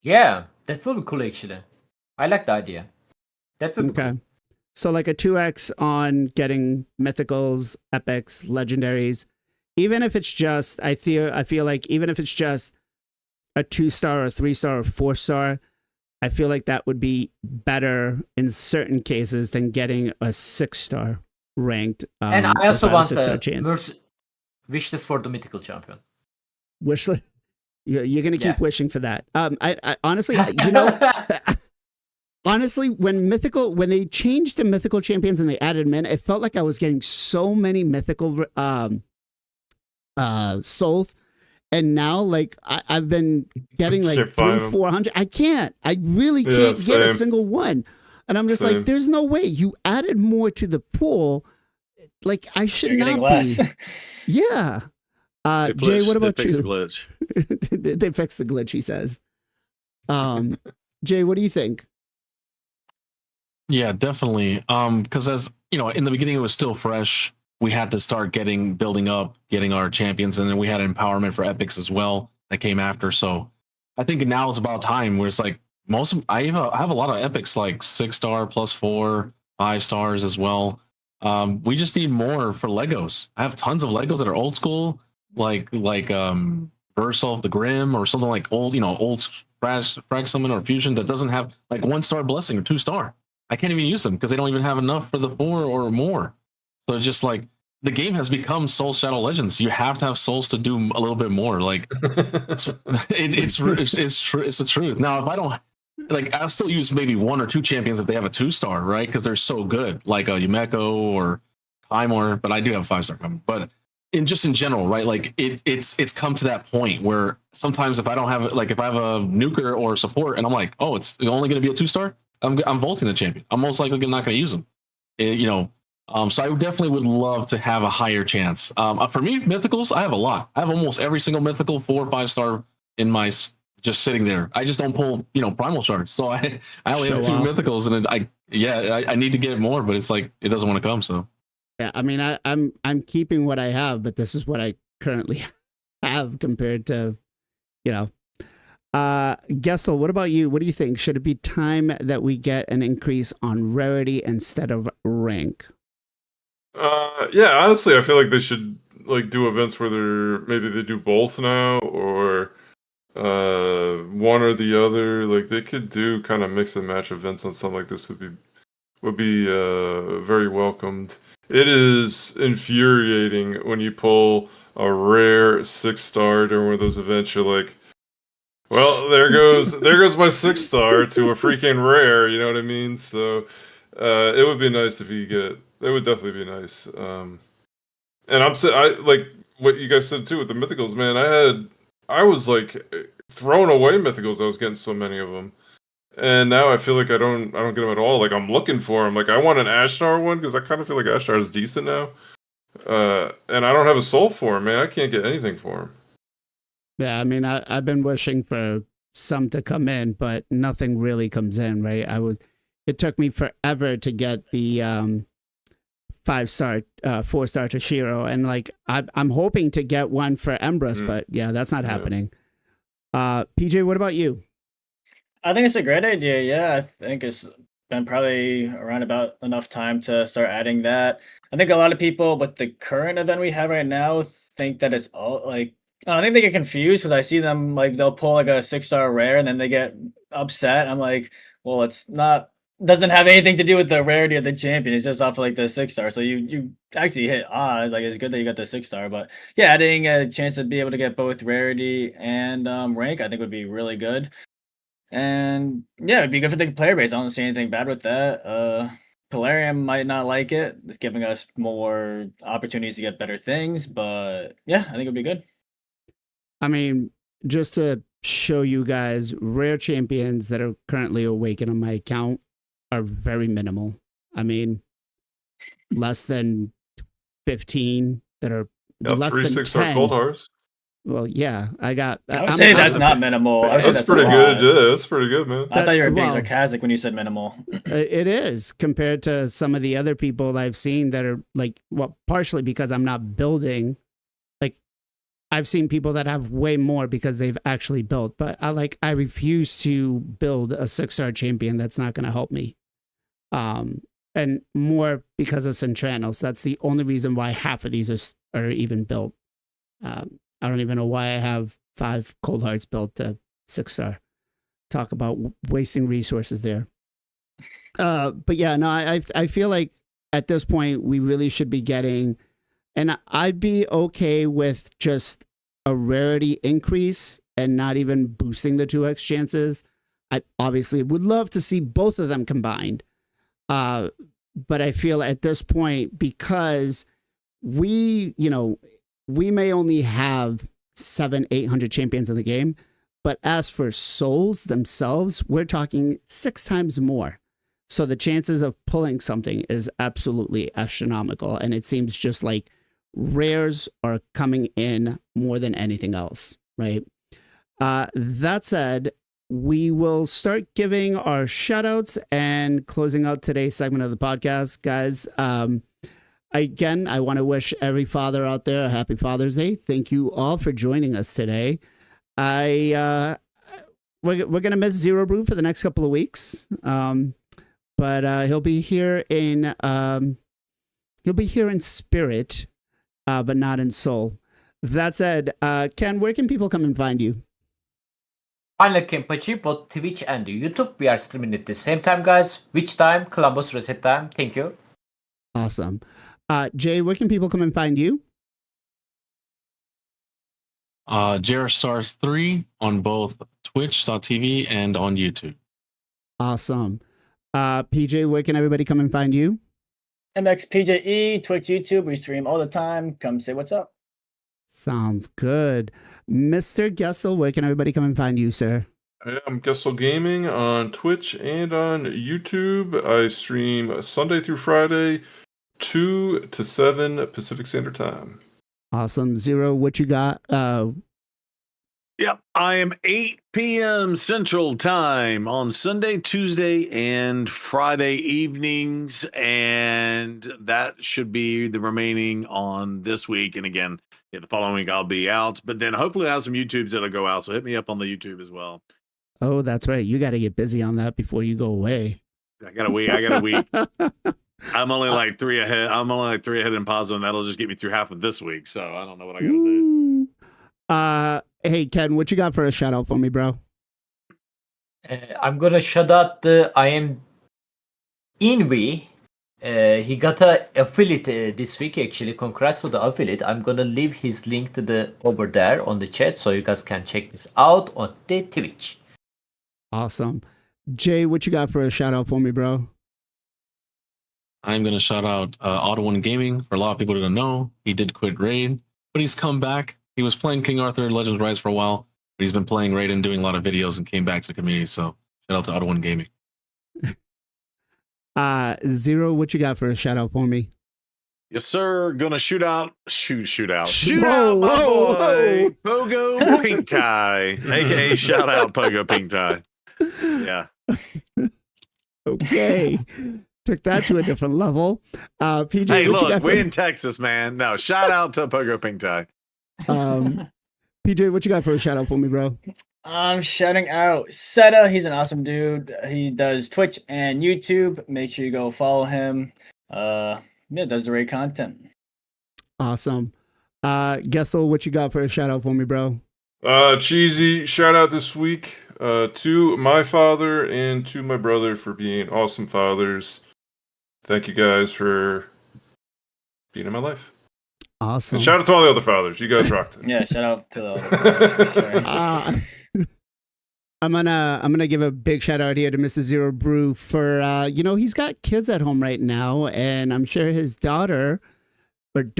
Yeah, that will be cool, actually. I like the idea. That would be cool. So like a 2x on getting mythicals, epics, legendaries. Even if it's just, I feel like even if it's just a 2-star or 3-star or 4-star, I feel like that would be better in certain cases than getting a 6-star ranked. And I also want a chance. Wish this for the mythical champion. Wish list. You're gonna keep wishing for that. I honestly, honestly, when they changed the mythical champions and they added men, it felt like I was getting so many mythical souls. And now, like, I've been getting like 300-400. I really can't get a single one. And I'm just like, there's no way. You added more to the pool. Like, I should not be. Yeah. Jay, what about you? They fixed the glitch. They fixed the glitch, he says. Jay, what do you think? Yeah, definitely. Because as you know, in the beginning it was still fresh. we had to start building up, getting our champions, and then we had empowerment for epics as well that came after. So I think now is about time where it's like I have a lot of epics like 6-star plus 4, 5 stars as well. We just need more for Legos. I have tons of Legos that are old school, like Versal of the Grim or something like old frag summon or fusion that doesn't have like 1-star blessing or 2-star. I can't even use them because they don't even have enough for the 4 or more. So it's just like the game has become Soul Shadow Legends. You have to have souls to do a little bit more. Like it's true. It's the truth. Now, if I don't I'll still use maybe 1 or 2 champions if they have a 2-star, right? Because they're so good, like a Yumeko or Paimon. But I do have a 5-star coming. But in general, right? Like it's come to that point where sometimes if I don't have if I have a nuker or support and I'm like, oh, it's only going to be a 2-star, I'm vaulting the champion. I'm most likely not going to use them. So I definitely would love to have a higher chance. For me, mythicals, I have a lot. I have almost every single mythical 4 or 5-star in my just sitting there. I just don't pull, primal shards. So I only have 2 mythicals, and I need to get more, but it's like it doesn't want to come. So yeah, I mean, I'm keeping what I have, but this is what I currently have compared to, Gessel, what about you? What do you think? Should it be time that we get an increase on rarity instead of rank? Yeah, honestly, I feel like they should do events where maybe they do both now, or one or the other. Like they could do kind of mix and match events on something like this would be very welcomed. It is infuriating when you pull a rare 6-star during one of those events. You're like, well, there goes my 6-star to a freaking rare. You know what I mean? So it would be nice if you get it. It would definitely be nice. And I like what you guys said too with the mythicals, man. I was like throwing away mythicals. I was getting so many of them, and now I feel like I don't get them at all. Like I'm looking for them. Like I want an Ashtar one because I kind of feel like Ashtar is decent now. And I don't have a soul for him, man. I can't get anything for him. Yeah, I mean, I've been wishing for some to come in, but nothing really comes in, right? It took me forever to get the 5-star, 4-star Toshiro, and I'm hoping to get one for Embrus, but yeah, that's not happening. PJ, what about you? I think it's a great idea. Yeah, I think it's been probably around about enough time to start adding that. I think a lot of people with the current event we have right now think that it's all I think they get confused because I see them they'll pull a 6-star rare and then they get upset. I'm like, well, it's not. Doesn't have anything to do with the rarity of the champion. It's just off the 6-star. So you actually hit odds. It's good that you got the 6-star, but yeah, adding a chance to be able to get both rarity and rank, I think would be really good. And yeah, it'd be good for the player base. I don't see anything bad with that. Teleria might not like it. It's giving us more opportunities to get better things, but yeah, I think it'd be good. I mean, just to show you guys, rare champions that are currently awakened on my account are very minimal. I mean, less than 15 that are less 3 than 6-star 10. cold hearts. Well, yeah, I would say that's not minimal. That's pretty good. Yeah, that's pretty good, man. I thought you were being sarcastic when you said minimal. It is compared to some of the other people I've seen that are partially because I'm not building. I've seen people that have way more because they've actually built, but I refuse to build a 6-star champion that's not going to help me. And more because of Centranos. That's the only reason why half of these are even built. I don't even know why I have 5 cold hearts built to 6-star. Talk about wasting resources there. But yeah, no, I feel like at this point we really should be getting. And I'd be okay with just a rarity increase and not even boosting the 2x chances. I obviously would love to see both of them combined. But I feel at this point, because we may only have 700-800 champions in the game, but as for souls themselves, we're talking 6 times more. So the chances of pulling something is absolutely astronomical. And it seems just like rares are coming in more than anything else, right? That said, we will start giving our shout outs and closing out today's segment of the podcast. Guys, again, I want to wish every father out there a happy Father's Day. Thank you all for joining us today. We're gonna miss Zero Brew for the next couple of weeks, but he'll be here in spirit, but not in soul. That said, Ken, where can people come and find you? Finally, Kenpachi, both Twitch and YouTube. We are streaming at the same time, guys. Which time? Columbus reset time. Thank you. Awesome. Jay, where can people come and find you? JRStars3 on both twitch.tv and on YouTube. Awesome. PJ, where can everybody come and find you? MXPJE, Twitch, YouTube. We stream all the time. Come say what's up. Sounds good. Mr. Gessel, where can everybody come and find you, sir? I am Gessel Gaming on Twitch and on YouTube. I stream Sunday through Friday, 2 to 7 Pacific Standard Time. Awesome. Zero, what you got? Yep, I am 8 p.m. Central Time on Sunday, Tuesday, and Friday evenings, and that should be the remaining on this week. And again, the following week I'll be out, but then hopefully I have some YouTubes that'll go out. So hit me up on the YouTube as well. Oh, that's right. You got to get busy on that before you go away. I got a week. I'm only like 3 ahead. I'm only like 3 ahead in positive, and that'll just get me through half of this week. So I don't know what I got to do. Hey, Ken, what you got for a shout out for me, bro? I'm gonna shout out I am Invi. He got a affiliate this week. Actually, congrats to the affiliate. I'm gonna leave his link to over there on the chat, so you guys can check this out on the Twitch. Awesome. Jay, what you got for a shout out for me, bro? I'm going to shout out Auto1 Gaming. For a lot of people who don't know, he did quit Raid, but he's come back. He was playing King Arthur Legends Rise for a while, but he's been playing Raid and doing a lot of videos and came back to the community. So shout out to Auto1 Gaming. Zero, what you got for a shout out for me? Yes, sir. Gonna shoot out my Whoa, boy, Pogo Pink Tie, aka shout out Pogo Pink Tie. Yeah. Okay. Took that to a different level. PJ, Hey, what you look, got we're in Texas, man. No, shout out to Pogo Pink Tie. PJ, what you got for a shout out for me, bro? I'm shouting out Seta. He's an awesome dude. He does Twitch and YouTube. Make sure you go follow him. Does the raid content. Awesome. Gessel, what you got for a shout out for me, bro? Cheesy shout out this week to my father and to my brother for being awesome fathers. Thank you guys for being in my life. Awesome. And shout out to all the other fathers. You guys rocked it. Yeah, shout out to the other fathers for sure. I'm gonna give a big shout out here to Mr. Zero Brew for he's got kids at home right now, and I'm sure his daughters, would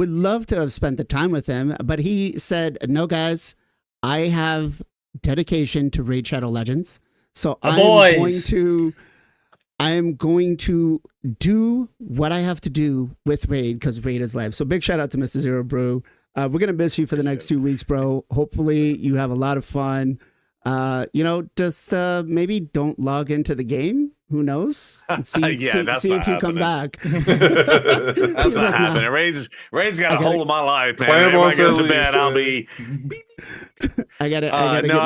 love to have spent the time with him, but he said, "No, guys, I have dedication to Raid Shadow Legends, so I am going to do what I have to do with Raid because Raid is life." So big shout out to Mr. Zero Brew. We're gonna miss you for the next 2 weeks, bro. Hopefully you have a lot of fun. Just maybe don't log into the game. Who knows? And see if you come back. That's not happening. Raid's got a hold of my life, man. When I go to bed, I'll be. I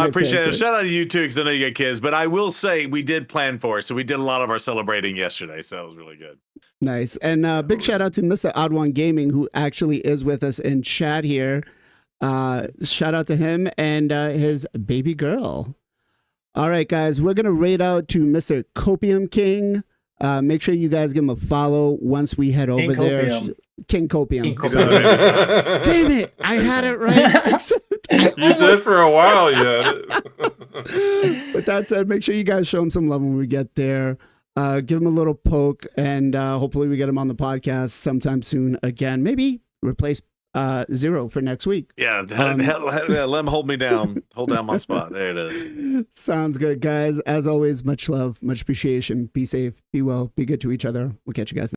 appreciate it. Shout out to you too, because I know you got kids. But I will say we did plan for it, so we did a lot of our celebrating yesterday, so that was really good. Nice. And big shout out to Mr. Odd1 Gaming, who actually is with us in chat here. Shout out to him and his baby girl. All right, guys, we're going to raid out to Mr. Copium King. Make sure you guys give him a follow once we head over there. King Copium. Damn it. I had it right. You did for a while, yeah. With that said, make sure you guys show him some love when we get there. Give him a little poke, and hopefully we get him on the podcast sometime soon again. Maybe replace Zero for next week. Yeah, let him hold me down. Hold down my spot. There it is. Sounds good, guys. As always, much love, much appreciation. Be safe, be well, be good to each other. We'll catch you guys next.